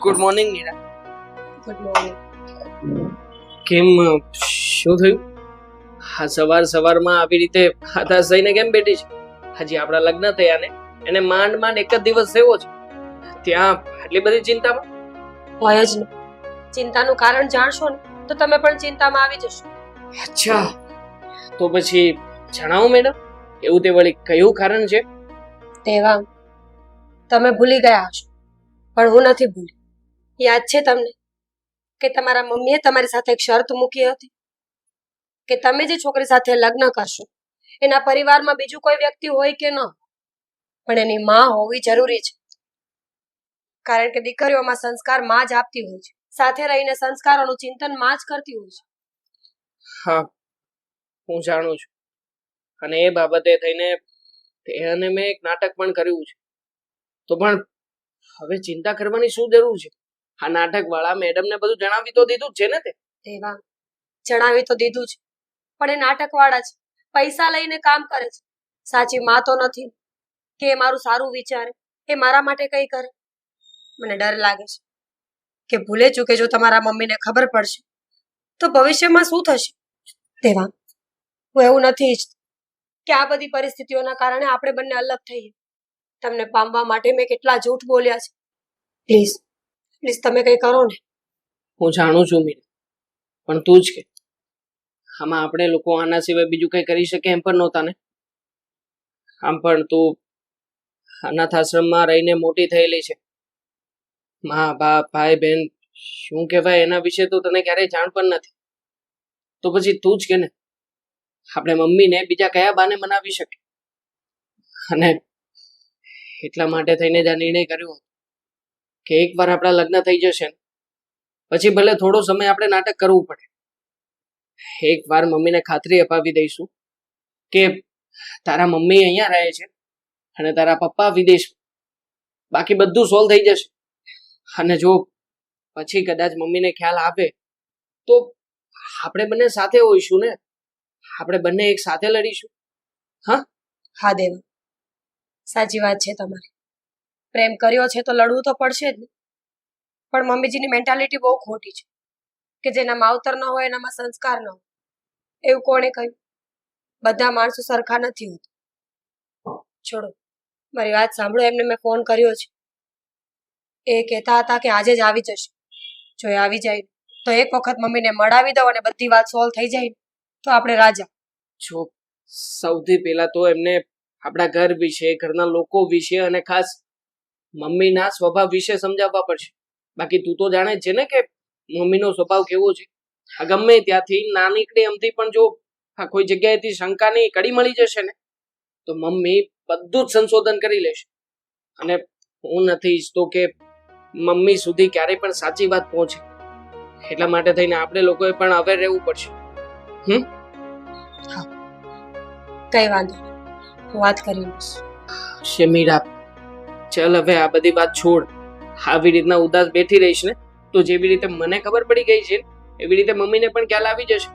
Good morning Meera. Good morning. કેમ શું થયું? હા, સવારમાં આવી રીતે હતાશ થઈને કેમ બેઠી છે? હજી આપણા લગ્ન થયા ને એને માંડ માંડ એક જ દિવસ થયો છે, ત્યાં આટલી બધી ચિંતામાં? હોય જ ને. ચિંતાનું કારણ જાણશો ને તો તમે પણ ચિંતામાં આવી જશો. અચ્છા, તો પછી જણાવો મેડમ, એવું તે વળી કયું કારણ છે? દેવાંગ, તમે ભૂલી ગયા હશો પણ હું નથી ભૂલી. યાદ છે તમને કે તમારા મમ્મીએ તમારી સાથે એક શરત મૂકી હતી કે તમે જે છોકરી સાથે લગ્ન કરશો એના પરિવારમાં બીજું કોઈ વ્યક્તિ હોય કે ન, પણ એની માં હોવી જરૂરી છે. કારણ કે દીકરીઓમાં સંસ્કાર માં જ આપતી હોય છે, સાથે રહીને સંસ્કારોનું ચિંતન માં જ કરતી હોય છે. હા, હું જાણું છું, અને એ બાબતે થઈને અને મેં એક નાટક પણ કર્યું છે. તો પણ હવે ચિંતા કરવાની શું જરૂર છે? આ નાટક વાળા મેડમને બધું જણાવી તો દીધું જ છે ને તે. દેવાંગ, જણાવી તો દીધું છે, પણ એ નાટકવાળા છે, પૈસા લઈને કામ કરે છે. સાચી માં તો નથી કે એ મારું સારું વિચારે, એ મારા માટે કંઈ કરે. મને ડર લાગે છે કે ભૂલે ચૂકે જો તમારા મમ્મીને ખબર પડશે તો ભવિષ્યમાં શું થશે. દેવાંગ, હું એવું નથી ઈચ્છતી કે આ બધી પરિસ્થિતિઓના કારણે આપણે બંને અલગ થઈએ. તમને પામવા માટે મેં કેટલા જૂઠ બોલ્યા છે. પ્લીઝ પ્લીઝ તમે કંઈ કરો ને. હું જાણું છું મીરા, પણ તું જ કે આમાં આપણે લોકો આના સિવાય બીજું કંઈ કરી શકે એમ પણ નહોતા ને. આમ પણ તું અનાથ આશ્રમમાં રહીને મોટી થયેલી છે. મા બાપ ભાઈ બહેન શું કહેવાય એના વિશે તો તને ક્યારેય જાણ પણ નથી. તો પછી તું જ કે ને, આપણે મમ્મીને બીજા કયા બાને મનાવી શકે? અને એટલા માટે થઈને જ આ નિર્ણય કર્યો કે એકવાર આપણા લગ્ન થઈ જશે ને પછી ભલે થોડો સમય આપણે નાટક કરવું પડે, એકવાર મમ્મીને ખાતરી અપાવી દઈશું કે તારા મમ્મી અહીંયા રહે છે અને તારા પપ્પા વિદેશ, બાકી બધું સોલ્વ થઈ જશે. અને જો પછી કદાચ મમ્મીને ખ્યાલ આવે તો આપણે બંને સાથે હોઈશું ને, આપણે બંને એક સાથે લડીશું. હા દેવ, સાચી વાત છે તમારી. પ્રેમ કર્યો છે તો લડવું તો પડશે જ ને. પણ મમ્મીજીની મેન્ટાલિટી બહુ ખોટી છે કે જેના માવતર ન હોય એનામાં સંસ્કાર ન હોય. એવું કોણે કહ્યું? બધા માણસો સરખા નથી હોતા. છોડો, મારી વાત સાંભળો. એમને મેં ફોન કર્યો છે. એ કહેતા હતા કે આજે જ આવી જશે. જો એ આવી જાય તો એક વખત મમ્મીને મળાવી દો અને બધી વાત સોલ્વ થઈ જાય તો આપણે રાજા. જો સૌથી પહેલા તો એમને આપણા ઘર વિશે, ઘરના લોકો વિશે અને ખાસ મમ્મીના સ્વભાવ વિશે સમજાવવા પડશે. બાકી તું તો જાણે જ છે ને કે મમ્મીનો સ્વભાવ કેવો છે. આ ગમે ત્યાંથી નાનીકડી અમથી પણ જો આ કોઈ જગ્યાએથી શંકાની કડી મળી જશે ને તો મમ્મી બધું જ સંશોધન કરી લેશે. અને હું નથી ઈચ્છતો કે મમ્મી સુધી ક્યારેય પણ સાચી વાત પહોંચે. એટલા માટે થઈને આપણે લોકોએ પણ અવેર રહેવું પડશે. કઈ વાંધો નહીં, હું વાત કરી લઈશ. શમીરા, ચાલ હવે આ બધી વાત છોડ. આવી રીતના ઉદાસ બેઠી રહીશ ને તો જેવી રીતે મને ખબર પડી ગઈ છે એવી રીતે મમ્મીને પણ ખ્યાલ આવી જશે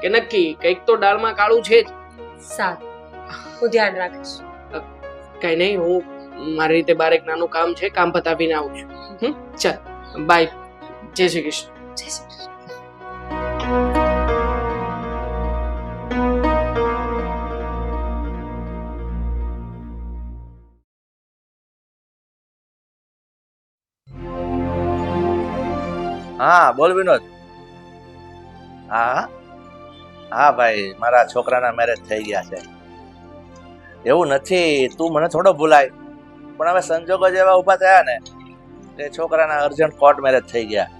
કે નક્કી કંઈક તો દાળમાં કાળું છે જ. સારું, હું ધ્યાન રાખીશ. કઈ નહીં, હું મારી રીતે બાર એક નાનું કામ છે, કામ પતાવીને આવું છું. ચાલ, બાય. જય શ્રી કૃષ્ણ. જય શ્રી કૃષ્ણ. હા બોલ વિનોદ. હા હા ભાઈ, મારા છોકરાના મેરેજ થઈ ગયા છે. એવું નથી, તું મને થોડો ભૂલાય, પણ હવે સંજોગો જેવા ઊભા થયા ને એ છોકરાના અર્જન્ટ કોર્ટ મેરેજ થઈ ગયા.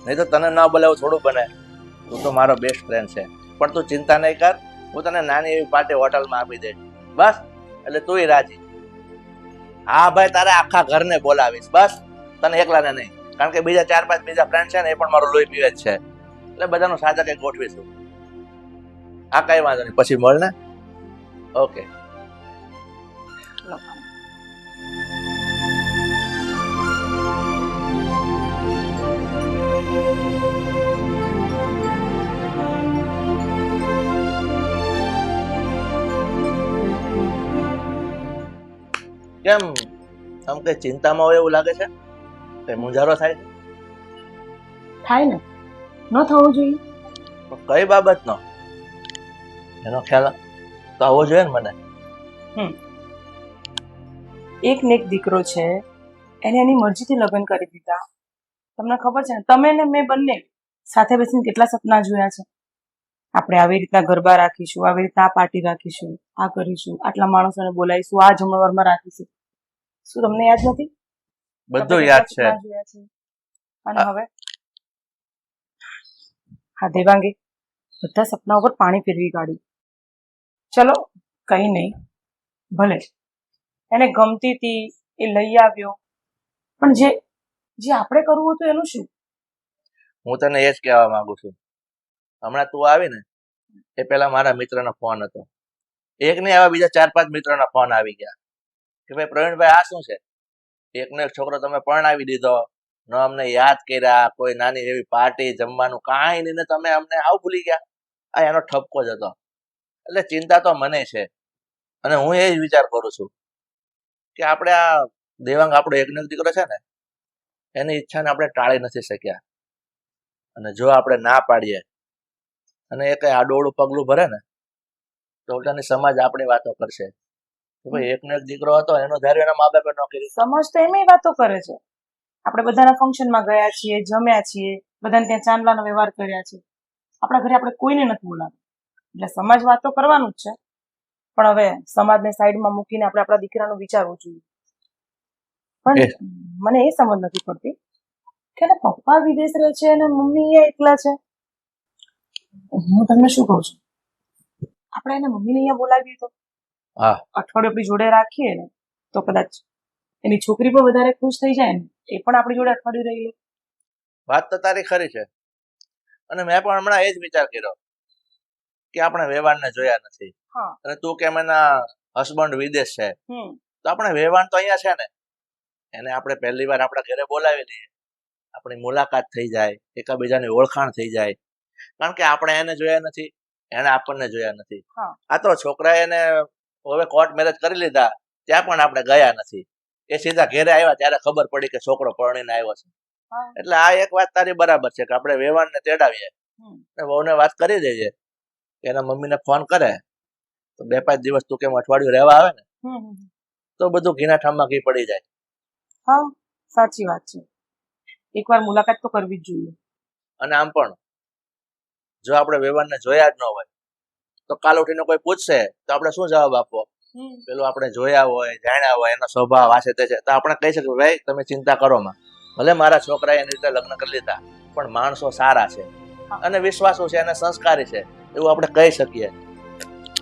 નહીં તો તને ન બોલે એવું થોડું બને. તું તો મારો બેસ્ટ ફ્રેન્ડ છે, પણ તું ચિંતા નહીં કર, હું તને નાની એવી પાર્ટી હોટલમાં આપી દઈશ બસ, એટલે તુંય રાજી. હા ભાઈ, તારે આખા ઘરને બોલાવીશ બસ, તને એકલાને નહીં, કારણ કે બીજા 4-5 બીજા ફ્રેન્ડ છે ને એ પણ મારું લોહી પીવે જ છે, એટલે બધાનું સાજા કંઈક ગોઠવીશું. હા કઈ વાંધો નહીં, પછી મળ ને. ઓકે. કેમ આમ કઈ ચિંતામાં હોય એવું લાગે છે? કઈ મૂંઝારો થાય છે? થાય ને, ન થવું જોઈએ. પણ કઈ બાબતનો એનો ખ્યાલ તો આવવો જોઈએ ને મને. એક ને એક દીકરો છે, એને એની મરજીથી લગ્ન કરી દીધા. તમને ખબર છે ને, તમે ને મેં બંને સાથે બેસીને કેટલા સપના જોયા છે. આપણે આવી રીતના ગરબા રાખીશું, આવી રીતના આ પાર્ટી રાખીશું, આ કરીશું, આટલા માણસોને બોલાવીશું, આ જમણવારમાં રાખીશું. શું તમને યાદ નથી? બધું યાદ છે. સપના જોયા છે. અને હવે હા દેવાંગી, બધા સપના ઉપર પાણી ફેરવી કાઢ્યું. ચલો કઈ નહીં, ભલે એને ગમતી હતી એ લઈ આવ્યો, પણ જે આપણે કરવું હતું એનું શું? હું તને એ જ કહેવા માંગુ છું. હમણાં તું આવી ને એ પહેલા મારા મિત્રનો ફોન હતો. એક ને આવા બીજા 4-5 મિત્રોના ફોન આવી ગયા કે ભાઈ પ્રવીણભાઈ આ શું છે? એકનો એક છોકરો તમે પરણાવી દીધો, ન અમને યાદ કર્યા, કોઈ નાની એવી પાર્ટી જમવાનું કાંઈ નહીં, ને તમે અમને આવું ભૂલી ગયા. આ એનો ઠપકો જ હતો. એટલે ચિંતા તો મને છે. અને હું એ જ વિચાર કરું છું કે આપણે આ દેવાંગ આપણો એકનો એક દીકરો છે ને, એની ઈચ્છાને આપણે ટાળી નથી શક્યા. અને જો આપણે ના પાડીએ અને એ કઈ આડોળું પગલું ભરે ને તો ઉલટાની સમાજ આપણી વાતો કરશે કે ભાઈ એકનો એક દીકરો હતો, એનો ધાર્યો એના મા બાપે ન કરી. સમાજ તો એમ વાતો કરે છે. આપણે બધાના ફંક્શનમાં ગયા છીએ, જમ્યા છીએ, બધાને ત્યાં ચાંદલાનો વ્યવહાર કર્યા છે. આપણા ઘરે આપણે કોઈને નથી બોલાવ્યું. એટલે સમાજ વાતો કરવાનું જ છે, પણ હવે સમાજને સાઈડમાં મૂકીને આપણે આપણા દીકરાનું વિચારવું જોઈએ. પણ મને એ સમજ નથી પડતી કે એના પપ્પા વિદેશ રહે છે અને મમ્મી અહીંયા એકલા છે. હું તમને શું કહું છું, આપણે એના મમ્મીને અહીંયા બોલાવીએ તો હા, અઠવાડિયું આપણી જોડે રાખીએ ને તો કદાચ એની છોકરી પણ વધારે ખુશ થઈ જાય ને, એ પણ આપણી જોડે અઠવાડિયું રહી લે. વાત તો તારી ખરી છે. અને મેં પણ હમણાં એ જ વિચાર કર્યો કે આપણે વેવાણને જોયા નથી. હા. અને તું કેમ એના હસબન્ડ વિદેશ છે, તો આપણે વેવાણ તો અહીંયા છે ને, એને આપણે પહેલી વાર આપણા ઘરે બોલાવી લઈએ, આપણી મુલાકાત થઈ જાય, એકબીજાની ઓળખાણ થઈ જાય. કારણ કે આપણે એને જોયા નથી, એને આપણને જોયા નથી. હા. આ તો છોકરાએ એને હવે કોર્ટ મેરેજ કરી લીધા, ત્યાં પણ આપણે ગયા નથી. એ સીધા ઘરે આવ્યા ત્યારે ખબર પડી કે છોકરો પરણીને આવ્યો છે. એટલે આ એક વાત તારી બરાબર છે કે આપણે વેવાણને તેડાવીએ, વહુને વાત કરી દઈએ, એના મમ્મીને ફોન કરે તો 2-5 દિવસ તું કેમ અઠવાડિયું રહેવા આવે ને તો બધું ઘીના ઠામમાં ઘી પડી જાય. હા, સાચી વાત છે. એકવાર મુલાકાત તો કરવી જ જોઈએ. અને આમ પણ જો આપણે વેવાણને જોયા જ ન હોય તો કાલ ઉઠીને કોઈ પૂછશે તો આપણે શું જવાબ આપવો? પેલું આપણે જોયા હોય, જાણ્યા હોય, એનો સ્વભાવ આ છે તે છે, તો આપણે કહી શકીએ ભાઈ તમે ચિંતા કરો માં, ભલે મારા છોકરાએ એની રીતે લગ્ન કરી લીધા પણ માણસો સારા છે અને વિશ્વાસુ છે અને સંસ્કારી છે, એવું આપણે કહી શકીએ.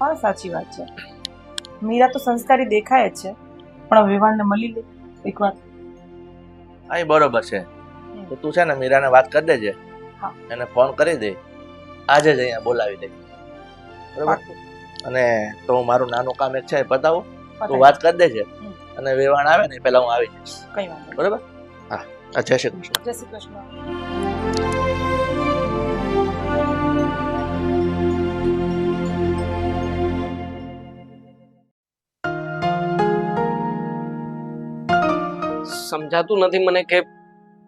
હા, સાચી વાત છે. મીરા તો સંસ્કારી દેખાય જ છે, પણ વેવાણને મળી લે એકવાર. હા, એ બરોબર છે. તો તું છે ને મીરાને વાત કરી દેજે, એને ફોન કરી દે, આજે જ અહીંયા બોલાવી દે, બરોબર? અને તો હું મારું નાનું કામ એક છે એ પતાવું, તું વાત કરી દેજે અને વેવાણ આવે ને પેલા હું આવી જઈશ. કઈ વાંધો નહીં. બરોબર? હા, જય શ્રી કૃષ્ણ. જય શ્રી કૃષ્ણ. સમજાતું નથી મને કે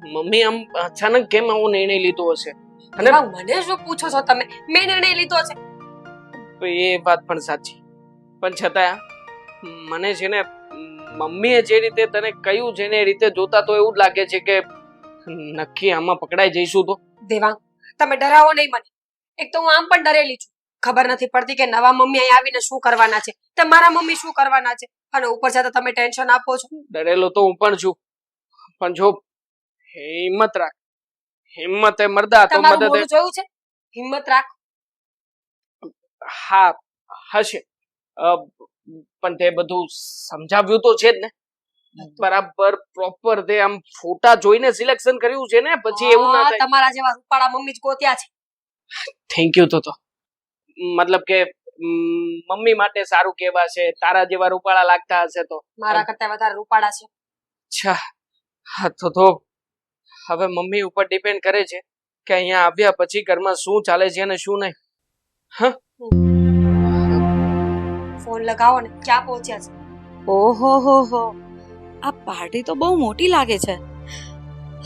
મમ્મી આમ અચાનક કેમ આવો નિર્ણય લીધો હશે. અને મને શું પૂછો છો તમે? મેં નિર્ણય લીધો છે. એ વાત પણ સાચી, પણ છતાં મને છે ને મમ્મીએ જે રીતે તને કહ્યું છે ને એ રીતે જોતા તો એવું જ લાગે છે કે નક્કી આમાં પકડાઈ જઈશું. તો દેવાંગ, તમે ડરાવો નહીં મને. એક તો હું આમ પણ ડરેલી છું. ખબર નથી પડતી કે નવા મમ્મી અહીં આવીને શું કરવાના છે, તે મારા મમ્મી શું કરવાના છે, અને ઉપર છતાં તમે ટેન્શન આપો છો. ડરેલો તો હું પણ છું, પણ જો હિંમત રાખ, હિંમત એ મર્દા તો તમારું મદદ. મોઢું જોયું છે? હિંમત રાખ. હા, હશે, પણ તે બધું સમજાવ્યું તો છે જ ને, બરાબર પ્રોપર તે આમ ફોટા જોઈને સિલેક્શન કર્યું છે ને, પછી એવું ના થાય. તમારા જેવા રૂપાળા મમ્મી જ ગોત્યા છે. Thank you. તો મતલબ કે મમ્મી માટે સારું કેવા છે, તારા જેવા રૂપાળા લાગતા હશે તો. મારા કરતા વધારે રૂપાળા છે. અચ્છા, હા તો હવે મમ્મી ઉપર ડિપેન્ડ કરે છે કે અહીંયા આવ્યા પછી ઘરમાં શું ચાલે છે અને શું નહીં. હા, ફોન લગાવો ને. ક્યાં પહોંચ્યા છે? ઓહો હો હો, આ પાર્ટી તો બહુ મોટી લાગે છે.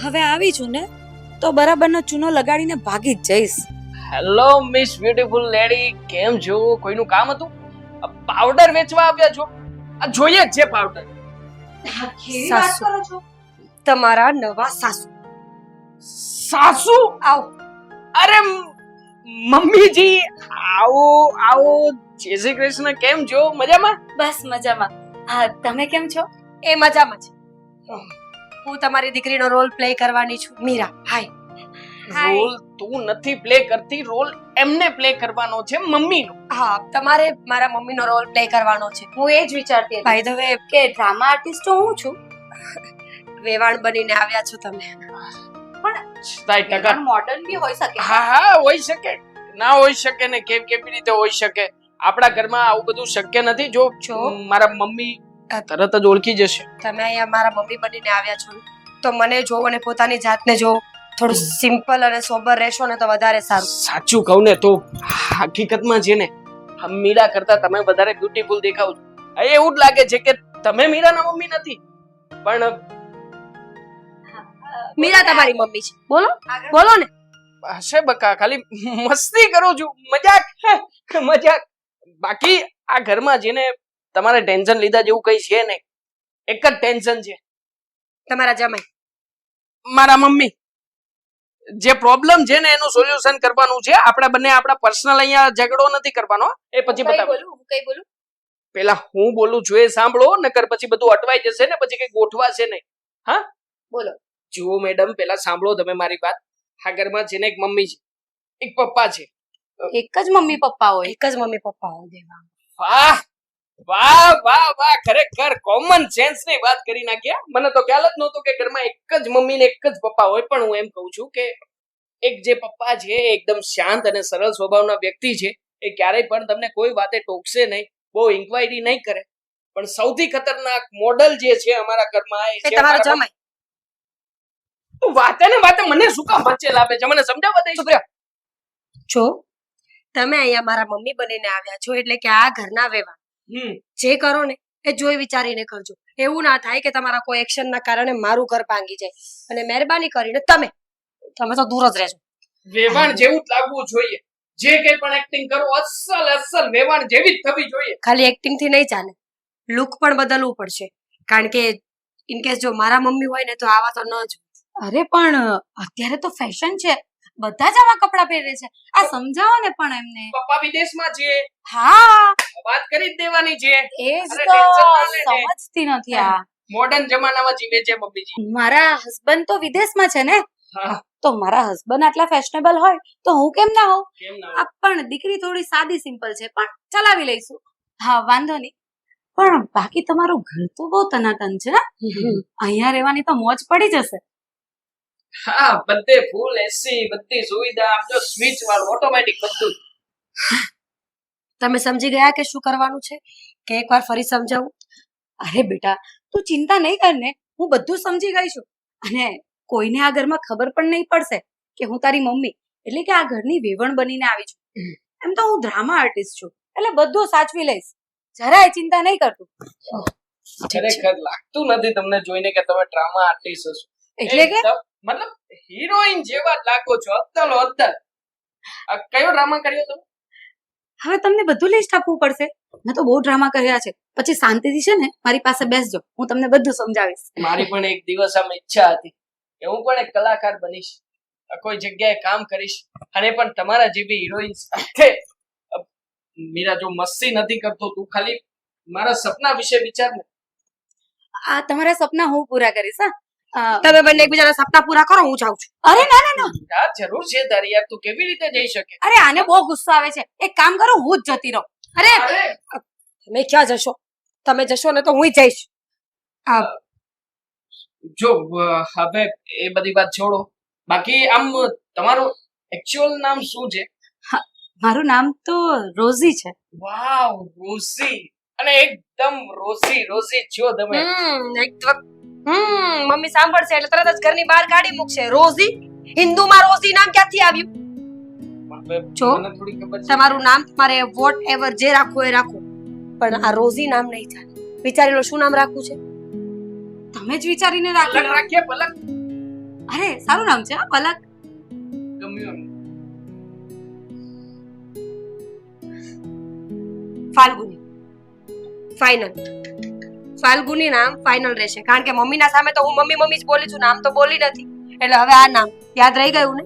હવે આવી છું ને તો બરાબરનો ચૂનો લગાડીને ભાગી જ જઈશ. હેલો મિસ બ્યુટીફુલ લેડી, કેમ છો? કોઈનું કામ હતું? પાવડર વેચવા આવ્યા છો? આ જોઈએ જ છે પાવડર. સાસુ. તમારા નવા સાસુ. સાસુ? આવો. અરે મમ્મીજી, આવો આવો. જય શ્રી કૃષ્ણ, કેમ છો? મજામાં? બસ મજામાં. તમે કેમ છો? એ મજામાં છે. હું તમારી દીકરીનો રોલ પ્લે કરવાની છું, મીરા. હાય. રોલ તું નથી પ્લે કરતી, રોલ એમને પ્લે કરવાનો છે, મમ્મીનો. હા, તમારે મારા મમ્મીનો રોલ પ્લે કરવાનો છે. હું એ જ વિચારતી હતી બાય ધ વે, કે ડ્રામા આર્ટિસ્ટ તો હું છું, વેવાણ બનીને આવ્યા છો તમે. ટકા. મોડર્ન બી હોઈ શકે. હા હા, હોઈ શકે, ના હોઈ શકે ને કેવી રીતે હોઈ શકે? આપણા ઘરમાં આવું બધું શક્ય નથી. જો મારા મમ્મી તરત જ ઓળખી જશે. તમે અહીંયા મારા મમ્મી બનીને આવ્યા છો ને, તો મને જોવો અને પોતાની જાતને જોવો. થોડું સિમ્પલ અને સોબર રહેશો ને તો વધારે સારું. સાચું કહું ને તો હકીકતમાં છે ને, મીરા કરતા તમે વધારે બ્યુટીફુલ દેખાવ છો. એવું જ લાગે છે કે તમે મીરાના મમ્મી નથી, પણ મીરા તમારી મમ્મી છે. બોલો બોલો ને. હશે બકા, ખાલી મસ્તી કરું છું, મજાક મજાક. બાકી આ ઘરમાં જેને તમારે ટેન્શન લીધા જેવું કઈ છે નહીં. એક જ ટેન્શન છે, તમારા જમાઈ. મારા મમ્મી. જે પ્રોબ્લેમ છે ને એનું સોલ્યુશન કરવાનું છે. આપણે બંને આપણા પર્સનલ અહીંયા ઝઘડો નથી કરવાનો. એ પછી બતાવો. કઈ બોલું? પેલા હું બોલું છું એ સાંભળો, નકર પછી બધું અટવાઈ જશે ને પછી કઈ ગોઠવાશે નહીં. હા બોલો. જુઓ મેડમ, પેલા સાંભળો તમે મારી વાત. આ ઘરમાં છે ને એક મમ્મી છે, એક પપ્પા છે. એક જ મમ્મી પપ્પા હોય? એક જ મમ્મી પપ્પા હોય. દેવા. વાહ વાહ વાહ વાહ, ખરેખર કોમન સેન્સ ની વાત કરી નાખ્યા. મને તો ખ્યાલ જ નહોતો કે ઘરમાં એક જ મમ્મી ને એક જ પપ્પા હોય. પણ હું એમ કહું છું કે એક જે પપ્પા છે એ એકદમ શાંત અને સરળ સ્વભાવના વ્યક્તિ છે. એ ક્યારેય પણ તમને કોઈ વાતે ટોકશે નહીં, બહુ ઇન્ક્વાયરી નહીં કરે. પણ સૌથી ખતરનાક મોડલ જે છે અમારા ઘરમાં એ એ છે તમારો મારા જમાઈ. તું વાતે ને વાતે મને શું કામ વચ્ચે લાવે છે? મને સમજાવવા દે. જો તમે અહીંયા મારા મમ્મી બનીને આવ્યા છો એટલે કે આ ઘરના વેવાણ જે કરો ને એ જોઈ વિચારીને કરજો. એવું ના થાય કે તમારા કોઈ એક્શન ના કારણે મારું ઘર ભાંગી જાય. અને મહેરબાની કરીને તમે તો દૂર જ રહેજો. વેવાણ જેવું જ લાગવું જોઈએ. જે કઈ પણ એક્ટિંગ કરો અસલ વેવાણ જેવી જ થવી જોઈએ. ખાલી એક્ટિંગ થી નહીં ચાલે, લુક પણ બદલવું પડશે. કારણ કે ઇનકેસ જો મારા મમ્મી હોય ને તો આવા તો ન જ. અરે પણ અત્યારે તો ફેશન છે, બધા જ આવા કપડા પહેરે છે. આ સમજાવો ને પણ એમને. પપ્પા વિદેશમાં છે, હા વાત કરી જ દેવાની છે. એ જ અરે તો tension ના લેને. સમજતી નથી આ. મોડર્ન જમાનામાં જીવે છે મમ્મીજી. મારા હસબન્ડ તો વિદેશમાં છે ને, હા, તો મારા હસબન્ડ આટલા ફેશનેબલ હોય તો હું કેમ ના હોઉં? કેમ ના આ પણ દીકરી થોડી સાદી સિમ્પલ છે, પણ ચલાવી લઈશું. હા, વાંધો નહીં. પણ બાકી તમારું ઘર તો બહુ તનાતન છે ને. અહીંયા રહેવાની તો મોજ પડી જશે. હા, બધે ફૂલ એસી, બધી સુવિધા, આમ જો સ્વિચ વાળું ઓટોમેટિક બધું. તમે સમજી ગયા કે શું કરવાનું છે કે એકવાર ફરી સમજાવું? અરે બેટા, તું ચિંતા નહીં કર ને, હું બધું સમજી ગઈ છું. અને કોઈને આ ઘરમાં ખબર પણ નહીં પડશે કે હું તારી મમ્મી એટલે કે આ ઘરની વેવણ બનીને આવી છું. એમ તો હું ડ્રામા આર્ટિસ્ટ છું, એટલે બધું સાચવી લઈશ. જરાય ચિંતા નહીં કરતું. ખરેખર લાગતું નથી તમને જોઈને કે તમે ડ્રામા આર્ટિસ્ટ હશો. એટલે કે એકદમ, મતલબ હિરોઈન જેવા જ લાગો છો. અદ્દલો અદ્દલ. આ કયો ડ્રામા કર્યો તમે? હવે તમને બધું લિસ્ટ આપવું પડશે. મેં તો બહુ ડ્રામા કર્યા છે. પછી શાંતિથી છે ને મારી પાસે બેસજો, હું તમને બધું સમજાવીશ. મારી પણ એક દિવસ આમ ઈચ્છા હતી કે હું પણ એક કલાકાર બનીશ, કોઈ જગ્યાએ કામ કરીશ અને પણ તમારા જેવી હિરોઈન સાથે. મીરા, જો મસ્તી નથી કરતો, તું ખાલી મારા સપના વિશે વિચાર ને. આ તમારા સપના હું પૂરા કરીશ. હા તમે બંને એકબીજાના સપના પૂરા કરો, હું જાઉં છું. અરે ના ના ના, યાર જરૂર છે તારી. યાર તું કેવી રીતે જઈ શકે? અરે આને બહુ ગુસ્સો આવે છે. એક કામ કરો, હું જ જતી રહું. અરે અરે તમે ક્યાં જશો? તમે જશો ને તો હું જઈશ. જો હવે એ બધી વાત છોડો. બાકી આમ તમારું એકચ્યુઅલ નામ શું છે? મારું નામ તો રોઝી છે. વાવ, રોઝી. અને એકદમ રોઝી રોઝી છો તમે. એકદમ. મમ્મી સાંભળશે એટલે તરત જ ઘરની બહાર કાઢી મૂકશે. રોઝી, હિન્દુમાં રોઝી નામ ક્યાંથી આવ્યું? જો, મને થોડી ખબર છે. તમારું નામ તમારે વોટ એવર જે રાખવું એ રાખો, પણ આ રોઝી નામ નહીં ચાલે. વિચારી લો શું નામ રાખવું છે. તમે જ વિચારીને પલક રાખો. રાખીએ, પલક. અરે સારું નામ છે હા, પલક. ગમ્યું એમ. ફાલ્ગુની ફાઇનલ. ફાલ્ગુની નામ ફાઇનલ રહેશે, કારણ કે મમ્મીના સામે તો હું મમ્મી મમ્મી જ બોલી છું, નામ તો બોલી નથી. એટલે હવે આ નામ યાદ રહી ગયું ને,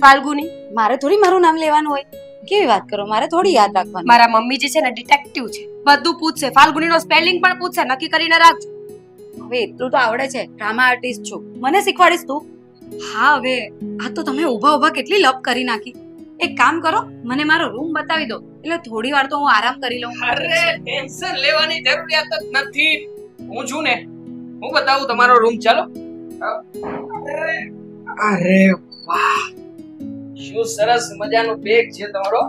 ફાલ્ગુની. મારે થોડી મારું નામ લેવાનું હોય. કેવી વાત કરો, મારે થોડી યાદ રાખવાનું. મારા મમ્મી જે છે ને ડિટેક્ટિવ છે, બધું પૂછશે. ફાલ્ગુનીનો સ્પેલિંગ પણ પૂછશે, નક્કી કરીને રાખજો. હવે એટલું તો આવડે છે, ડ્રામા આર્ટિસ્ટ છું, મને શીખવાડીશ તું? હા હવે આ તો તમે ઊભા ઊભા કેટલી લપ કરી નાખી. એક કામ કરો, મને મારો રૂમ બતાવી દો, એટલે થોડી વાર તો હું આરામ કરી લઉં. અરે ટેન્શન લેવાની જરૂરિયાત જ નથી. હું છું ને, હું બતાવું તમારો રૂમ. ચાલો. અરે વાહ, શું સરસ મજાનું બેગ છે તમારો.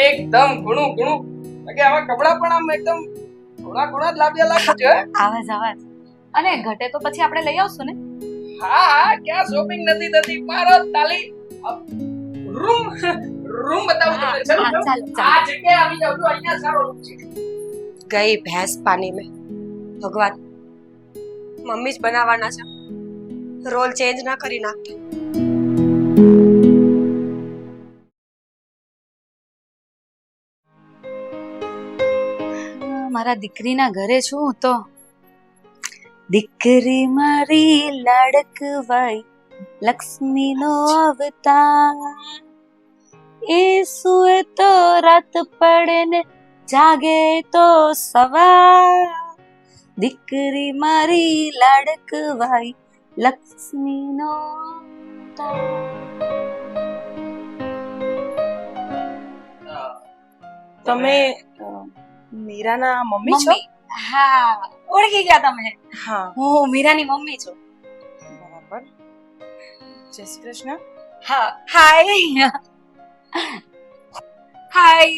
એકદમ ઘણું ઘણું કે આવા કપડા પણ આમ એકદમ ઘણા ઘણા જ લાવ્યા લાગે છે. આવાજ આવાજ. અને ઘટે તો પછી આપણે લઈ આવશું ને. હા હા, ક્યાં શોપિંગ નથી થતી. મારો તાલી રૂમ રૂમ બતાવું તમને. હા, ચલો ચાલો, ચલો. ચાલો. આ જગ્યાએ આવી જાવ તો અહીંયા સારો રૂમ છે. ગઈ ભેંસ પાણી મેં. ભગવાન, મમ્મી જ બનાવવાના છે, રોલ ચેન્જ ના કરી નાખતો. મારા દીકરીના ઘરે છું હું તો. દીકરી મારી લાડકવાઈ, લક્ષ્મીનો અવતાર. એ સુએ તો રાત પડે ને જાગે તો સવાર. દીકરી મારી લાડકવાઈ, લક્ષ્મીનો અવતાર. તમે મીરાના મમ્મી છો? હા, ઓળખી ગયા તમે. હા, હું મીરાની મમ્મી છું. બરાબર. જય શ્રી કૃષ્ણ. હા, હાય. હાય.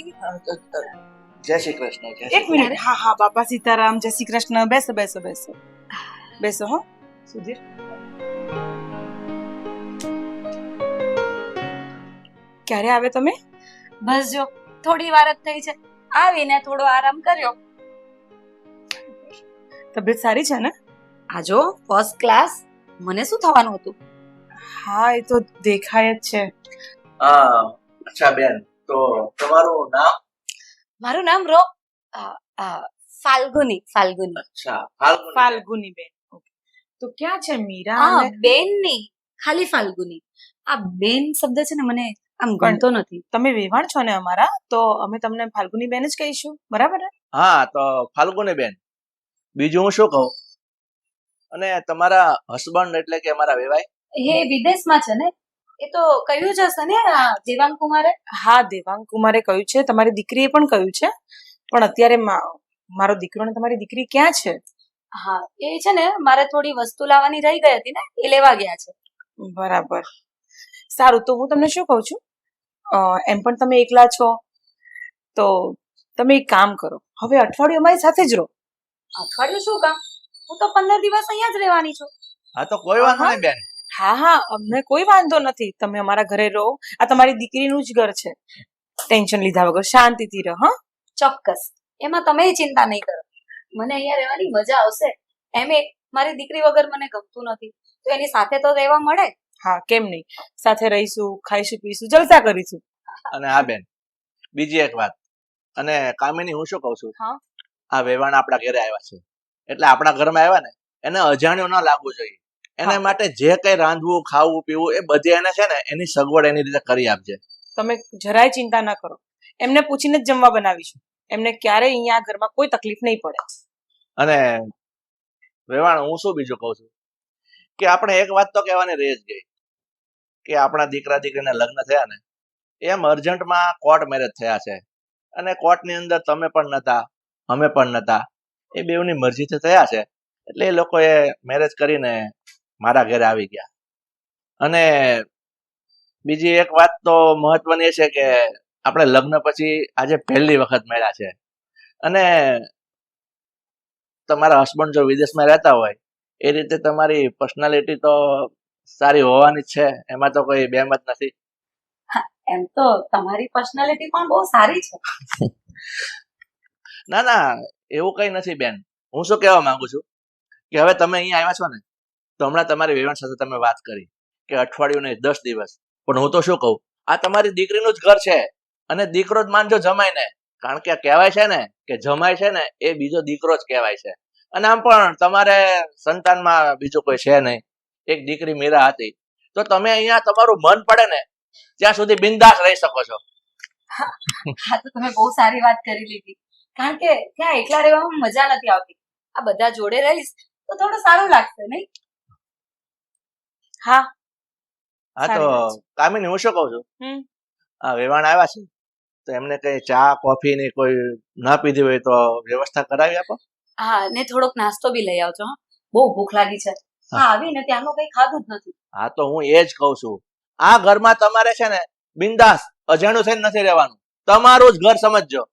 જય શ્રી કૃષ્ણ. જય એક શ્રી મિનિટ. હા હા, બાપા સીતારામ, જય શ્રી કૃષ્ણ. બેસો બેસો બેસો બેસો. હો સુધીર. ક્યારે આવે તમે? બસ જો થોડી વાર જ થઈ છે, આવીને થોડો આરામ કર્યો. તબિયત સારી છે ને? આ જો ફર્સ્ટ ક્લાસ. મને શું થવાનું હતું? હા, એ તો દેખાય જ છે. હા, અચ્છા બેન, તો તમારું નામ? મારું નામ ફાલ્ગુની. ફાલ્ગુની. અચ્છા, ફાલ્ગુની. ફાલ્ગુની બેન. Okay. તો ક્યાં છે મીરા? હા, અને બેન નહીં, ખાલી ફાલ્ગુની. આ બેન શબ્દ છે ને મને આમ ગમતો નથી. તમે વેવાણ છો ને અમારા, તો અમે તમને ફાલ્ગુની બેન જ કહીશું, બરાબર ને? હા, તો ફાલ્ગુની બેન, બીજું હું શું કહું? અને તમારા હસબન્ડ એટલે કે અમારા વેવાય? એ વિદેશમાં છે ને, એ તો કહ્યું જ હશે ને આ દેવાંગ કુમારે. હા, દેવાંગ કુમારે કહ્યું છે, તમારી દીકરીએ પણ કહ્યું છે, પણ અત્યારે મારો દીકરો ને તમારી દીકરી ક્યાં છે? હા, એ છે ને મારે થોડી વસ્તુ લાવવાની રહી ગઈ હતી ને, એ લેવા ગયા છે. બરાબર. સારું, તો હું તમને શું કહું છું, એમ પણ તમે એકલા છો, તો તમે એક કામ કરો, હવે અઠવાડિયું અમારી સાથે જ રહો. અઠવાડિયું શું કામ? હું તો 15 દિવસ અહીંયા જ રહેવાની છું. હા, તો કોઈ વાંધો નહીં બેન. હા હા, અમને કોઈ વાંધો નથી, તમે અમારા ઘરે રહો. આ તમારી દીકરીનું જ ઘર છે, ટેન્શન લીધા વગર શાંતિથી રહો. હા, ચોક્કસ, એમાં તમે ચિંતા નહીં કરો. મને અહીંયા રહેવાની મજા આવશે. એમે મારી દીકરી વગર મને ગમતું નથી, તો એની સાથે તો રહેવા મળે. હા, કેમ નહીં, સાથે રહીશું, ખાઈશું, પીશું, જલસા કરીશું. અને હા બેન, બીજી એક વાત, અને કામિની, હું શું કહું છું, હા. આ વેવાણ આપણા ઘરે આવ્યા છે, એટલે આપણા ઘરમાં આવ્યા ને, એને અજાણ્યો ન લાગવું જોઈએ. એના માટે જે કઈ રાંધવું, ખાવું, પીવું, એ બધી એને છે ને એની સગવડ એની રીતે કરી આપજે. તમે જરાય ચિંતા ના કરો, એમને પૂછીને જ જમવા બનાવીશું. એમને ક્યારેય અહીંયા આ ઘરમાં કોઈ તકલીફ નહીં પડે. અને વેવાણ, હું શું બીજું કહું છું, કે આપણે એક વાત તો કહેવાની રહી જ ગઈ, કે આપણા દીકરા દીકરીના લગ્ન થયા ને, એમ અર્જન્ટમાં કોર્ટ મેરેજ થયા છે, અને કોર્ટની અંદર તમે પણ નતા, અમે પણ નતા, એ બેઉની મરજીથી થયા છે, એટલે એ લોકોએ મેરેજ કરીને મારા ઘરે આવી ગયા. અને બીજી એક વાત તો મહત્વની એ છે કે આપણે લગ્ન પછી આજે પહેલી વખત મળ્યા છે, અને તમારા હસબન્ડ જો વિદેશમાં રહેતા હોય એ રીતે તમારી પર્સનાલિટી તો સારી હોવાની જ છે, એમાં તો કોઈ બેમત નથી. એમ તો તમારી પર્સનાલિટી પણ બહુ સારી છે. ના ના, એવું કઈ નથી બેન. હું શું કહેવા માંગુ છું કે હવે તમે અહીંયા આવ્યા છો ને, તો હમણાં તમારી વેવાણ સાથે તમે વાત કરી કે અઠવાડિયું નહીં 10 દિવસ, પણ હું તો શું કહું, આ તમારી દીકરીનું જ ઘર છે અને દીકરો જ માનજો જમાઈને, કારણ કે કહેવાય છે ને કે જમાય છે ને એ બીજો દીકરો જ કહેવાય છે. અને આમ પણ તમારે સંતાનમાં બીજું કોઈ છે નહીં, એક દીકરી મીરા હતી, તો તમે અહીંયા તમારું મન પડે ને ત્યાં સુધી બિંદાસ રહી શકો છો. હા તો તમે બહુ સારી વાત કરી લીધી, કારણ કે ત્યાં એકલા રહેવામાં મજા નથી આવતી. આ બધા જોડે રહીશ તો થોડું સારું લાગશે નહીં? હા હા તો સારી વાત છે. કામિની, હું શું કહું છું, હમ. આ વેવાણ આવ્યા છે તો એમને કઈ ચા કોફી ની કોઈ ના પીધી હોય તો વ્યવસ્થા કરાવી આપો. હા, ને થોડોક નાસ્તો બી લઈ આવજો. હા, બહુ ભૂખ લાગી છે. હા, આવીને ત્યાંનું કઈ ખાધું જ નથી. હા તો હું એ જ કહું છું, આ ઘરમાં તમારે છે ને બિંદાસ અજાણ્યું થઈને નથી રહેવાનું, તમારું જ ઘર સમજજો.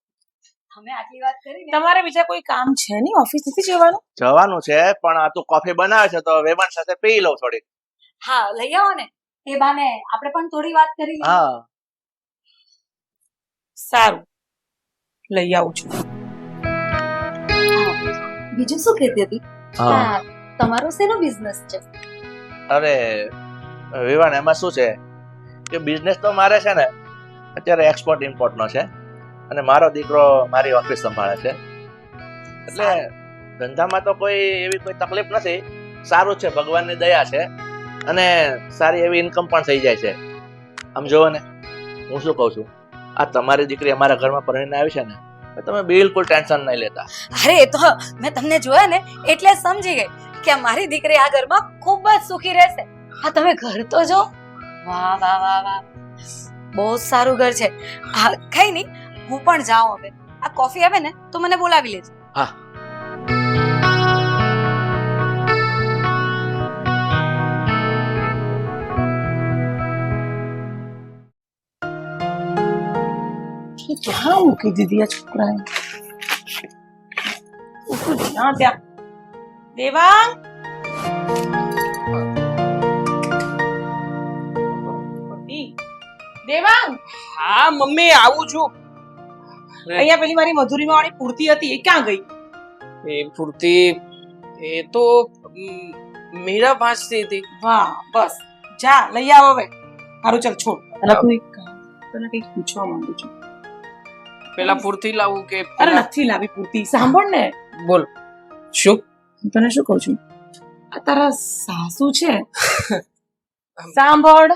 અમે આટલી વાત કરી ને, તમારે બીજા કોઈ કામ છે નહીં? ઓફિસ નથી જવાનું? જવાનું છે, પણ આ તું કોફી બનાવે છે તો વેવાણ સાથે પી લઉં થોડી. હા લઈ આવો ને, એ બાને આપણે પણ થોડી વાત કરી લઈએ. હા સારું, લઈ આવું છું. બીજું શું કહેતી હતી? હા. હા, તમારો શેનો બિઝનેસ છે? અરે વિવાન, એમાં શું છે કે બિઝનેસ તો મારે છે ને અત્યારે એક્સપોર્ટ ઇમ્પોર્ટ નો છે, અને મારો દીકરો મારી ઓફિસ સંભાળે છે, એટલે ધંધામાં તો કોઈ એવી કોઈ તકલીફ નથી. સારું છે, ભગવાનની દયા છે, અને સારી એવી ઇન્કમ પણ થઈ જાય છે. આમ જોવો ને, હું શું કહું છું, આ તમારી દીકરી અમારા ઘરમાં પરણીને આવી છે ને, તો તમે બિલકુલ ટેન્શન નહીં લેતા. અરે એ તો મેં તમને જોયા ને એટલે સમજી ગઈ કે આ મારી દીકરી આ ઘરમાં ખૂબ જ સુખી રહેશે. હા, તમે ઘર તો જો, વાહ વાહ વાહ વાહ, બહુ જ સારું ઘર છે. હા કઈ નહીં, હું પણ જાઉં હવે. આ કોફી આવે ને તો મને બોલાવી લેજો. હા. ક્યાં મૂકી દીધી આ છોકરાએ? ત્યાં ત્યાં દેવાંગ, દેવાંગ, હા મમ્મી, આવું છું. અહીંયા પેલી મારી મધુરીમાં વાળી પૂર્તિ હતી, એ ક્યાં ગઈ? એ પૂરતી એ તો મીરા વાંચતી હતી. વાહ, બસ જા લઈ આવ હવે. સારું ચાલ છોડ. અને તું એક કામ, તને કંઈક પૂછવા માંગુ છું. પેલા પૂરતી લાવું કે અરે નથી લાવી પૂર્તિ, સાંભળ ને. બોલ. શું? હું તને શું કહું છું, આ તારા સાસુ છે, સાંભળ,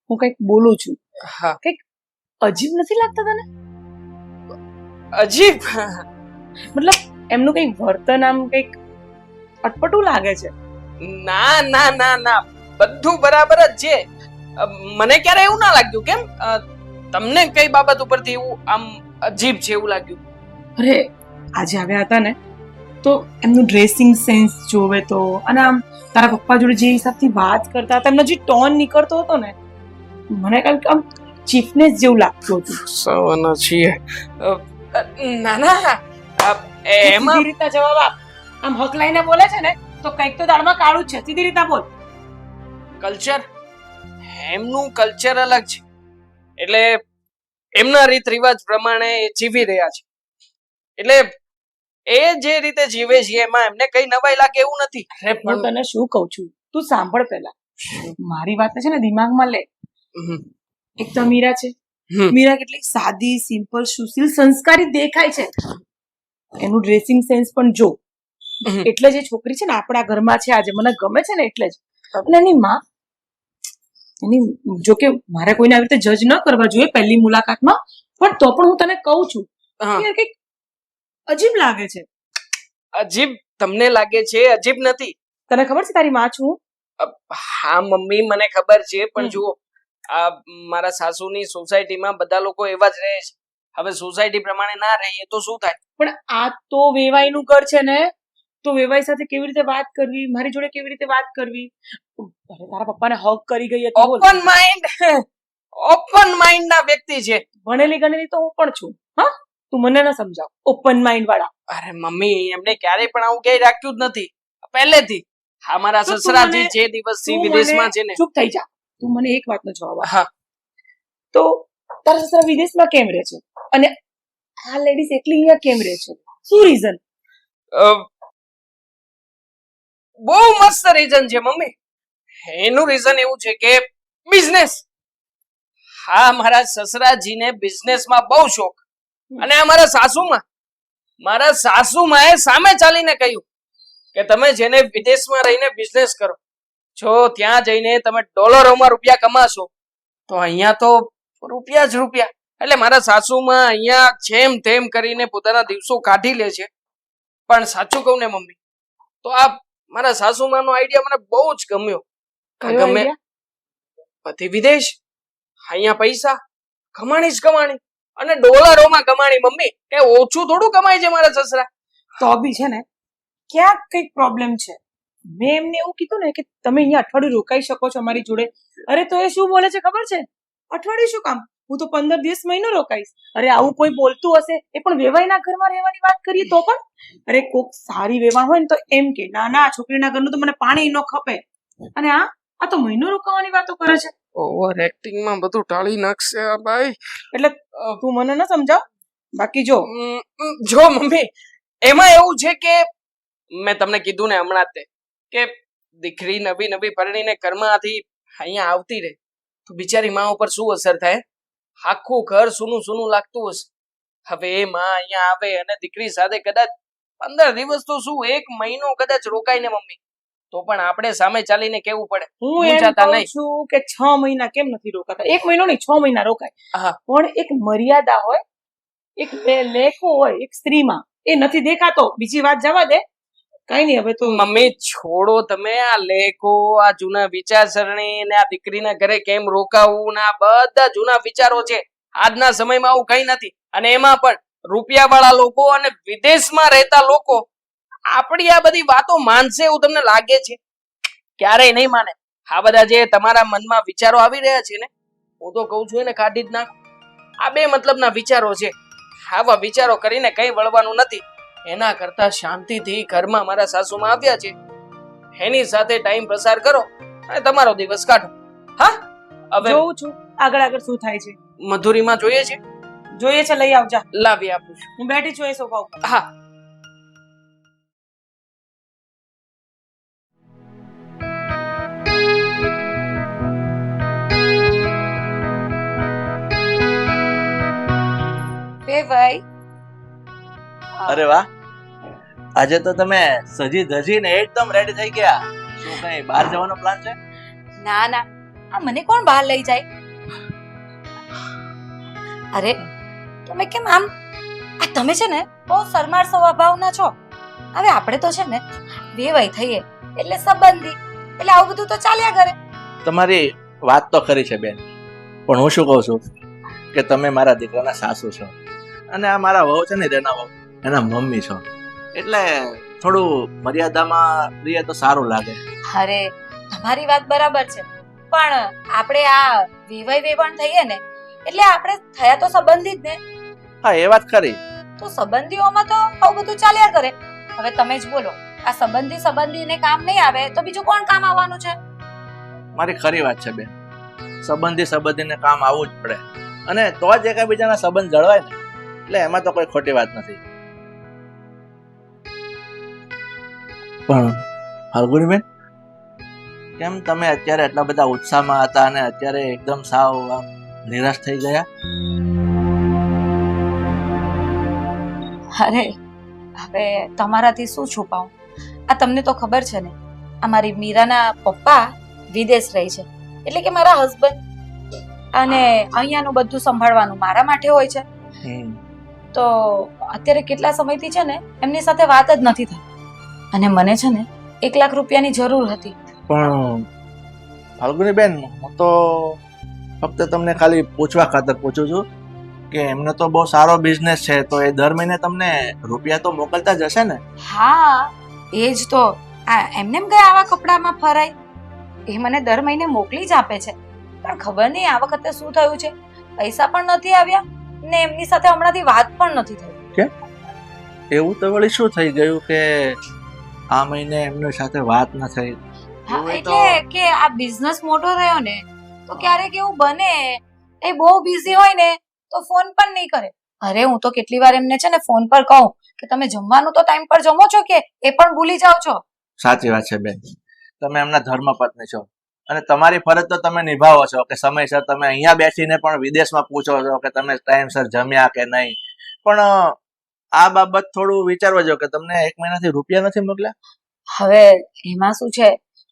હું કંઈક બોલું છું, હા. અજીબ નથી લાગતા તને? અજીબ? મતલબ એમનું કંઈક વર્તન આમ કંઈક અટપટું લાગે છે. ના ના ના ના, બધું બરાબર જ છે. મને ક્યારે એવું ના લાગ્યું. કેમ તમને કઈ બાબત ઉપરથી એવું આમ અજીબ છે એવું લાગ્યું? અરે આજે આવ્યા હતા ને તો એમનું ડ્રેસિંગ સેન્સ જોવે તો, અને આમ તારા પપ્પા જોડે જે હિસાબથી વાત કરતા હતા, એમનો જે ટોન નીકળતો હતો ને, મને કંઈક આમ ચીફનેસ જેવું લાગતું હતું. સવાના છીએ. ના ના, એમાં સીધી રીતના જવાબ આપ. આમ હકલાઈને બોલે છે ને તો કંઈક તો દાળમાં કાળું જ છે. સીધી રીતના બોલ. કલ્ચર, એમનું કલ્ચર અલગ છે, એટલે એમના રીત રિવાજ પ્રમાણે એ જીવી રહ્યા છે, એટલે એ જે રીતે જીવે છે એમાં એમને કઈ નવાઈ લાગે એવું નથી. હું તને શું કહું છું, તું સાંભળ પહેલા. મારી વાત છે ને દિમાગમાં લે. એક તો મીરા છે, મીરા કેટલી સાદી, સિમ્પલ, સુશીલ, સંસ્કારી દેખાય છે. એનું ડ્રેસિંગ સેન્સ પણ જો. એટલે જે છોકરી છે ને આપણા ઘરમાં છે આજે, મને ગમે છે ને એટલે જ. અને એની માં, એની, જો કે મારે કોઈને આવી રીતે જજ ન કરવા જોઈએ પહેલી મુલાકાતમાં, પણ તો પણ હું તને કહું છું કે કંઈક અજીબ લાગે છે. અજીબ તમને લાગે છે? અજીબ નથી. તને ખબર છે તારી માં છું? હા મમ્મી, મને ખબર છે, પણ જુઓ, આ મારા સાસુની સોસાયટીમાં બધા લોકો એવા જ રહે છે. હવે સોસાયટી પ્રમાણે ના રહીએ તો શું થાય? પણ આ તો વેવાઈનું ઘર છે ને, તો વેવાઈ સાથે કેવી રીતે વાત કરવી, મારી જોડે કેવી રીતે વાત કરવી? અરે તારા પપ્પાને હક કરી ગઈ હતી. ઓપન માઇન્ડ, ઓપન માઇન્ડ ના વ્યક્તિ છે. ભણેલી ગણેલી તો હું પણ છું. હા, તું મને ના સમજાવ. ઓપન માઇન્ડ વાળા. અરે મમ્મી, એમને ક્યારેય પણ આવું ક્યાંય રાખ્યું જ નથી પહેલેથી. અમારા તો તું સસરાજી મને- જે દિવસથી તું વિદેશમાં મને- છે ને. ચૂપ થઈ જા. તું મને એક વાતનો જવાબ આપ. હા. તો તારા સસરા વિદેશમાં કેમ રહે છે, અને આ લેડીઝ એકલી અહીંયા કેમ રહે છે? શું રીઝન? બહુ મસ્ત રીઝન છે મમ્મી. એનું રીઝન એવું છે કે બિઝનેસ. હા, મારા સસરાજીને બિઝનેસમાં બહુ શોખ. અને આ મારા સાસુમાએ સામે ચાલીને કહ્યું કે તમે જેને વિદેશમાં રહીને બિઝનેસ કરો, જો ત્યાં જઈને તમે ડોલરોમાં રૂપિયા કમાશો તો અહીંયા તો રૂપિયા જ રૂપિયા. એટલે મારા સાસુમાં અહીંયા જેમ તેમ કરીને પોતાના દિવસો કાઢી લે છે. પણ સાચું કહું ને મમ્મી, તો આ મારા સાસુમાનો આઈડિયા મને બહુ જ ગમ્યો. કયો ગમે idea? પતિ વિદેશ, અહીંયા પૈસા કમાણી જ કમાણી, અને ડોલરોમાં કમાણી. મમ્મી, કે ઓછું થોડું કમાય છે મારા સસરા. તો બી છે ને ક્યાંક કઈક પ્રોબ્લેમ છે. મેં એમને એવું કીધું ને કે તમે અહીંયા અઠવાડિયું રોકાઈ શકો છો અમારી જોડે. અરે તો એ શું બોલે છે ખબર છે? અઠવાડિયું શું કામ, હું તો 15 દિવસ મહિનો રોકાઈશ. અરે આવું કોઈ બોલતું હશે, એ પણ વેવાઈના ઘરમાં રહેવાની વાત કરીએ તો પણ. અરે કોક સારી વેવાણ હોય ને તો એમ કે ના ના છોકરીના ઘરનું તો મને પાણી ન ખપે. અને આ તો મહિનો રોકાવાની વાતો કરે છે. ઓવર એક્ટિંગમાં બધું ટાળી નાખશે આ ભાઈ. એટલે તું મને ન સમજાવ. બાકી જો જો મમ્મી, એમાં એવું છે કે મેં તમને કીધું ને હમણાં જ તે કે દીકરી નવી નવી પરણીને ઘરમાંથી અહીંયા આવતી રહે તો બિચારી માં ઉપર શું અસર થાય? આખું ઘર સૂનું સૂનું લાગતું હશે. હવે એ માં અહીંયા આવે અને દીકરી સાથે કદાચ 15 દિવસ તો શું 1 મહિનો કદાચ રોકાય ને મમ્મી, તો પણ આપણે સામે ચાલીને કેવું પડે. હું એમ મૂંઝાતા કહું નહીં. છું કે 6 મહિના કેમ નથી રોકાતા? 1 મહિનો નહીં, 6 મહિના રોકાય. હા. પણ એક મર્યાદા હોય, એક લેખો હોય એક સ્ત્રીમાં, એ નથી દેખાતો. બીજી વાત જવા દે, કઈ નહીં. હવે તો મમ્મી છોડો તમે આ લેખો, આ જૂના વિચારસરણી ને આ દીકરીના ઘરે કેમ રોકાવું ને આ બધા જૂના વિચારો છે. આજના સમયમાં આવું કઈ નથી. અને એમાં પણ રૂપિયાવાળા લોકો અને વિદેશમાં રહેતા લોકો આપણી આ બધી વાતો માનશે એવું તમને લાગે છે? ક્યારેય નહીં માને. આ બધા જે તમારા મનમાં વિચારો આવી રહ્યા છે ને, હું તો કહું છું એને કાઢી જ નાખો. આ બે મતલબના વિચારો છે. આવા વિચારો કરીને કઈ વળવાનું નથી. એના કરતા શાંતિથી ઘરમાં મારા સાસુમાં આવ્યા છે એની સાથે ટાઈમ પસાર કરો અને તમારો દિવસ કાઢો. હા, હવે જોઉં છું આગળ આગળ શું થાય છે. મધુરીમાં જોઈએ છે, જોઈએ છે, લઈ આવજા. લાવી આપું છું. હું બેઠી છું એ સોફા ઉપર. હા. ભાઈ અરે વાહ, આજે તો તમે સજી ધજીને એકદમ રેડી થઈ ગયા. શું કઈ બહાર જવાનો પ્લાન છે? ના ના, આ મને કોણ બહાર લઈ જાય? અરે તમે કેમ આમ, આ તમે છે ને બહુ શરમાળ સ્વભાવના છો. હવે આપણે તો છે ને વેવાઈ થઈએ એટલે સંબંધી, એટલે આવું બધું તો ચાલ્યા કરે. તમારી વાત તો ખરી છે બેન, પણ હું શું કહું છું કે તમે મારા દીકરાના સાસુ છો અને આ મારા વહુ છે ને તેના વહુ, એના મમ્મી છો. એટલે થોડું મર્યાદામાં રહીએ તો સારું લાગે. અરે તમારી વાત બરાબર છે, પણ આપણે આ વેવાઈ વેવાણ થઈએ ને એટલે આપણે થયા તો સંબંધી જ ને. હા, એ વાત ખરી. તો સંબંધીઓમાં તો આવું બધું ચાલ્યા કરે. હવે તમે જ બોલો, આ સંબંધીને કામ નહીં આવે તો બીજું કોણ કામ આવવાનું છે? મારી ખરી વાત છે બેન, સંબંધીને કામ આવવું જ પડે, અને તો જ એકબીજાના સંબંધ જળવાય ને. એટલે એમાં તો કોઈ ખોટી વાત નથી. પણ ફાલ્ગુની બેન, કેમ તમે અત્યારે એટલા બધા ઉત્સાહમાં હતા અને અત્યારે એકદમ સાવ આમ નિરાશ થઈ ગયા? અરે હવે તમારાથી શું છુપાવું? આ તમને તો ખબર છે ને, આ મારી મીરાના પપ્પા વિદેશ રહે છે, એટલે કે મારા હસબન્ડ, અને અહીંયાનું બધું સંભાળવાનું મારા માટે હોય છે. તો અત્યારે કેટલા સમયથી છે ને એમની સાથે વાત જ નથી થઈ, અને મને છે ને 1 લાખ રૂપિયાની જરૂર હતી. પણ ફાલ્ગુની બેન, હું તો ફક્ત તમને ખાલી પૂછવા ખાતર પૂછું છું કે એમને તો બહુ સારો બિઝનેસ છે, તો એ દર મહિને તમને રૂપિયા તો મોકલતા જ હશે ને? હા, એ જ તો. આ એમને એમ ગયા આવા કપડામાં ફરાય, એ મને દર મહિને મોકલી જ આપે છે. પણ ખબર નહીં આ વખતે શું થયું છે, પૈસા પણ નથી આવ્યા ને એમની સાથે હમણાંથી વાત પણ નથી થઈ. એવું તો વળી શું થઈ ગયું કે આ મહિને એમની સાથે વાત ન થઈ? હા, એવું તો- એટલે કે આ બિઝનેસ મોટો રહ્યો ને તો ક્યારેક એવું બને, એ બહુ બિઝી હોય ને તો ફોન પણ નહીં કરે. અરે હું તો કેટલી વાર એમને છે ને ફોન પર કહું કે તમે જમવાનું તો ટાઈમ પર જમો છો કે એ પણ ભૂલી જાઓ છો. સાચી વાત છે બેન, તમે એમના ધર્મપત્ની છો, અને તમારી ફરજ તો તમે નિભાવો છો કે સમયસર તમે અહીંયા બેસીને પણ વિદેશમાં પૂછો છો કે તમે ટાઈમસર જમ્યા કે નહીં. પણ આ બાબત થોડું વિચારવા જો કે તમને 1 મહિનાથી રૂપિયા નથી મોકલ્યા. હવે એમાં શું છે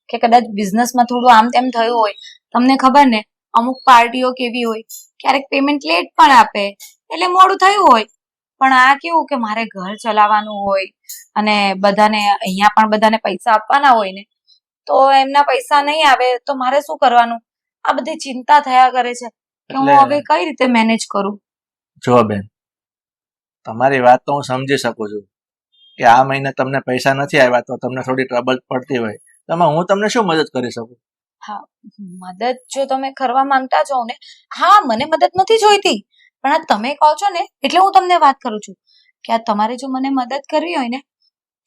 કે કદાચ બિઝનેસમાં થોડું આમ તેમ થયું હોય. તમને ખબર ને અમુક પાર્ટીઓ કેવી હોય, ક્યારેક પેમેન્ટ લેટ પણ આપે, એટલે મોડું થયું હોય. પણ આ કેવું કે મારે ઘર ચલાવવાનું હોય અને બધાને અહીંયા પણ બધાને પૈસા આપવાના હોય ને, તો એમના પૈસા નહીં આવે તો મારે શું કરવાનું? આ બધી ચિંતા થયા કરે છે કે હું એટલે- હવે કઈ રીતે મેનેજ કરું. જો બેન, તમારી વાત તો હું સમજી શકું છું કે આ મહિને તમને પૈસા નથી આવ્યા તો તમને થોડી ટ્રબલ પડતી હોય. તો એમાં હું તમને શું મદદ કરી શકું? મદદ જો તમે કરવા માંગતા છો ને, હા, મને મદદ નથી જોઈતી, પણ આ તમે કહો છો ને એટલે હું તમને વાત કરું છું કે આ તમારે જો મને મદદ કરવી હોય ને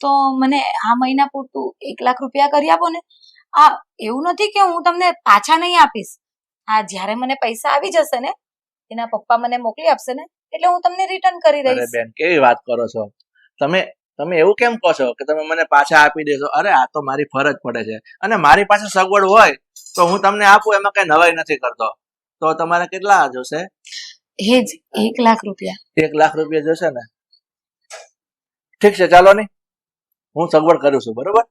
તો મને આ મહિના પૂરતું 1 લાખ રૂપિયા કરી આપો ને. આ એવું નથી કે હું તમને પાછા નહીં આપીશ. આ જ્યારે મને પૈસા આવી જશે ને, એના પપ્પા મને મોકલી આપશે ને, એટલે હું તમને રિટર્ન કરી અરે દઈશ. બેન, કેવી વાત કરો છો તમે? તમે એવું કેમ કહો છો કે તમે મને પાછા આપી દેશો? અરે આ તો મારી ફરજ પડે છે, અને મારી પાસે સગવડ હોય તો હું તમને આપું, એમાં કઈ નવાઈ નથી કરતો. તો તમારે કેટલા જોશે? એ જ 1 લાખ રૂપિયા. 1 લાખ રૂપિયા જોશે ને? ઠીક છે, ચાલો ને, હું સગવડ કરું છું. બરોબર?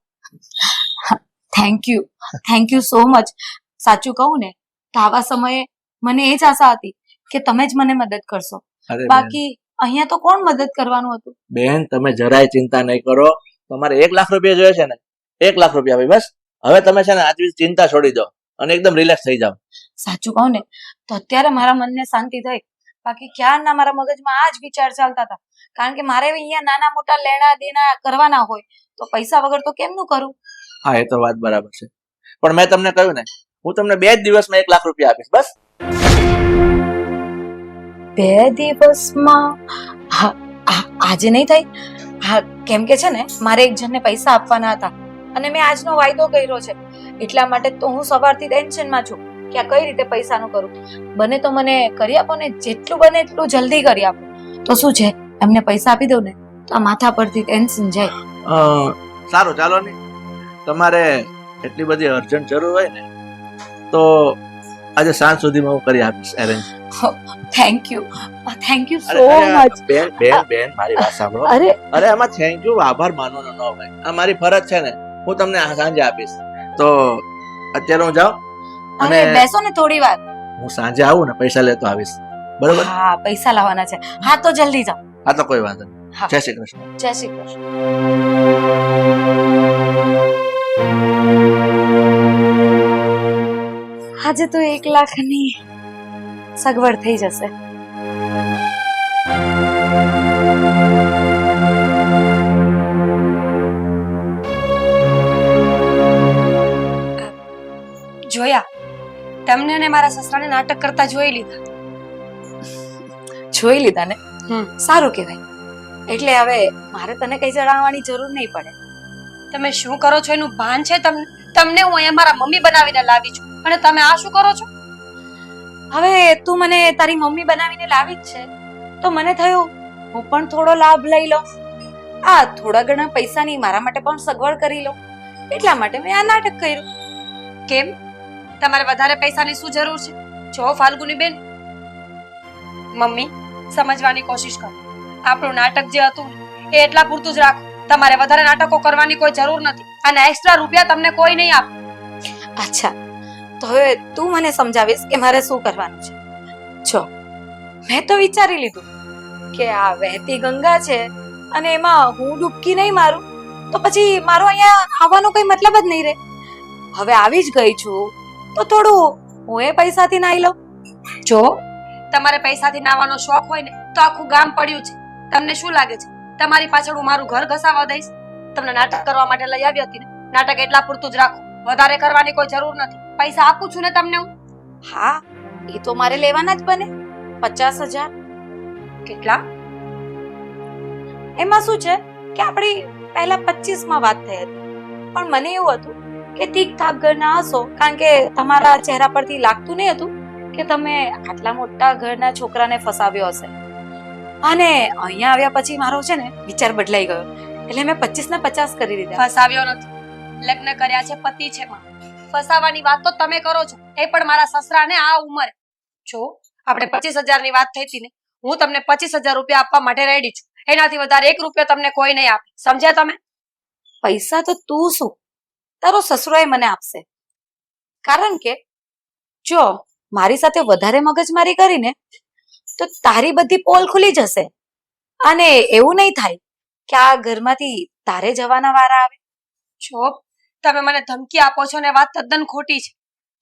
Thank you so much. સાચું કહું ને તો આવા સમયે મને એ જ આશા હતી કે તમે જ મને મદદ કરશો. અરે બેન, બાકી અહીંયા તો કોણ મદદ કરવાનું હતું? બેન, તમે જરાય ચિંતા નહીં કરો. તમારે 1 લાખ રૂપિયા જોઈએ છે ને? 1 લાખ રૂપિયા ભાઈ, બસ. હવે તમે છે ને આજની ચિંતા છોડી દો અને એકદમ રિલેક્સ થઈ જાઓ. સાચું કહું ને તો અત્યારે મારા મનને શાંતિ થઈ. બાકી ક્યારના મારા મગજમાં આ જ વિચાર ચાલતા હતા. કારણ કે મારે અહીંયા નાના મોટા લેણા દેણા કરવાના હોય તો પૈસા વગર તો કેમનું કરું? હા, એ તો વાત બરાબર છે, પણ મેં તમને કહ્યું ને, હું તમને 2 જ દિવસમાં 1 લાખ રૂપિયા આપીશ. બસ 2 દિવસમાં? આજે નહીં થાય. હા, કેમ કે છે ને મારે એક જણને પૈસા આપવાના હતા અને મેં આજનો વાયદો કર્યો છે. એટલા માટે તો હું સવારથી ટેન્શનમાં છું કે આ કઈ રીતે પૈસાનું કરું. બને તો મને કરી આપો ને, જેટલું બને એટલું જલ્દી કરી આપો. તો શું છે, એમને પૈસા આપી દઉં ને તો આ માથા પરથી ટેન્શન જાય. સારું, ચાલો ને. તમારે એટલી બધી અર્જન્ટ જરૂર હોય ને તો આજે સાંજ સુધીમાં હું કરી આપીશ એરેન્જ. થેન્ક યુ સો અરે, મચ. બેન, મારી વાત સાંભળો. અરે અરે આમાં થેન્ક યુ આભાર માનવાનો ન હોય. આ મારી ફરજ છે ને, હું તમને સાંજે આપીશ. તો અત્યારે હું જાઉં અરે અને બેસો ને થોડી વાર. હું સાંજે આવું ને પૈસા લેતો આવીશ. બરોબર? હા, પૈસા લાવવાના છે. હા, તો જલ્દી જાઓ. હા, તો કોઈ વાંધો નહીં. હા. જય શ્રી કૃષ્ણ. જય શ્રી કૃષ્ણ. આજે તો 1 લાખની સગવડ થઈ જશે. જોયા, તમને અને મારા સસરાને નાટક કરતા જોઈ લીધા. જોઈ લીધા ને? હમ. સારું કહેવાય. એટલે હવે મારે તને કઈ જણાવવાની જરૂર નહીં પડે. તમે શું કરો છો એનું ભાન છે તમને? તમને હું અહીંયા મારા મમ્મી બનાવીને લાવી છું અને તમે આ શું કરો છો? હવે તું મને તારી મમ્મી બનાવીને લાવી જ છે તો મને થયું હું પણ થોડો લાભ લઈ લઉં. આ થોડા ઘણા પૈસાની મારા માટે પણ સગવડ કરી લઉં. એટલા માટે મેં આ નાટક કર્યું. કેમ? તમારે વધારે પૈસાની શું જરૂર છે? જો ફાલ્ગુની બેન, મમ્મી સમજવાની કોશિશ કરો. આપણું નાટક જે હતું એ એટલા પૂરતું જ રાખો. તમારે વધારે નાટકો કરવાની કોઈ જરૂર નથી અને એક્સ્ટ્રા રૂપિયા તમને કોઈ નહીં આપે. અચ્છા, તો હવે તું મને સમજાવીશ કે મારે શું કરવાનું છે. જો મેં તો વિચારી લીધું કે આ વહેતી ગંગા છે અને એમાં હું ડૂબકી નહીં મારું તો પછી મારો અહીંયા આવવાનો કોઈ મતલબ જ નહીં રહે. હવે આવી જ ગઈ છું તો થોડું હું એ પૈસાથી નાઈ લઉં. જો તમારે પૈસાથી નાવાનો શોખ હોય ને તો આખું ગામ પડ્યું છે. તમને શું લાગે છે તમારી પાછળ હું મારું ઘર ઘસાવા દઈશ? તમને નાટક કરવા માટે લઈ આવી હતી ને, નાટક એટલા પૂરતું જ રાખો. વધારે કરવાની કોઈ જરૂર નથી. પૈસા આપું છું ને તમને હું. હા, એ તો મારે લેવાના જ બને. 50,000. કેટલા? એમાં શું છે કે આપણી પહેલા 25 માં વાત થઈ હતી, પણ મને એવું હતું કે ઠીક ઠાક ઘરના હશો, કારણ કે તમારા ચહેરા પરથી લાગતું નહીં હતું કે તમે આટલા મોટા ઘરના છોકરાને ફસાવ્યો હશે. અને અહીંયા આવ્યા પછી મારો છે ને વિચાર બદલાઈ ગયો, એટલે મેં 25 ને 50 કરી દીધા. ફસાવ્યો નથી, લગ્ન કર્યા છે, પતિ છે માં. ફસાવાની વાત તો તમે કરો છો, એ પણ મારા સસરાને આ ઉંમરે. જો આપણે 25,000 ની વાત થઈ હતી ને, હું તમને 25,000 રૂપિયા આપવા માટે રેડી છું. એનાથી વધારે 1 રૂપિયો તમને કોઈ નહીં આપે. સમજ્યા તમે? પૈસા તો તું શું, તારો સસરોય મને આપશે. કારણ કે જો મારી સાથે વધારે મગજમારી કરીને તો તારી બધી પોલ ખુલી જશે અને એવું નહીં થાય કે આ ઘરમાંથી તારે જવાના વારા આવે. જો તમે મને ધમકી આપો છો ને વાત તદ્દન ખોટી છે.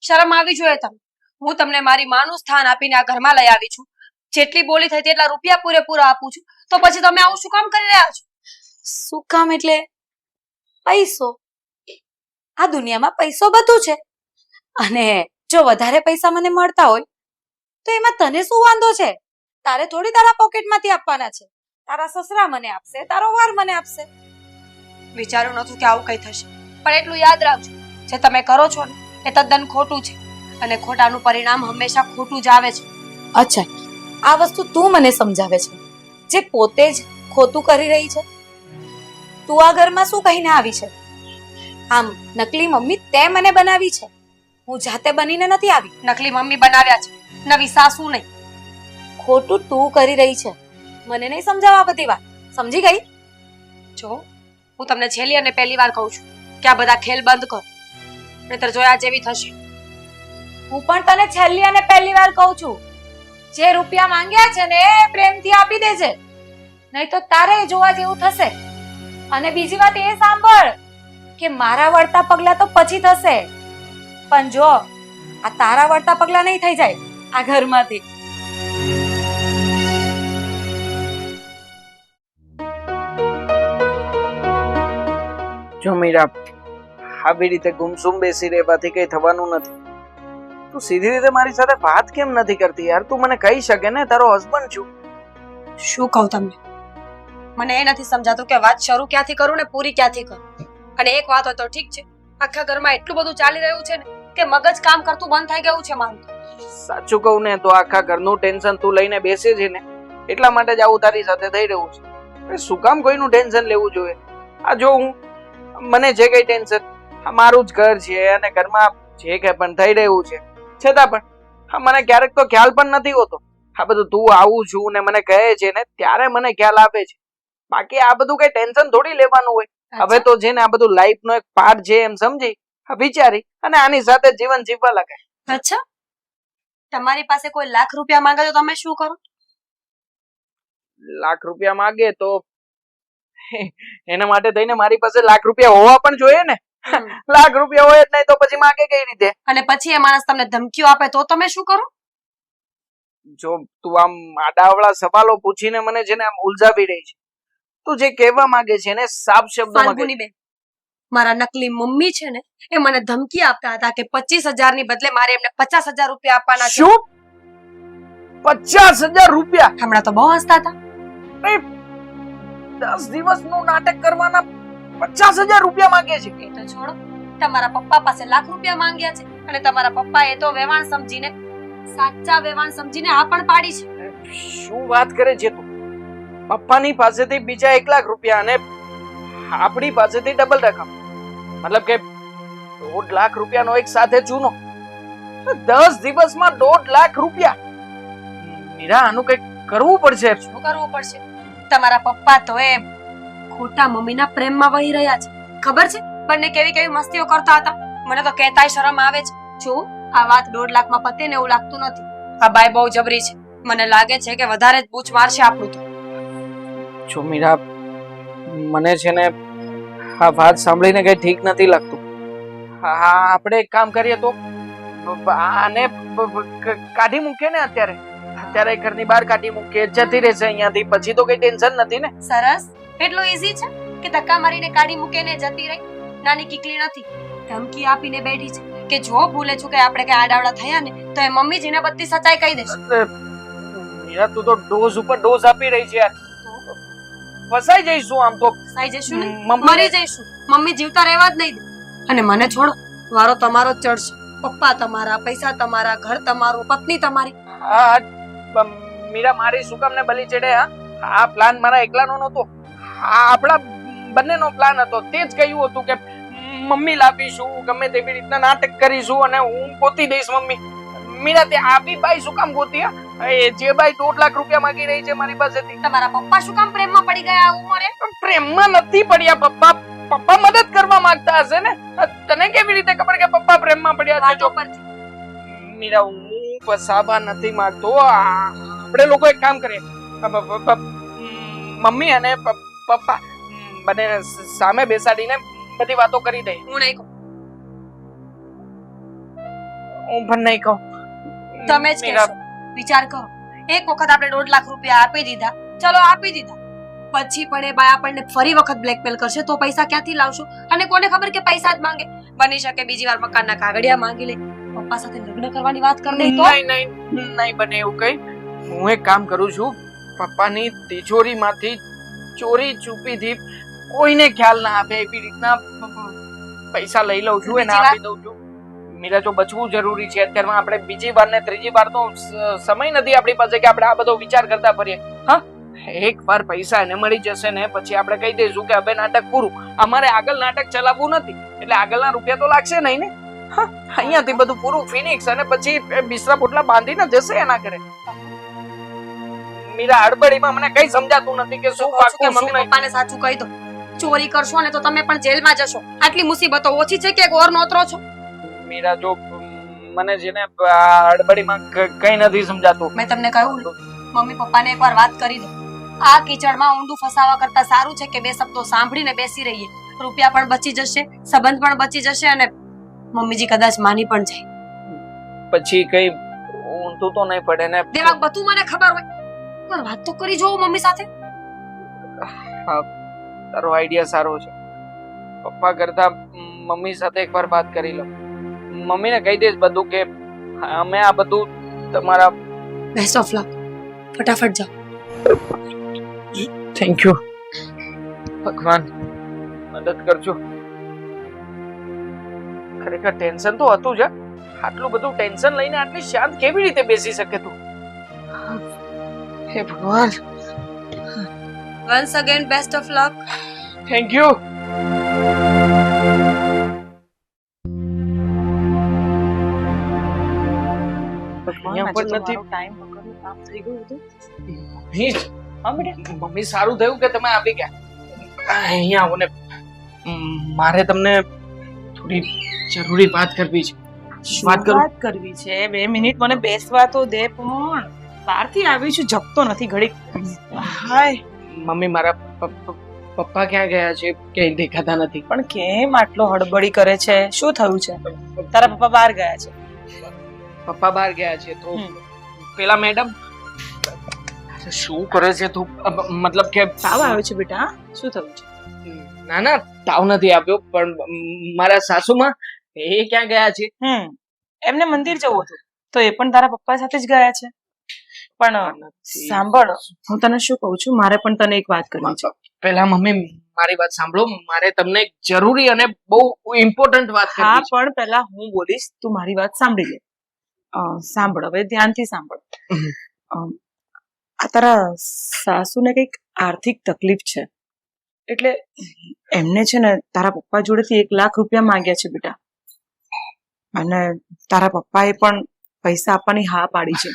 શરમ આવી જોઈએ તમને. હું તમને મારી માનું સ્થાન આપીને આ ઘરમાં લઈ આવી છું. જેટલી બોલી થઈ તેટલા રૂપિયા પૂરેપૂરા આપું છું, તો પછી તમે આવું શું કામ કરી રહ્યા છો? શું કામ એટલે પૈસો. આ દુનિયામાં પૈસો બધું છે અને જો વધારે પૈસા મને મળતા હોય તો એમાં તને શું વાંધો છે? તારે થોડી તારા પોકેટમાંથી આપવાના છે. તારા સસરા મને આપશે, તારો વાર મને આપશે. વિચાર્યું નતું કે આવું કઈ થશે, પણ એટલું યાદ રાખજો, જે તમે કરો છો ને એ તદ્દન ખોટું છે અને ખોટાનું પરિણામ હંમેશા ખોટું જ આવે છે. અચ્છા, આ વસ્તુ તું મને સમજાવે છે, જે પોતે જ ખોટું કરી રહી છે. તું આ ઘરમાં શું કહીને આવી છે? આમ નકલી મમ્મી તે મને બનાવી છે, હું જાતે બનીને નથી આવી. નકલી મમ્મી બનાવ્યા છે, નવી સાસુ નહીં. ખોટું તું કરી રહી છે, મને નહીં સમજાવવા બધી વાત. સમજી ગઈ? જો હું તમને છેલ્લી અને પહેલી વાર કહું છું કે આ બધા ખેલ બંધ કરો, નહીતર જોયા જેવી થશે. હું પણ તને છેલ્લી અને પહેલી વાર કહું છું, જે રૂપિયા માંગ્યા છે ને એ પ્રેમથી આપી દેજે, નહીં તો તારે જોવા જેવું થશે. અને બીજી વાત એ સાંભળ કે મારા વળતા પગલા તો પછી થશે, પણ જો આ તારા વળતા પગલા નહીં થઈ જાય આ ઘરમાંથી. જો મીરા, આવી રીતે ગુમસુમ બેસી રહેવાથી કઈ થવાનું નથી. તું સીધી રીતે મારી સાથે વાત કેમ નથી કરતી યાર? તું મને કહી શકે ને, તારો હસબન્ડ છું. શું કહું તમને? મને એ નથી સમજાતું કે વાત શરૂ ક્યાંથી કરું ને પૂરી ક્યાંથી કરું. અને એક વાત હોય તો ઠીક છે, આખા ઘરમાં એટલું બધું ચાલી રહ્યું છે ને કે મગજ કામ કરતું બંધ થઈ ગયું છે મારું. સાચું કહું ને તો આખા ઘરનું ટેન્શન તું લઈને બેસે છે ને, એટલા માટે જ આવું તારી સાથે થઈ રહ્યું છે. અરે શું કામ કોઈનું ટેન્શન લેવું જોઈએ? આ જો મને જે કઈ ટેન્શન, આ મારું જ ઘર છે અને ઘરમાં જે કઈ પણ થઈ રહ્યું છે, છતાં પણ મને ક્યારેક તો ખ્યાલ પણ નથી હોતો. આ બધું તું આવું છું ને મને કહે છે ને ત્યારે મને ખ્યાલ આપે છે, બાકી આ બધું કઈ ટેન્શન થોડી લેવાનું હોય. હવે તો છે ને આ બધું લાઈફ નો એક પાર્ટ છે એમ સમજી વિચારી અને આની સાથે જીવન જીવવા લાગે. અચ્છા, તમારી પાસે કોઈ લાખ રૂપિયા માંગે તો તમે શું કરો? લાખ રૂપિયા માંગે તો એના માટે થઈને મારી પાસે લાખ રૂપિયા હોવા પણ જોઈએ ને. લાખ રૂપિયા હોય જ નહીં તો પછી માંગે કઈ રીતે? અને પછી એ માણસ તમને ધમકીઓ આપે તો તમે શું કરો? જો તું આમ આડાવડા સવાલો પૂછીને મને છે ને આમ ઉલઝાવી રહી છે. તું જે કહેવા માંગે છે ને સાફ શબ્દોમાં કહે. ફાલ્ગુની બેન, મારા નકલી મમ્મી છે ને એ મને ધમકી આપતા હતા કે 25,000 ની બદલે મારે એમને 50,000 રૂપિયા આપવાના છે. શું? 50,000 રૂપિયા? હમણાં તો બહુ હસતા હતા. 10 દિવસનું નાટક કરવાના 50,000 રૂપિયા માંગે છે. એ તો છોડો, તમારા પપ્પા પાસે લાખ રૂપિયા માંગ્યા છે અને તમારા પપ્પા એ તો વેવાણ સમજીને, સાચા વેવાણ સમજીને આ પણ પાડી છે. શું વાત કરે છે તું? પપ્પાની પાસેથી બીજા 1 લાખ રૂપિયા અને આપણી પાસેથી ડબલ રકમ, મતલબ કે 1.5 લાખ રૂપિયાનો એક સાથે ચૂનો. 10 દિવસમાં 1.5 લાખ રૂપિયા? મીરા, આનું કઈક કરવું પડશે. શું કરવું પડશે? તમારા પપ્પા તો એ ખોટા મમ્મીના પ્રેમમાં વહી રહ્યા છે. ખબર છે બંને કેવી કેવી મસ્તીઓ કરતા હતા? મને તો કહેતાય શરમ આવે છે. જો આ વાત 1.5 લાખમાં પતે ને એવું લાગતું નથી. આ બાઈ બહુ જબરી છે. મને લાગે છે કે વધારે જ બૂચ મારશે આપણું તો. જો મીરા, મને છે ને આ વાત સાંભળીને કઈ ઠીક નથી લાગતું. હા, આપણે એક કામ કરીએ તો આને કાઢી મૂકીએ ને અત્યારે ઘરની બહાર કાઢી મૂકીએ, જતી રહેશે અહીંયાથી, પછી તો કઈ ટેન્શન નથી ને. સરસ, એટલું ઈઝી છે કે ધક્કા મારીને કાઢી મૂકીને જતી રહી? નાની કીકલી નથી, ધમકી આપીને બેઠી છે કે જો ભૂલે છું કે આપણે કઈ આડાવડા થયા ને તો એ મમ્મીજીને બધી સચ્ચાઈ કહી દેશે. મીરા, તું તો ડોઝ ઉપર ડોઝ આપી રહી છે યાર. ફસાઈ જઈશું આમ તો. ફસાઈ જઈશું ને, મરી જઈશું. મમ્મી જીવતા રહેવા જ નહીં દે. અને મને છોડો, વારો તમારો જ ચડશે. પપ્પા તમારા, પૈસા તમારા, ઘર તમારું, પત્ની તમારી. હા મીરા, મારી શું કામ ને બલી ચડે? આ પ્લાન મારા એકલાનો નહોતો, આ આપણા બંનેનો પ્લાન હતો. તે જ કહ્યું હતું કે મમ્મી લાવીશું, ગમે તેવી રીતના નાટક કરીશું અને હું ગોતી દઈશ મમ્મી. મીરા તે આવી બાઈ શું કામ ગોતી? એ જે બાઈ 2 લાખ રૂપિયા માંગી રહી છે મારી પાસેથી. તમારા પપ્પા શું કામ પ્રેમમાં પડી ગયા આ ઉંમરે? પ્રેમમાં નથી પડ્યા પપ્પા. પપ્પા મદદ કરવા માંગતા હશે ને. તને કેવી રીતે ખબર કે પપ્પા પ્રેમમાં પડ્યા છે? વાતો જો પરથી મીરા, હું ફસાવા નથી માંગતો. આપણે લોકો એક કામ કરીએ, મમ્મી અને પપ્પા બંને સામે બેસાડીને બધી વાતો કરી દઈએ. હું નહીં કહું, હું પણ નહીં કહું. તમે જ મીરા, કહેશો. વિચાર કરો, એક વખત આપણે 2 લાખ રૂપિયા આપી દીધા, ચલો આપી દીધા, પછી પણ એ બાઈ આપણને ફરી વખત બ્લેકમેલ કરશે તો પૈસા ક્યાંથી લાવશું? અને કોને ખબર કે પૈસા જ માંગે. બની શકે બીજી વાર મકાનના કાગળિયા માંગી લે, પપ્પા સાથે લગ્ન કરવાની વાત કરી દે તો? નહીં બને એવું કઈ. હું એક કામ કરું છું, પપ્પાની તિજોરીમાંથી ચોરી છુપીથી કોઈને ખ્યાલ ના આવે એવી રીતના પૈસા લઈ લઉં છું, એને બીજી વાર? આપી દઉં છું. મીરા, જો બચવું જરૂરી છે અત્યારમાં. આપણે બીજી વાર ને ત્રીજી વાર તો સમય નથી આપણી પાસે કે આપણે આ બધો વિચાર કરતા ફરીએ. હા, એક વાર પૈસા એને મળી જશે ને પછી આપણે કહી દઈશું કે હવે નાટક પૂરું. અમારે આગળ નાટક ચલાવવું નથી, એટલે આગળના રૂપિયા તો લાગશે નહીં ને. હા, અહીંયાથી બધું પૂરું ફિનિક્સ, અને પછી બિસ્તરા પોટલા બાંધીને જશે એના ઘરે. મીરા, હડબડીમાં મને કઈ સમજાતું નથી કે શું કહું છું કે પાકું શું મમ્મી નહીં. પપ્પાને સાચું કહી દો. ચોરી કરશો ને તો તમે પણ જેલમાં જશો. આટલી મુસીબતો ઓછી છે કે ઓર નોતરો છો? મીરા, જો મને છે ને આ હડબડીમાં કઈ નથી સમજાતું. મેં તમને કહ્યું ને, મમ્મી પપ્પાને એકવાર વાત કરી દો. આ કીચડમાં ઊંડું ફસાવા કરતા સારું છે કે 2 શબ્દો સાંભળીને બેસી રહીએ. રૂપિયા પણ બચી જશે, સંબંધ પણ બચી જશે, અને મમ્મીજી કદાચ માની પણ જાય. પછી કઈ ઊંધું તો નહીં પડે ને. દેવાંગ, બધું મને ખબર હોય, પણ વાત તો કરી જોવો મમ્મી સાથે. તારો આઈડિયા સારો છે. પપ્પા કરતા મમ્મી સાથે એકવાર વાત કરી લો. મમ્મીને કહી દઈશ બધું કે અમે આ બધું તમારા. Best of luck. ફટાફટ જાઓ. થેન્ક યુ ભગવાન, મદદ કરજો. ખરેખર ટેન્શન તો હતું જ. આટલું બધું ટેન્શન લઈને આટલી શાંત કેવી રીતે બેસી શકે તું? હે ભગવાન, once again best of luck. Thank you. અહીંયા પણ નથી. ટાઈમ વગરનું કામ થઈ ગયું હતું. મમ્મી, સારું થયું કે તમે આવી ગયા. અહીંયા આવો ને. મારે તમને થોડી જરૂરી વાત કરવી છે. વાત કરું? વાત કરવી છે? 2 મિનિટ મને બેસવા તો દે. પણ બહારથી આવી છું, જપતો નથી ઘડીક. હાય મમ્મી, મારા પપ્પા ક્યાં ગયા છે? ક્યાંય દેખાતા નથી. પણ કેમ આટલો હડબડી કરે છે? શું થયું છે? તારા પપ્પા બહાર ગયા છે? પપ્પા બહાર ગયા છે તો પેલા મેડમ શું કરે છે તું? મતલબ કે તાવ આવ્યો છે બેટા? શું થયું છે? ના ના, તાવ નથી આવ્યો, પણ મારા સાસુમાં એ ક્યાં ગયા છે? એમને મંદિર જવું હતું તો એ પણ તારા પપ્પા સાથે જ ગયા છે. પણ સાંભળ, હું તને શું કહું છું, મારે પણ તને એક વાત કરવી છે. પેલા મમ્મી મારી વાત સાંભળો. મારે તમને એક જરૂરી અને બહુ ઇમ્પોર્ટન્ટ વાત હા, કરવી છે. પણ પહેલા હું બોલીશ, તું મારી વાત સાંભળી લે. સાંભળ, હવે ધ્યાનથી સાંભળ. આ તારા સાસુને કઈક આર્થિક તકલીફ છે, એટલે એમને છે ને તારા પપ્પા જોડેથી 1 લાખ રૂપિયા માંગ્યા છે બેટા. અને તારા પપ્પાએ પણ પૈસા આપવાની હા પાડી છે.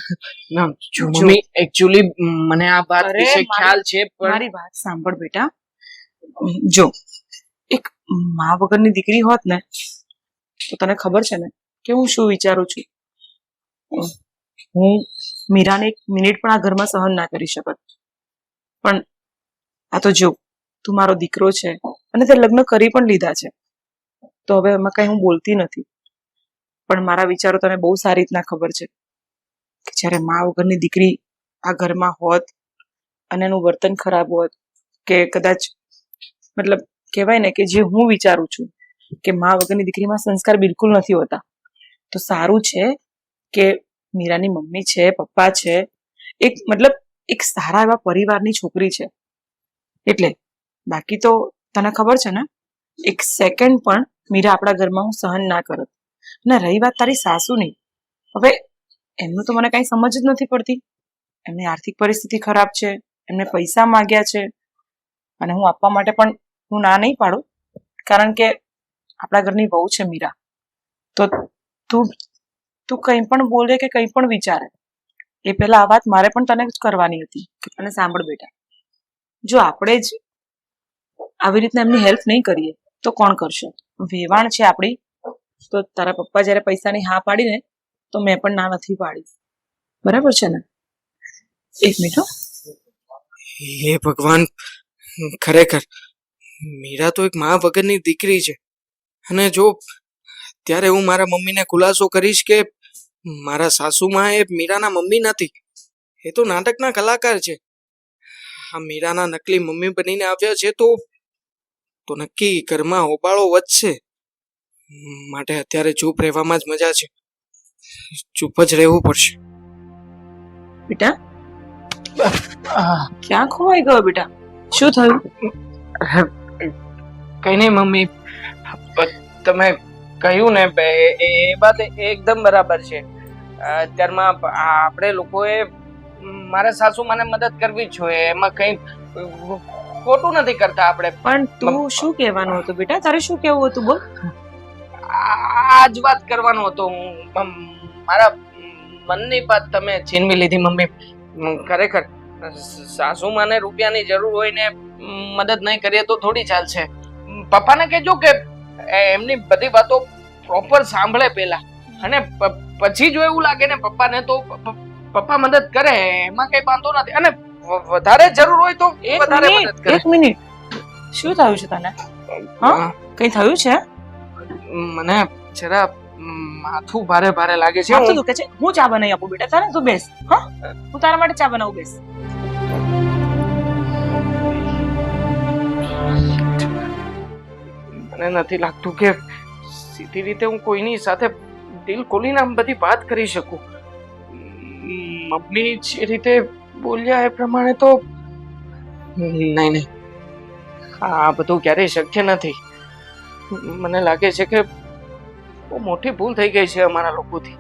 ના, જો મમ્મી, એકચ્યુઅલી મને આ વાત અરે, વિશે ખ્યાલ છે, પણ મારી વાત સાંભળ બેટા. જો એક મા વગરની દીકરી હોત ને તો તને ખબર છે ને કે હું શું વિચારું છું. હું મીરાને 1 મિનિટ પણ આ ઘરમાં સહન ના કરી શકત. પણ આ તો જો તું મારો દીકરો છે અને તે લગ્ન કરી પણ લીધા છે, તો હવે એમાં કઈ હું બોલતી નથી. પણ મારા વિચારો તને બહુ સારી રીતના ખબર છે કે જ્યારે મા વગરની દીકરી આ ઘરમાં હોત અને એનું વર્તન ખરાબ હોત, કે કદાચ મતલબ કહેવાય ને કે જે હું વિચારું છું કે મા વગરની દીકરીમાં સંસ્કાર બિલકુલ નથી હોતા, તો સારું છે કે મીરાની મમ્મી છે, પપ્પા છે, મતલબ એક સારા એવા પરિવારની છોકરી છે. એટલે બાકી તો તને ખબર છે ને, 1 સેકન્ડ પણ મીરા આપણા ઘરમાં હું સહન ના કરત. અને રહી વાત તારી સાસુની, હવે એમનું તો મને કઈ સમજ જ નથી પડતી. એમની આર્થિક પરિસ્થિતિ ખરાબ છે, એમને પૈસા માંગ્યા છે, અને હું આપવા માટે પણ હું ના નહીં પાડું, કારણ કે આપણા ઘરની વહુ છે મીરા, તો તું તું કંઈ પણ બોલે કે કંઈ પણ વિચારે એ પહેલા આ વાત મારે પણ તને જ કરવાની હતી. અને સાંભળ બેટા, જો આપણે જ આવી રીતના એમની હેલ્પ નહીં કરીએ તો કોણ કરશે? વેવાણ છે આપણી, તો તારા પપ્પા જ્યારે પૈસાની હા પાડીને તો મેં પણ ના નથી પાડી. બરાબર છે ને? એક મિનિટ હો. હે ભગવાન, ખરેખર મીરા તો એક મા વગરની દીકરી છે. અને જો ત્યારે હું મારા મમ્મીને ખુલાસો કરીશ કે મારા સાસુમાં એ મીરાના મમ્મી નથી, એ તો નાટકના કલાકાર છે, આ મીરાના નકલી મમ્મી બનીને આવ્યા છે, તો નક્કી ઘરમાં હોબાળો વધશે. માટે અત્યારે ચૂપ રહેવામાં જ મજા છે, ચૂપ જ રહેવું પડશે. બેટા ક્યાં ખોવાઈ ગયો બેટા? શું થયું? કઈ નહીં મમ્મી, તમે કહ્યું ને એ વાત એકદમ બરાબર છે. અત્યારમાં આપણે લોકોએ મારા સાસુમાને મદદ કરવી જ જોઈએ, એમાં કઈ ખોટું નથી કરતા આપણે. પણ તું શું કહેવાનું હતું બેટા? તારે શું કહેવું હતું બોલ? આ જ વાત કરવાનો હતો હું. મારા મનની વાત તમે છીનવી લીધી મમ્મી. ખરેખર સાસુમાને રૂપિયાની જરૂર હોય ને મદદ નહીં કરીએ તો થોડી ચાલશે. પપ્પાને કહેજો કે એમની બધી વાતો પ્રોપર સાંભળે પહેલા, અને પછી જો એવું લાગે ને પપ્પાને તો પપ્પા મદદ કરે, એમાં કઈ વાંધો નથી. અને વધારે જરૂર હોય તો વધારે મદદ કરે. એક મિનિટ, શું થયું છે તને? હા, કઈ થયું છે? મને જરા માથું ભારે ભારે લાગે છે. માથું દુખે છે? હું ચા બનાવી આપું બેટા તારે? તું બેસ. હા, હું તારા માટે ચા બનાવું, બેસ. મને નથી લાગતું કે સીધી રીતે હું કોઈની સાથે દિલ ખોલીને આમ બધી વાત કરી શકું. મમ્મી જે રીતે બોલ્યા એ પ્રમાણે તો નહીં, આ બધું ક્યારેય શક્ય નથી. મને લાગે છે કે બહુ મોટી ભૂલ થઈ ગઈ છે અમારા લોકોથી.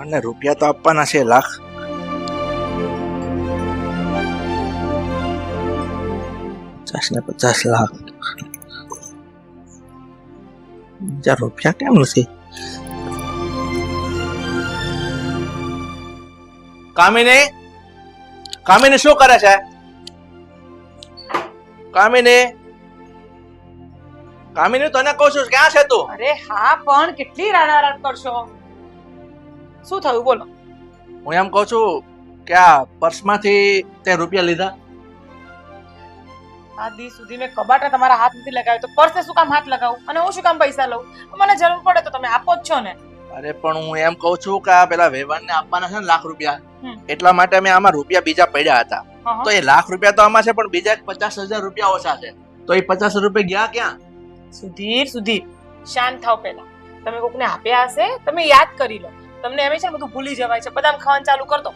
અને રૂપિયા તો આપવાના છે લાખ. $50 લાખ. બીજા રૂપિયા કેમ નથી? કામિની શું કરે છે? કામિની તને કહું છું, ક્યાં છે તું? અરે હા, પણ કેટલી રાડારાડ કરશો? શું થયું બોલો? હું એમ કહું છું કે આ પર્સમાંથી તે રૂપિયા લીધા? આ દી સુધી મેં કબાટે તમારા હાથ નથી લગાવ્યો, તો પર્સે શું કામ હાથ લગાવું? અને હું શું કામ પૈસા લઉં? મને જરૂર પડે તો તમે આપો જ છો ને. અરે પણ હું એમ કહું છું કે આ પેલા વેવાણને આપવાના છે ને લાખ રૂપિયા, એટલા માટે મેં આમાં રૂપિયા બીજા પડ્યા હતા. તો એ લાખ રૂપિયા તો આમાં છે, પણ બીજા 50,000 રૂપિયા ઓછા છે. તો એ 50 રૂપિયા ગયા ક્યાં? સુધીર, શાંત થાવ પહેલા. તમે કોકને આપ્યા હશે, તમે યાદ કરી લો. તમને એમ છે ને બધું ભૂલી જવાય છે. બદામ ખાવાનું ચાલુ કર દો.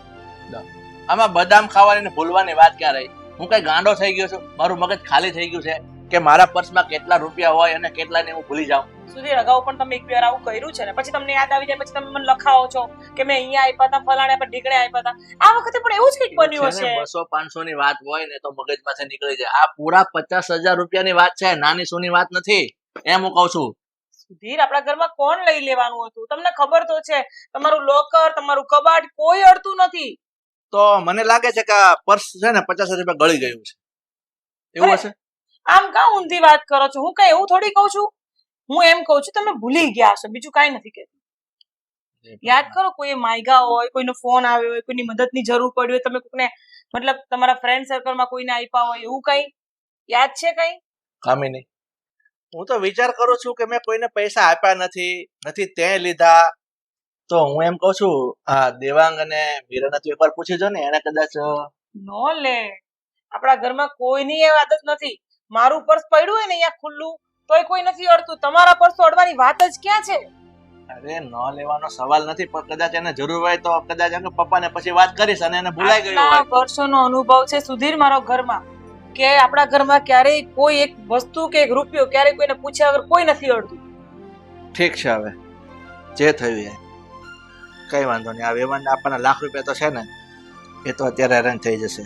આમાં બદામ ખાવાની ને ભૂલવાની વાત ક્યાં રહી? હું કઈ ગાંડો થઈ ગયો છું? મારું મગજ ખાલી થઈ ગયું છે કે મારા પર્સમાં કેટલા રૂપિયા હોય અને કેટલા ને હું ભૂલી જાઉં? સુધીર, અગાઉ પણ તમે એક બે વાર આવું કર્યું છે ને, પછી તમને યાદ આવી જાય, પછી તમે મને લખાવો છો કે મેં અહીંયા આપ્યા હતા, ફલાણે પર ઢીકણે આપ્યા હતા. આ વખતે પણ એવું જ કંઈક બન્યું હશે. 200-500 ની વાત હોય ને તો મગજમાંથી નીકળી જાય. આ પૂરા 50,000 રૂપિયાની વાત છે, નાની સોની વાત નથી. એમ હું કહું છું. સુધીર, આપણા ઘરમાં કોણ લઈ લેવાનું હતું? તમને ખબર તો છે, તમારું લોકર, તમારું કબાટ કોઈ અડતું નથી. તો મને લાગે છે કે આ પર્સ છે ને 50 રૂપિયા ગળી ગયું છે. એવું હશે? આમ કા ઊંધી વાત કરો છો? હું કઈ એવું થોડી કહું છું. હું એમ કહું છું તમે ભૂલી ગયા હશો, બીજું કાંઈ નથી કહેતી. યાદ કરો, કોઈ માયગા હોય, કોઈનો ફોન આવ્યો હોય, કોઈની મદદની જરૂર પડી હોય, તમે કોઈને મતલબ તમારા ફ્રેન્ડ સર્કલમાં કોઈને આપ્યા હોય, એવું કઈ યાદ છે? કઈ કામિની, હું તો વિચાર કરું છું કે મેં કોઈને પૈસા આપ્યા નથી તે લીધા. તો હું એમ કહું છું આ દેવાંગ અને મીરાને તું એકવાર પૂછી જો ને, એને કદાચ નો લે. આપણા ઘરમાં કોઈની એ આદત નથી. મારું પર્સ પડ્યું હોય ને અહીંયા ખુલ્લું તોય કોઈ નથી અડતું. તમારા પર્સ તો અડવાની વાત જ ક્યાં છે? અરે ન લેવાનો સવાલ નથી, પણ કદાચ એને જરૂર હોય તો કદાચ એમ પપ્પાને પછી વાત કરીશ અને એને ભૂલાઈ ગયું હોય. વર્ષોનો અનુભવ છે સુધીર મારો ઘરમાં, કે આપણા ઘરમાં ક્યારેય કોઈ એક વસ્તુ કે એક રૂપિયો ક્યારેય કોઈને પૂછ્યા વગર કોઈ નથી અડતું. ઠીક છે, હવે જે થયું એ. કઈ વાંધો નહીં, આ વેવાણને આપવાના લાખ રૂપિયા તો છે ને, એ તો અત્યારે અરેન્જ થઈ જશે.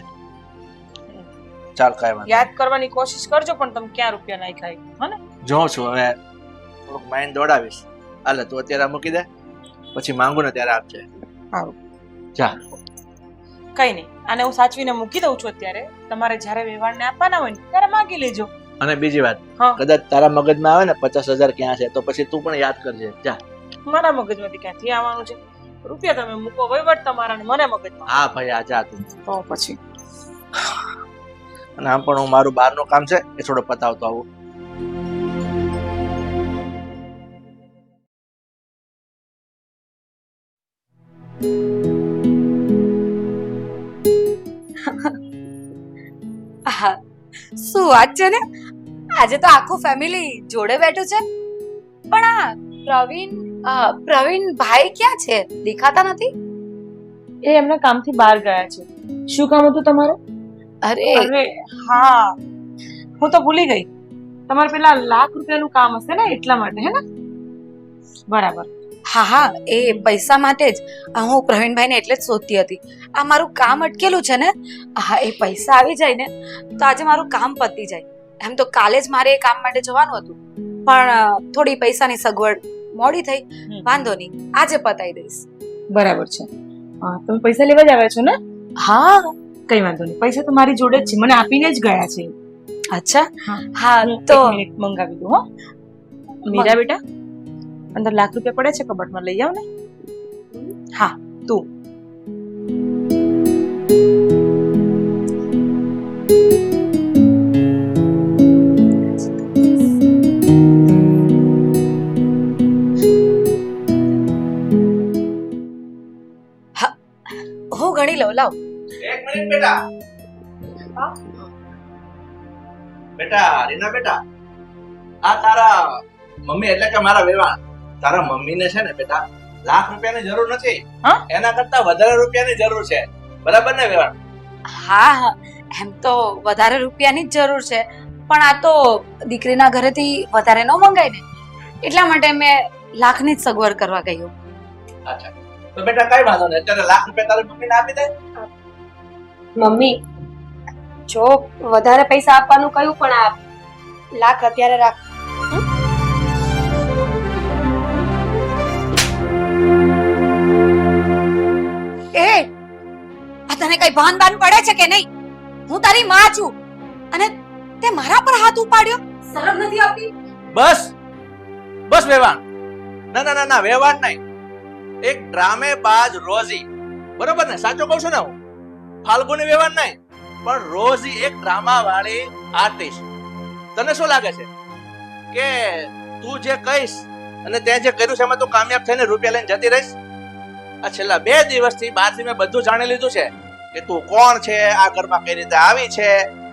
ચાલ કઈ વાંધો યાદ કરવાની કોશિશ કરજો, પણ તમે ક્યાં રૂપિયા નાખ્યા હે ને? જોઉં છું હવે, થોડુંક માઇન્ડ દોડાવીશ. હાલે તું અત્યારે મૂકી દે, પછી માંગુ ને ત્યારે આપજે. સારું. જા. કઈ નહીં, આને હું સાચવીને મૂકી દઉં છું અત્યારે. તમારે જ્યારે વેવાણને આપવાના હોય ને ત્યારે માંગી લેજો. અને બીજી વાત, હા. કદાચ તારા મગજમાં આવે ને 50,000 ક્યાં છે, તો પછી તું પણ યાદ કરજે. જા. મારા મગજમાંથી ક્યાંથી આવવાનું છે? રૂપિયા તમે મૂકો, વહીવટ તમારા ને મને મગજમાં. હા ભાઈ, આ જા તું. તો પછી અને આમ પણ હું મારું બહારનું કામ છે એ થોડો પતાવતો આવું. હા, શું વાત છે ને, આજે તો આખું ફેમિલી જોડે બેઠું છે. પણ આ પ્રવીણ ભાઈ ક્યાં છે? દેખાતા નથી. એ એમના કામથી બહાર ગયા છે. શું કામ હતું તમારે? અરે અરે હા, હું તો ભૂલી ગઈ. તમારે પેલા લાખ રૂપિયાનું કામ હશે ને, એટલા માટે હે ને? બરાબર. હા હા, એ પૈસા માટે જ હું પ્રવીણભાઈને એટલે જ શોધતી હતી. આ મારું કામ અટકેલું છે ને, હા, એ પૈસા આવી જાય ને તો આજે મારું કામ પતી જાય. એમ તો કાલે જ મારે એ કામ માટે જવાનું હતું, પણ થોડી પૈસાની સગવડ મોડી થઈ. વાંધો નહીં, આજે પતાવી દઈશ. બરાબર છે. હા, તમે પૈસા લેવા જ આવ્યા છો ને? હા. કઈ વાંધો નહીં, પૈસા તો મારી જોડે જ છે, મને આપીને જ ગયા છે. અચ્છા. હા. હા હું તો એક મિનિટ મંગાવી દઉં. હો મીરા બેટા, અંદર લાખ રૂપિયા પડે છે, કબાટમાં લઈ આવ ને. હા, તું હું ગણી લઉં. લાવ. એક મિનિટ બેટા. બેટા, રીના બેટા, આ તારા મમ્મી એટલે કે મારા વેવાણ, તારા મમ્મીને છે ને બેટા લાખ રૂપિયાની જરૂર નથી. હા? એના કરતા વધારે રૂપિયાની જરૂર છે. બરાબર ને વેવાણ? હા હા, એમ તો વધારે રૂપિયાની જ જરૂર છે, પણ આ તો દીકરીના ઘરેથી વધારે ન મંગાય ને, એટલા માટે મેં લાખની જ સગવડ કરવા કહ્યું. અચ્છા, તો બેટા કઈ વાંધો નહીં, અત્યારે લાખ રૂપિયા તારી મમ્મીને આપી દે. મમ્મી, જો વધારે પૈસા આપવાનું કહ્યું, પણ આ લાખ અત્યારે રાખ. એ આ તને કઈ ભાન બાન પડે છે કે નહીં? હું તારી માં છું અને તે મારા પર હાથ ઉપાડ્યો. શરમ નથી આવતી? બસ બસ વેવાણ. ના ના ના ના, વેવાણ નહીં, એક ડ્રામેબાજ રોઝી. બરોબર ને? સાચો કહું છું ને હું? ફાલ્ગુની વેવાણ નહીં, પણ રોઝી એક ડ્રામા વાળી આર્ટિસ્ટ. તને શું લાગે છે કે તું જે કહીશ અને તે જે કર્યું છે એમાં તું કામયાબ થઈને રૂપિયા લઈને જતી રહીશ? આ છેલ્લા 2 દિવસથી બહારથી મેં બધું જાણી લીધું છે કે તું કોણ છે, આ ઘરમાં કઈ રીતે આવી છે,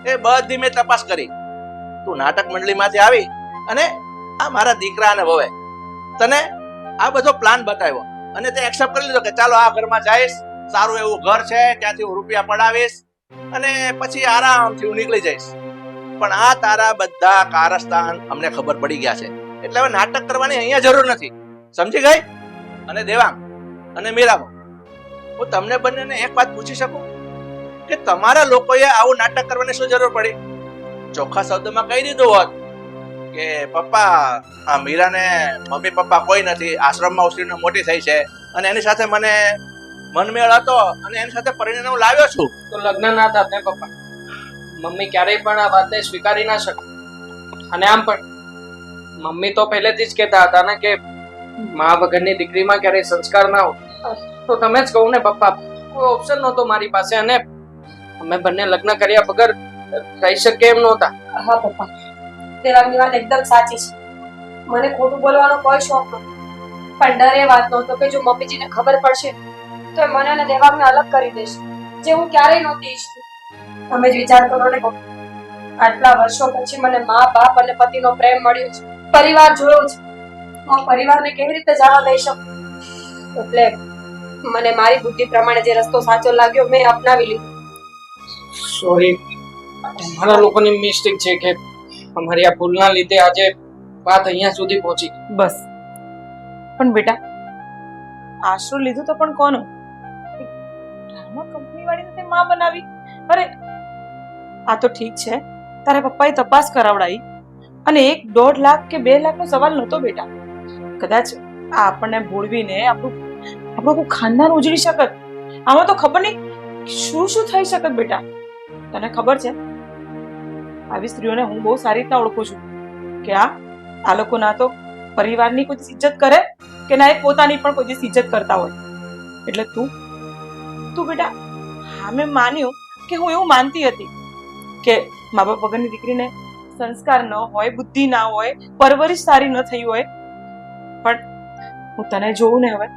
એ બધી મેં તપાસ કરી. તું નાટક મંડળીમાંથી આવી અને આ મારા દીકરા અને વહુએ તને આ બધો પ્લાન બતાવ્યો અને તે એક્સેપ્ટ કરી લીધો કે ચાલો આ ઘરમાં જઈશ, સારું એવું ઘર છે, ત્યાંથી હું રૂપિયા પડાવીશ અને પછી આરામથી હું નીકળી જઈશ. પણ આ તારા બધા કારસ્તાન અમને ખબર પડી ગયા છે, એટલે હવે નાટક કરવાની અહીંયા જરૂર નથી. સમજી ગઈ? અને દેવાંગ અને મીરાબા, હું તમને બંનેને એક વાત પૂછી શકું કે તમારા લોકોએ આવું નાટક કરવાની શું જરૂર પડી? ચોખ્ખા શબ્દમાં કહી દીધું હોત કે પપ્પા, આ મીરાને મમ્મી પપ્પા કોઈ નથી, આશ્રમમાં ઉછરીને મોટી થઈ છે અને એની સાથે મને મનમેળ હતો અને એની સાથે પરિણીને હું લાવ્યો છું. તો લગ્ન ના થાત ને પપ્પા. મમ્મી ક્યારેય પણ આ વાતને સ્વીકારી ના શકે. અને આમ પણ મમ્મી તો પહેલેથી જ કહેતા હતા ને કે મા વગરની દીકરીમાં ક્યારેય સંસ્કાર ના હોય. તો તમે જ કહું ને પપ્પા, કોઈ ઓપ્શન નહોતો મારી પાસે અને અમે બંને લગ્ન કર્યા વગર રહી શકે એમ નહોતા. હા પપ્પા, દેવાંગની વાત એકદમ સાચી છે. મને ખોટું બોલવાનો કોઈ શોખ નહોતો, પણ ડર એ વાતનો હતો કે જો મમ્મીજીને ખબર પડશે તો એ મને અને દેવાંગને અલગ કરી દેશે, જે હું ક્યારેય નહોતી ઈચ્છતી. તમે જ વિચાર કરો ને પપ્પા, આટલા વર્ષો પછી મને મા બાપ અને પતિનો પ્રેમ મળ્યો છે, પરિવાર જોયો છે. હું પરિવારને કેવી રીતે જવા દઈ શકું? એટલે મને મારી બુદ્ધિ પ્રમાણે જે રસ્તો સાચો લાગ્યો મેં અપનાવી લીધો. સોરી, અમારા લોકોની મિસ્ટેક છે કે અમારી આ ભૂલના લીધે આજે વાત અહીંયા સુધી પહોંચી. બસ. પણ બેટા, આશરો લીધો તો પણ કોનો? ડ્રામા કંપની વાળીને તે માં બનાવી. અરે આ તો ઠીક છે, તારા પપ્પાએ તપાસ કરાવડાવી અને 1-1.5 લાખ કે 2 લાખનો સવાલ નહોતો બેટા. કદાચ આ આપણને ભોળવીને આપણું આખું ખાનદાન ઉજળી શકત. આમાં તો ખબર નહીં શું શું થઈ શકત બેટા. તને ખબર છે, આવી સ્ત્રીઓને હું બહુ સારી રીતના ઓળખું છું કે આ લોકો ના તો પરિવારની કોઈ ઇજ્જત કરે કે ના એ પોતાની પણ કોઈ દિવસ ઇજ્જત કરતા હોય. એટલે તું બેટા, હા મેં માન્યું કે હું એવું માનતી હતી કે મા બાપ વગરની દીકરીને સંસ્કાર ન હોય, બુદ્ધિ ના હોય, પરવરિશ સારી ન થઈ હોય. પણ હું તને જોઉં ને હવે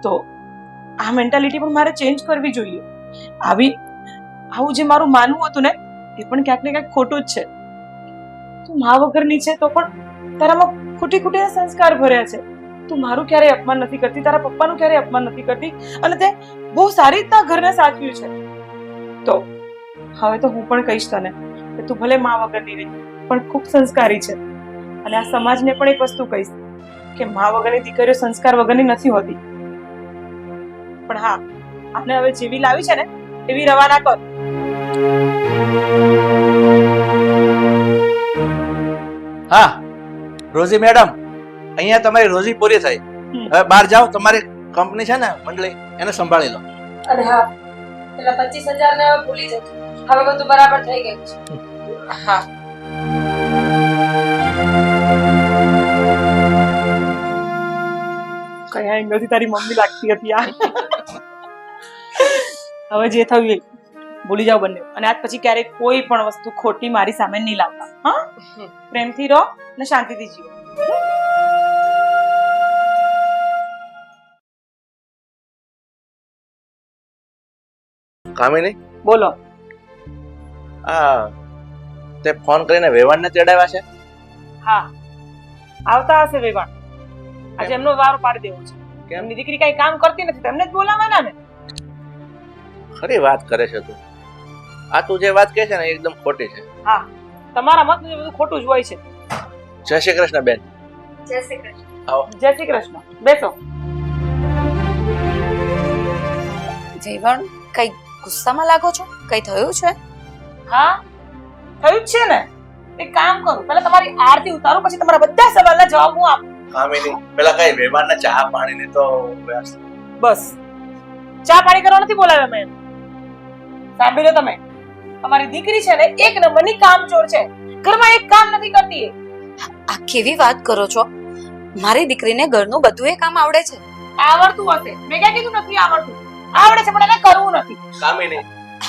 તો આ મેન્ટાલિટી પણ મારે ચેન્જ કરવી જોઈએ. આવું જે મારું માનવું હતું ને એ પણ ક્યાંક ને ક્યાંક ખોટું જ છે. તું મા વગરની છે તો પણ તારામાં ખોટી સંસ્કાર ભર્યા છે. તું મારું ક્યારેય અપમાન નથી કરતી, તારા પપ્પાનું ક્યારેય અપમાન નથી કરતી અને તે બહુ સારી રીતના ઘરને સાચવ્યું છે. તો હવે તો હું પણ કહીશ તને કે તું ભલે મા વગરની રહી પણ ખૂબ સંસ્કારી છે. અને આ સમાજને પણ એક વસ્તુ કહીશ કે મા વગરની દીકરીઓ સંસ્કાર વગરની નથી હોતી. પણ હા, આને હવે જેવી લાવી છે ને એવી રવાના કર. હા રોજી મેડમ, અહીંયા તમારી રોજી પૂરી થઈ. હવે બહાર જાઓ, તમારી કંપની છે ને મંડળી, એને સંભાળી લો. અને હા, પેલા 25,000 ને હવે ભૂલી જજો. હવે બધું બરાબર થઈ ગયું છે. હા, કયા એંગલથી તારી મમ્મી લાગતી હતી આ. હવે જે થયું એ ભૂલી જાઓ બંને. અને આજ પછી ક્યારેક કોઈ પણ વસ્તુ ખોટી મારી સામે નહીં લાવતા. હા, પ્રેમથી રહો ને શાંતિથી જીવો. કામિની, બોલો. તે ફોન કરીને વેવાણને તેડાવ્યા છે? હા, આવતા હશે વેવાણ. આજે એમનો વારો પાડી દેવો છે. કેમ? એમની દીકરી કઈ કામ કરતી નથી, તેમને જ બોલાવવાના ને. ખરી વાત કરે છે તું. આ તું જે વાત કહે છે ને એકદમ ખોટી છે. હા, તમારા મત મુજબ બધું ખોટું જ હોય છે. જય શ્રી કૃષ્ણ બેન. જય શ્રી કૃષ્ણ. આવો. જય શ્રી કૃષ્ણ. બેસો. જયવણ, કઈ ગુસ્સામાં લાગો છો? કઈ થયું છે? હા, થયું જ છે ને. એક કામ કરું, પહેલા તમારી આરતી ઉતારું, પછી તમારા બધા સવાલના જવાબ હું આપું. કામિની, પેલા કઈ વેવાણને ચા પાણીની તો વ્યવસ્થા. બસ, ચા પાણી કરવા નથી બોલાવ્યા મેં. સાંભળ્યો તમે? તમારી દીકરી છે ને એક નંબરની કામચોર છે. ઘરમાં એક કામ નથી કરતી એ. આ કેવી વાત કરો છો? મારી દીકરીને ઘરનું બધું કામ આવડે છે. આવડતું હશે, મેં ક્યાં કીધું નથી આવડતું. આવડે છે પણ એને કરવું નથી. કામિની,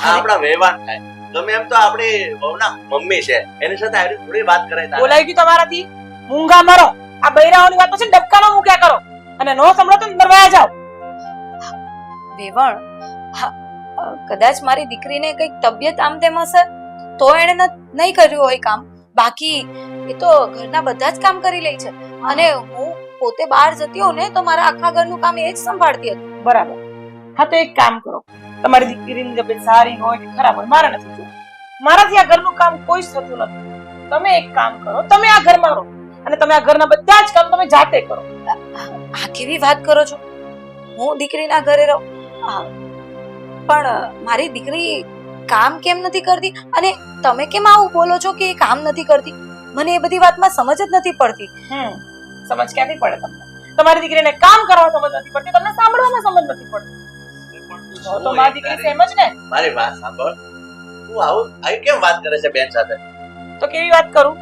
આ આપણા વેવાણ થાય. ગમે એમ તો આપણી વહુના મમ્મી છે, એની સાથે આવી થોડી વાત કરાય. બોલાઈ ગયું તમારાથી. મૂંગા મરો. આ બૈરાઓની વાત પછી ડબકામાં મૂક્યા કરો અને નો સંભળો તો અંદર વયા જાઓ. વેવણ, કદાચ મારી દીકરીને કઈક તબિયત આમ તેમ હશે તો એણે નહીં કર્યું હોય કામ. બાકી એ તો ઘરના બધા જ કામ કરી લે છે. અને હું પોતે બહાર જતી હોઉં ને તો મારા આખા ઘરનું કામ એ જ સંભાળતી હતી. બરાબર. હા, તો એક કામ કરો, તમારી દીકરીની તબિયત સારી હોય કે ખરાબ હોય મારે નથી જોવું. મારાથી આ ઘરનું કામ કોઈ જ થતું નથી. તમે એક કામ કરો, તમે આ ઘરમાં રહો અને તમે આ ઘરના બધા જ કામ તમે જાતે કરો. આ કેવી વાત કરો છો? હું દીકરીના ઘરે રહું? પણ મારી દીકરી કામ કેમ નથી કરતી? અને તમે કેમ આવું બોલો છો કે એ કામ નથી કરતી? મને એ બધી વાતમાં સમજ જ નથી પડતી. સમજ ક્યાંથી પડે તમને? તમારી દીકરીને કામ કરવા સમજ નથી પડતી, તમને સાંભળવામાં સમજ નથી પડતી. તો મારી દીકરી સેમ જ ને. મારી વાત સાંભળ. તું આવી કેમ વાત કરે છે બેન સાથે? તો કેવી વાત કરું?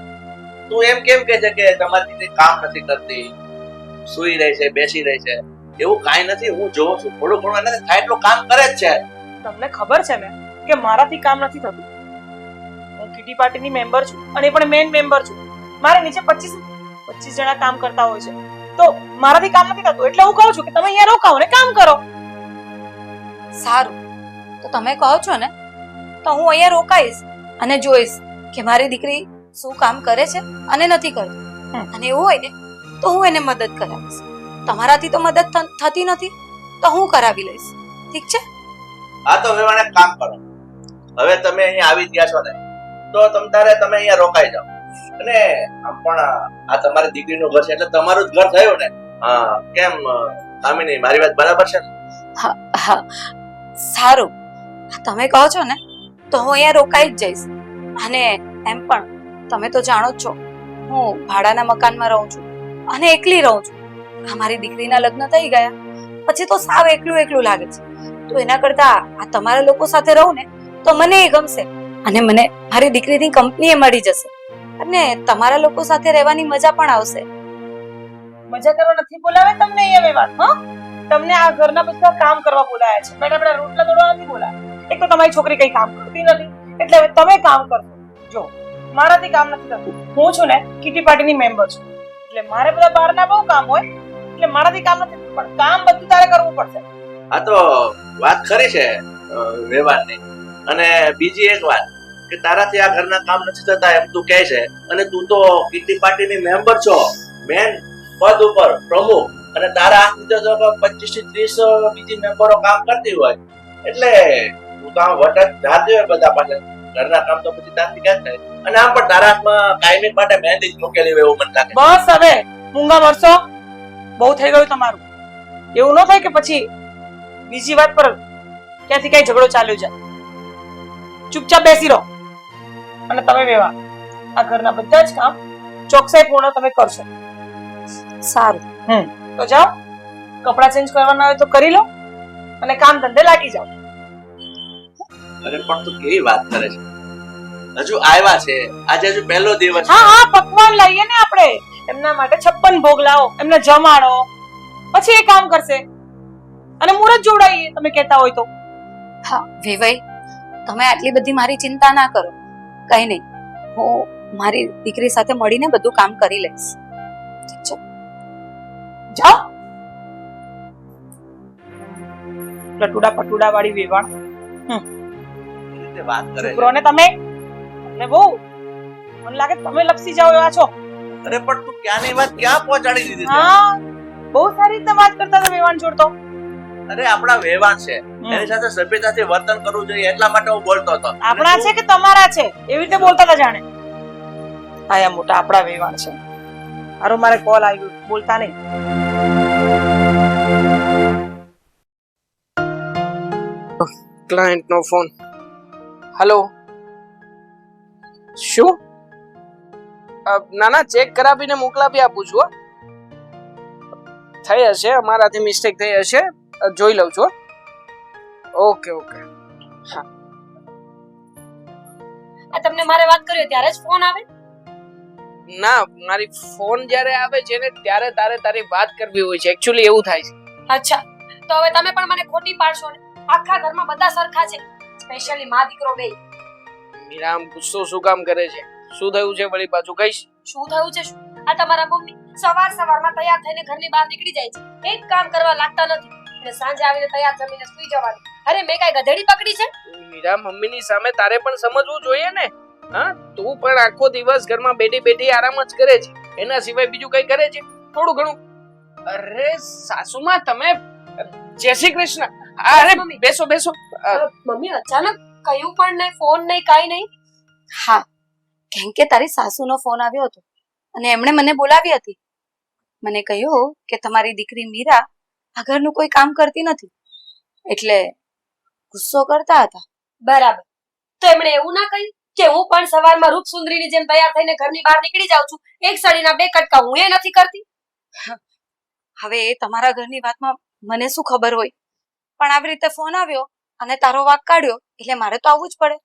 તું એમ કેમ કહે છે કે તમારી દીકરી કામ નથી કરતી, સૂઈ રહી છે, બેસી રહી છે? એવું કાંઈ નથી. હું જોઉં છું, થોડું ઘણું એને થાય એટલું કામ કરે જ છે. તમને ખબર છે ને કે મારાથી કામ નથી થતું. હું કિટી પાર્ટીની મેમ્બર છું અને એ પણ મેઇન મેમ્બર છું. મારે નીચે 25 જણા કામ કરતા હોય છે, તો મારાથી કામ નથી થતું. એટલે હું કહું છું કે તમે અહીંયા રોકાઓ ને કામ કરો. સારું, તો તમે કહો છો ને તો હું અહીંયા રોકાઈશ અને જોઈશ કે મારી દીકરી શું કામ કરે છે અને નથી કરતી. અને એવું હોય ને તો હું એને મદદ કરાવીશ. તમારાથી તો મદદ થતી નથી તો હું કરાવી લઈશ. ઠીક છે? હા, તો હવે એક કામ કરો. હવે તમે અહીંયા આવી ગયા છો ને તો તમે અહીંયા રોકાઈ જાઓ. અને આમ પણ આ તમારી દીકરીનું ઘર છે એટલે તમારું જ ઘર થયું ને. હા, કેમ કામિની મારી વાત બરાબર છે ને? હા હા સારું, તમે કહો છો ને તો હું અહીંયા રોકાઈ જ જઈશ. અને એમ પણ તમે તો જાણો જ છો હું ભાડાના મકાનમાં રહું છું અને એકલી રહું છું. અમારી દીકરીના લગ્ન થઈ ગયા પછી તો સાવ એકલું એકલું લાગે છે. તો એના કરતા આ તમારા લોકો સાથે રહું ને તો મને એ ગમશે અને મને મારી દીકરીની કંપની એ મળી જશે અને તમારા લોકો સાથે રહેવાની મજા પણ આવશે. મજા કરવા નથી બોલાવે તમને અહીંયા વ્યવહાર, હા? તમને આ ઘરના બધા કામ કરવા બોલાયા છે, બેટા બેટા રોટલા તોડવા નથી બોલાયા. એક તો તમારી છોકરી કઈ કામ કરતી નથી, એટલે હવે તમે કામ કરશો. જો મારાથી કામ નથી થતું. હું છું ને કિટી પાર્ટીની મેમ્બર છું, એટલે મારે બધા બહારના બહુ કામ હોય, એટલે મારાથી કામ નથી થતું. પણ કામ બધું તારે કરવું પડશે. આ તો વાત ખરી છે વ્યવહારની. અને બીજી એક વાત કે તારાથી આ ઘરના કામ નથી થતા એમ તું કહે છે, અને તું તો કિટી પાર્ટીની મેમ્બર છો, મેન પદ ઉપર પ્રમુખ, અને તારા હાથની તો 25 થી 30 બીજી મેમ્બરો કામ કરતી હોય, એટલે તું તો આમ વટક જાતી હોય બધા પાસે. ઘરના કામ તો પછી તારથી ક્યાં થાય? અને આમ પણ તારા હાથમાં કાયમી માટે મહેંદી જ મૂકેલી હોય એવું મને લાગે. બસ હવે મૂંગા મરશો, બહુ થઈ ગયું તમારું. એવું ન થાય કે પછી બીજી વાત પર ક્યાંથી કઈ ઝઘડો ચાલ્યો જાય. ચૂપચાપ બેસી રહો અને તમે વ્યવહાર આ ઘરના બધા જ કામ ચોકસાઈ પૂર્ણ તમે કરશો. સારું, તો જાઓ, કપડાં ચેન્જ કરવાના હોય તો કરી લો અને કામ ધંધે લાગી જાઓ. અરે પણ તું કેવી વાત કરે છે? હજુ આવ્યા છે, આજે હજુ પહેલો દિવસ હા હા, પકવાન લાવીએ ને આપણે એમના માટે. 56 ભોગ લાવો, એમને જમાડો, પછી એ કામ કરશે. અને મુહૂર્ત જોડાઈએ તમે કહેતા હોય તો. હા વેવાઈ, તમે આટલી બધી મારી ચિંતા ના કરો. કઈ નહીં, હું મારી દીકરી સાથે મળીને બધું કામ કરી લઈશ. ઠીક છે, જાઓ. લટુડા પટુડા વાળી વેવાણ. રીતે વાત કરે છે. છોકરોને તમે ને બહુ મને લાગે તમે લપસી જાઓ એવા છો. અરે પણ તું ક્યાંની વાત ક્યાં પહોંચાડી દીધી છે? હા, બહુ સારી રીતે વાત કરતા હતા વેવાણ જોડતો. અરે આપણા વેવાણ છે, એની સાથે સભ્યતાથી વર્તન કરવું જોઈએ એટલા માટે હું બોલતો હતો. આપણા છે કે તમારા છે એવી રીતે બોલતા હતા જાણે. આયા મોટા આપણા વેવાણ છે. હારો મારે કોલ આવ્યો, બોલતા નહીં. ક્લાયન્ટ નો ફોન. હેલો, શું? ના ના, ચેક કરાવીને મોકલાવી આપું છું હો. થઈ હશે, અમારાથી મિસ્ટેક થઈ હશે, જોઈ લઉં છું. Okay okay. આ તમને મારે વાત કરી ત્યારે જ ફોન આવે? ના, મારી ફોન જ્યારે આવે છે ને ત્યારે તારે તારી વાત કરવી હોય છે. એકચ્યુઅલી એવું થાય છે. અચ્છા, તો હવે તમે પણ મને ખોટી પાડશો ને? આખા ઘરમાં બધા સરખા છે, સ્પેશિયલી માં દીકરો બે. મીરામ ગુસ્સો શું કામ કરે છે? શું થયું છે વળી પાછું કહીશ? શું થયું છે? શું આ તમારા મમ્મી સવારમાં તૈયાર થઈને ઘરની બહાર નીકળી જાય છે, એક કામ કરવા લાગતા નથી, અને સાંજે આવીને તૈયાર થઈને સૂઈ જવાનું. અરે મેં કઈ ગધેડી પકડી છે? મીરા, મમ્મીની સામે તારે પણ સમજવું જોઈએ ને. હા, તું પણ આખો દિવસ ઘરમાં બેઠી બેઠી આરામ જ કરે છે, એના સિવાય બીજું કઈ કરે છે થોડું ઘણું? અરે સાસુમાં તમે, જય શ્રી કૃષ્ણ. અરે બેસો બેસો. મમ્મી અચાનક કયું પણ નહીં, ફોન નહીં, કાઈ નહીં. હા, કેમ કે તારી સાસુનો ફોન આવ્યો હતો અને એમણે મને બોલાવી હતી. મને કહ્યું કે તમારી દીકરી મીરા આ ઘરનું કોઈ કામ કરતી નથી, એટલે ગુસ્સો કરતા હતા. બરાબર, તો એમણે એવું ના કહ્યું કે હું પણ સવારમાં રૂપ સુંદરીની જેમ તૈયાર થઈને ઘરની બહાર નીકળી જાઉં છું, એક સળીના બે કટકા હું એ નથી કરતી? હવે એ તમારા ઘરની વાતમાં મને શું ખબર હોય, પણ આવી રીતે ફોન આવ્યો અને તારો વાંક કાઢ્યો એટલે મારે તો આવવું જ પડે.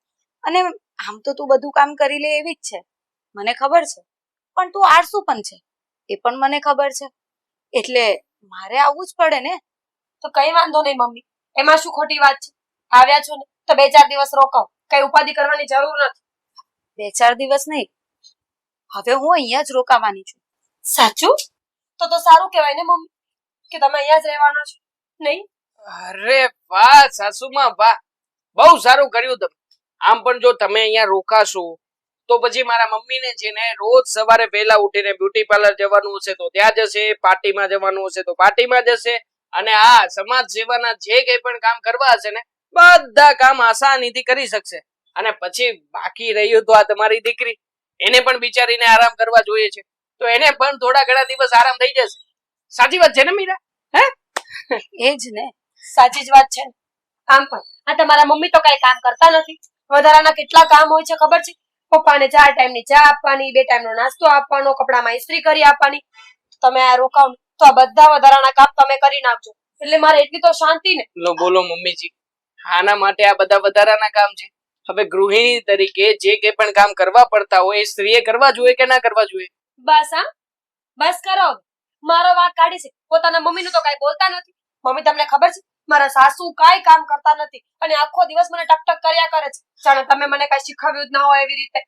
અને આમ તો તું બધું કામ કરી લે એવી જ છે, મને ખબર છે, પણ તું આળસુ પણ છે એ પણ મને ખબર છે, એટલે મારે આવવું જ પડે ને. તો કઈ વાંધો નહીં મમ્મી, એમાં શું ખોટી વાત છે? આવ્યા છો ને તો 2-4 દિવસ રોકાવ, કઈ ઉપાધિ કરવાની જરૂર નથી. 2-4 દિવસ નહીં, હવે હું અહીંયા જ રોકાવાની છું. સાચું? તો સારું કહેવાય ને મમ્મી કે તમે અહીંયા જ રહેવાના છો, નહીં? અરે વાહ સાસુમાં વાહ, બહુ સારું કર્યું તમે. આમ પણ જો તમે અહીંયા રોકાશો તો પછી મારા મમ્મીને છે ને રોજ સવારે વહેલા ઉઠીને બ્યુટી પાર્લર જવાનું હશે તો ત્યાં જશે, પાર્ટીમાં જવાનું હશે તો પાર્ટીમાં જશે, અને આ સમાજ સેવાના જે કંઈ પણ કામ કરવા હશે ને બધા કામ આસાનીથી કરી શકશે. અને પછી બાકી રહ્યું તો આ તમારી દીકરી, એને પણ બિચારીને આરામ કરવા જોઈએ છે, તો એને પણ થોડા ઘણા દિવસ આરામ થઈ જશે. સાચી વાત છે ને મીરા? હે? એ જ ને. સાચી જ વાત છે ને. આમ પણ આ તમારા મમ્મી તો કઈ કામ કરતા નથી. વધારાના કેટલા કામ હોય છે ખબર છે? પપ્પાને 4 ટાઈમની ચા આપવાની, 2 ટાઈમનો નાસ્તો આપવાનો, કપડામાં ઇસ્ત્રી કરી આપવાની. તમે આ રોકાવ ને તો આ બધા વધારાના કામ તમે કરી નાખજો, એટલે મારે એટલી તો શાંતિ ને. લો બોલો મમ્મીજી, આના માટે આ બધા વધારાના કામ છે? હવે ગૃહિણી તરીકે જે કે પણ કામ કરવા પડતા હોય એ સ્ત્રીએ કરવા જોઈએ કે ના કરવા જોઈએ? બસ હા, બસ કરો હવે. મારો વાંક કાઢી છે. પોતાના મમ્મીનું તો કાંઈ બોલતા નથી. મમ્મી તમને ખબર છે મારા સાસુ કાંઈ કામ કરતા નથી અને આખો દિવસ મને ટક કર્યા કરે છે, જાણે તમે મને કાંઈ શીખવ્યું જ ના હોય એવી રીતે.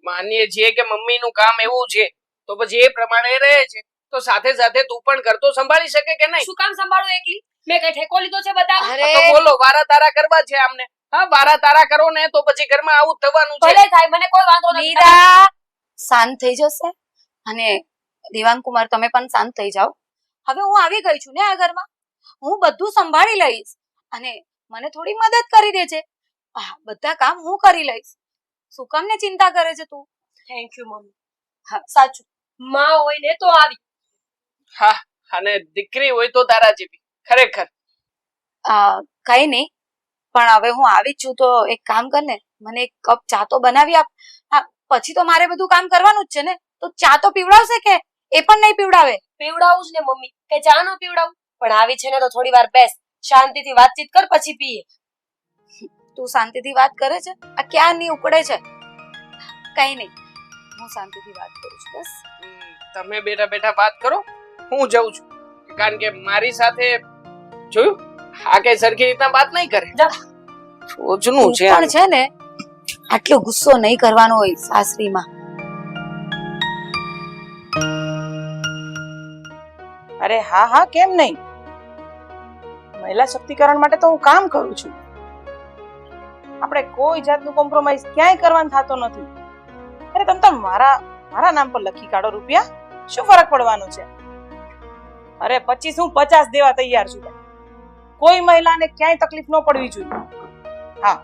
માનીએ છીએ કે મમ્મીનું કામ એવું છે તો પછી એ પ્રમાણે રહે છે, તો સાથે સાથે તું પણ કરતો સંભાળી શકે કે નહીં? શું કામ સંભાળું એકલી? મેં કઈ ઠેકો લીધો છે બધા? અરે તો બોલો, વારા તારા કરવા છે આમને? હા, વારા તારા કરો ને તો પછી ઘરમાં આવું જ થવાનું છે. ભલે થાય, મને કોઈ વાંધો નથી. મીરા શાંત થઈ જશે. અને દેવાંગ કુમાર તમે પણ શાંત થઈ જાઓ. હવે હું આવી ગઈ છું ને આ ઘરમાં, હું બધું સંભાળી લઈશ અને મને થોડી મદદ કરી દેજે. બધા કામ હું કરી લઈશ. શું કામ ને ચિંતા કરે છે તું? Thank you mummy. હા સાચું, માં હોય ને તો આવી. હા, અને દીકરી હોય તો તારા જેવી. ખરેખર કઈ નહીં, પણ હવે હું આવી જ છું તો એક કામ કર ને, મને એક કપ ચા તો બનાવી આપ. હા, પછી તો મારે બધું કામ કરવાનું જ છે ને, તો ચા તો પીવડાવશે કે એ પણ નહીં પીવડાવે? પીવડાવું જ ને મમ્મી, કે ચા ન પીવડાવું? પણ આવી છે ને તો થોડી વાર બેસ, શાંતિથી વાતચીત કર, પછી પીએ. તું શાંતિથી વાત કરે છે? આ ક્યાં નહીં ઉકળે છે? કઈ નહીં, હું શાંતિથી વાત કરું છું. બસ તમે બેઠા બેઠા વાત કરો, હું જઉં છું. કારણ કે મારી સાથે જોયું આ કઈ સરખી રીતના વાત નહીં કરે. સોચનું છે પણ છે ને આટલો ગુસ્સો નહીં કરવાનો હોય સાસરીમાં. અરે હા હા, કેમ નહીં? મહિલા સશક્તિકરણ માટે તો હું કામ કરું છું. આપણે કોઈ જાતનું કોમ્પ્રોમાઇઝ ક્યાંય કરવાનું થતો નથી. અરે તમ તો મારા નામ પર લખી કાઢો રૂપિયા, શું ફરક પડવાનો છે? અરે 25 હું 50 દેવા તૈયાર છું. કોઈ મહિલાને ક્યાંય તકલીફ ન પડવી જોઈએ. હા,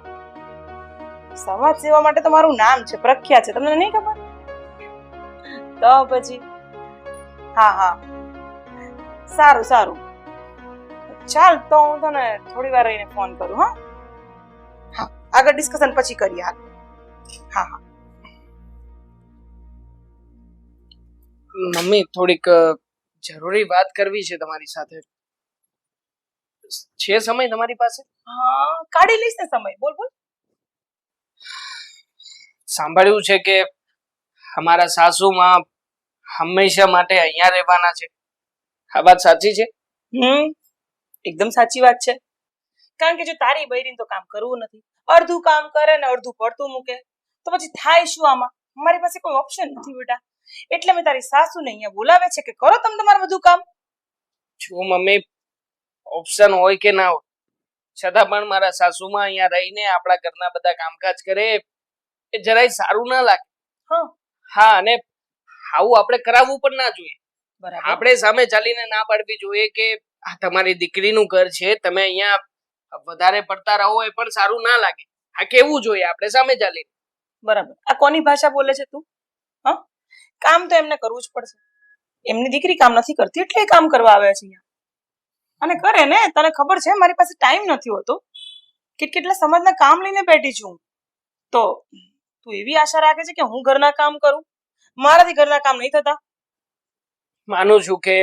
સમાજ સેવા માટે તો મારું નામ છે, પ્રખ્યાત છે, તમને નહીં ખબર? તો પછી હા હા, સારું સારું, ચાલ તો હું તને થોડી વાર રહીને ફોન કરું. હા હા, આગળ ડિસ્કશન પછી કરીએ. હા હા. મમ્મી, થોડીક જરૂરી વાત કરવી છે તમારી સાથે. છે સમય તમારી પાસે? હા, કાઢી લઈશ ને સમય. બોલ બોલ. સાંભળ્યું છે કે અમારા સાસુમાં હંમેશા માટે અહીંયા રહેવાના છે. આ વાત સાચી છે? એકદમ સાચી વાત છે. કારણ કે જો તારી બૈરીને તો કામ કરવું નથી, અડધું કામ કરે ને અડધું પડતું મૂકે, તો પછી થાય શું? આમાં મારી પાસે કોઈ ઓપ્શન નથી બેટા, એટલે મેં તારી સાસુને અહીંયા બોલાવે છે કે કરો તમે તમારું બધું કામ. જો મમ્મી, ઓપ્શન હોય કે ના હોય, છતાં પણ મારા સાસુમાં અહીંયા રહીને આપણા ઘરના બધા કામકાજ કરે એ જરાય સારું ના લાગે. હા, અને આવું આપણે કરાવવું પણ ના જોઈએ. બરાબર. આપણે સામે ચાલીને ના પાડવી જોઈએ કે આ તમારી દીકરીનું ઘર છે, તમે અહીંયા વધારે પડતા રહો, એ પણ સારું ના લાગે. આ કેવું જોઈએ આપણે સામે ચાલીને. બરાબર. આ કોની ભાષા બોલે છે તું? હા, કામ તો એમને કરવું જ પડશે. એમની દીકરી કામ નથી કરતી એટલે કામ કરવા આવે છે અહીંયા. અને કરે ને, તને ખબર છે મારી પાસે ટાઈમ નથી હોતો. કેટલા સમાજના કામ લઈને બેઠી છું. તો તું એવી આશા રાખે છે કે હું ઘરના કામ કરું? મારાથી ઘરના કામ નહીં થતા. માનું છું કે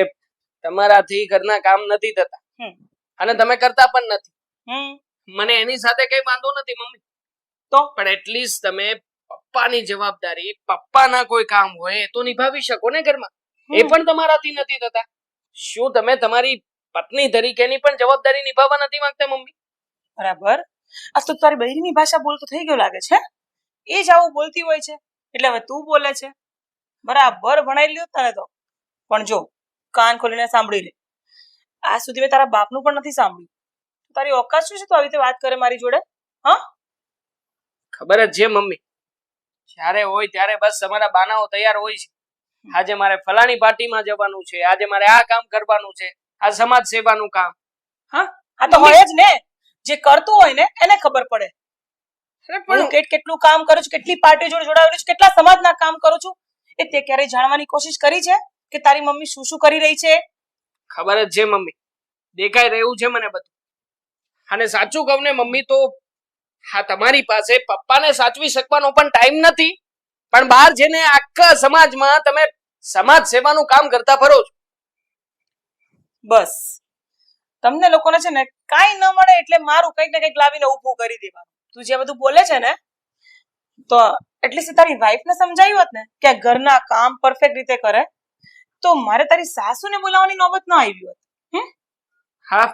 તમારાથી ઘરના કામ નથી થતા અને તમે કરતા પણ નથી. મને એની સાથે કઈ વાંધો નથી મમ્મી, તો પણ એટલીસ્ટ તમે પપ્પાની જવાબદારી, પપ્પાના કોઈ કામ હોય એ તો નિભાવી શકો ને ઘરમાં. એ પણ તમારાથી નથી થતા. શું તમે તમારી પત્ની તરીકેની પણ જવાબદારી નિભાવવા નથી માંગતા મમ્મી? બરાબર. આ તો તારી બહેરીની ભાષા બોલતો થઈ ગયો લાગે છે. એ જ આવું બોલતી હોય છે એટલે હવે તું બોલે છે. બરાબર ભણાઈ લ્યો તને તો. પણ જો કાન ખોલીને સાંભળી લે, આજ સુધી મેં તારા બાપનું પણ નથી સાંભળ્યું. તારી ઓકાત શું છે તું આવી રીતે વાત કરે મારી જોડે? હા, ખબર જ છે મમ્મી, જ્યારે હોય ત્યારે બસ તમારા બાનાઓ તૈયાર હોય છે. આજે મારે ફલાણી પાર્ટીમાં જવાનું છે, આજે મારે આ કામ કરવાનું છે, આ સમાજ સેવાનું કામ. હા, આ તો હોય જ ને. જે કરતું હોય ને એને ખબર પડે. હું કેટલું કામ કરું છું, કેટલી પાર્ટીઓ જોડે જોડાવેલું છું, કેટલા સમાજના કામ કરું છું, એ તે ક્યારેય જાણવાની કોશિશ કરી છે કે તારી મમ્મી શું શું કરી રહી છે? ખબર જ છે મમ્મી, દેખાઈ રહ્યું છે મને બધું. અને સાચું કહું ને મમ્મી તો હા તમારી પાસે પપ્પાને સાચવી શકવાનો પણ ટાઈમ નથી, પણ બહાર જઈને આખા સમાજમાં તમે સમાજ સેવાનું કામ કરતા ફરો છો. બસ તમને લોકોને છે ને કાંઈ ન મળે એટલે મારું કંઈક ને કંઈક લાવીને ઊભું કરી દેવાનું. તું જે બધું બોલે છે ને તો એટલીસ્ટ તારી વાઈફને સમજાયું હોત ને કે આ ઘરના કામ પરફેક્ટ રીતે કરે તો મારે તારી સાસુને બોલાવવાની નોબત ન આવી હોત. હા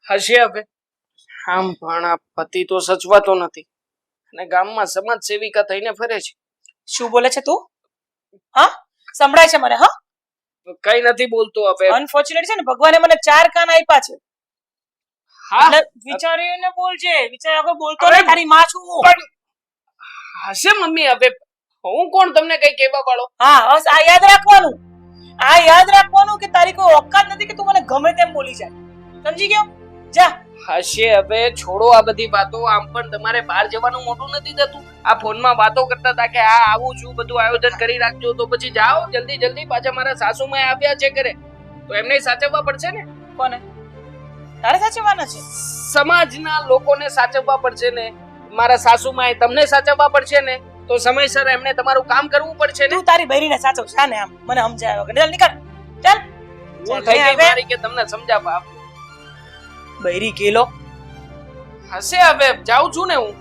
હશે હવે. આમ પણ આ પતિ તો સચવાતો નથી અને ગામમાં સમાજ સેવિકા થઈને ફરે છે. શું બોલે છે તું? હા સંભળાય છે મને? હા કઈ નથી બોલતો હવે. અનફોર્ચ્યુનેટ છે ને ભગવાને મને 4 કાન આપ્યા છે હા એટલે વિચારીને બોલજે. વિચાર્યા વગર બોલતો અરે, નહીં. તારી માં છું હું. પણ હશે મમ્મી હવે. હું કોણ તમને કઈ કહેવા વાળો? હા બસ આ યાદ રાખવાનું. આ યાદ રાખવાનું કે તારી કોઈ ઓકાત નથી કે તું મને ગમે તેમ બોલી જાય. સમજી ગયો? જા. હશે હવે. છોડો આ બધી વાતો. આમ પણ તમારે બહાર જવાનું મોટું નથી થતું. આ ફોનમાં વાતો કરતા હતા કે આ આવું છું, બધું આયોજન કરી રાખજો, તો પછી જાઓ જલ્દી જલ્દી. પાછા મારા સાસુમાં આવ્યા છે ઘરે તો એમને સાચવવા પડશે ને. કોને? તારે સાચવવાના છે? સમાજના લોકોને સાચવવા પડશે ને. મારા સાસુમાં તમને સાચવવા પડશે ને. તો સમયસર એમને તમારું કામ કરવું પડશે ને. તું તારી બૈરીને સાચવ. જા ને આમ મને સમજાય વગર. ચાલ નીકળ. ચાલ. ભૂલ થઈ ગઈ મારી કે તમને સમજાવવા. બૈરી કેલો. હશે હવે. જાઉં છું ને હું.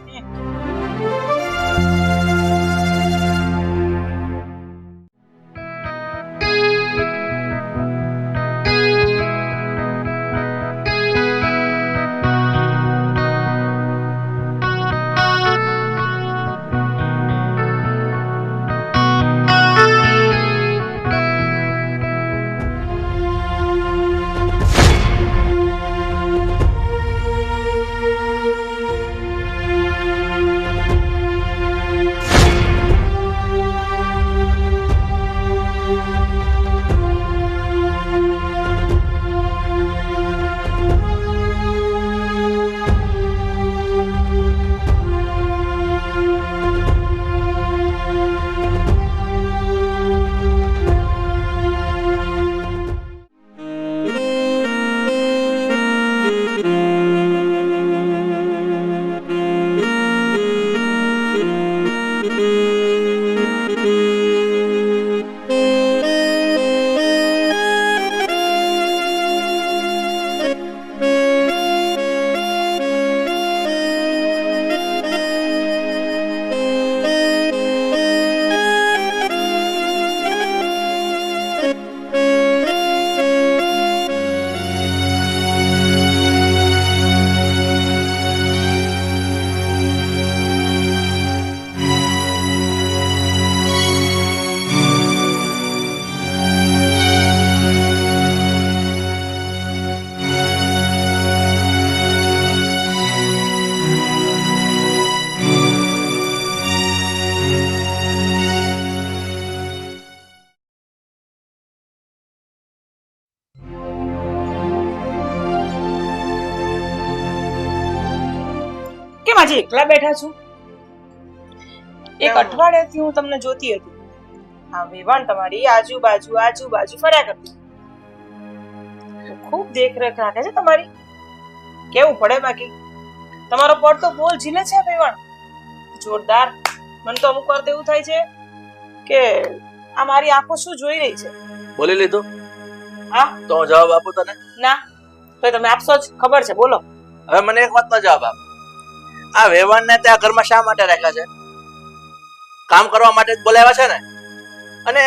કેમ આજે એકલા બેઠા છું? એક અઠવાડિયાથી હું તમને જોતી હતી. આ વેવાણ તમારી આજુબાજુ ફર્યા કરતી. ખૂબ દેખરેખ રાખે છે તમારી. કેવું પડે બાકી? તમારો પડ તો બોલ ઝીલે છે વેવાણ. જોરદાર. મને તો અમુક વાર તો એવું થાય છે કે આ મારી આંખો શું જોઈ રહી છે. બોલી લીધું? હા તો હું જવાબ આપું તને? ના તો તમે આપશો જ. ખબર છે. બોલો. હવે મને એક વાતનો જવાબ આપ. આ વેવાણને ત્યાં ઘરમાં શા માટે રાખ્યા છે? કામ કરવા માટે જ બોલાવ્યા છે ને? અને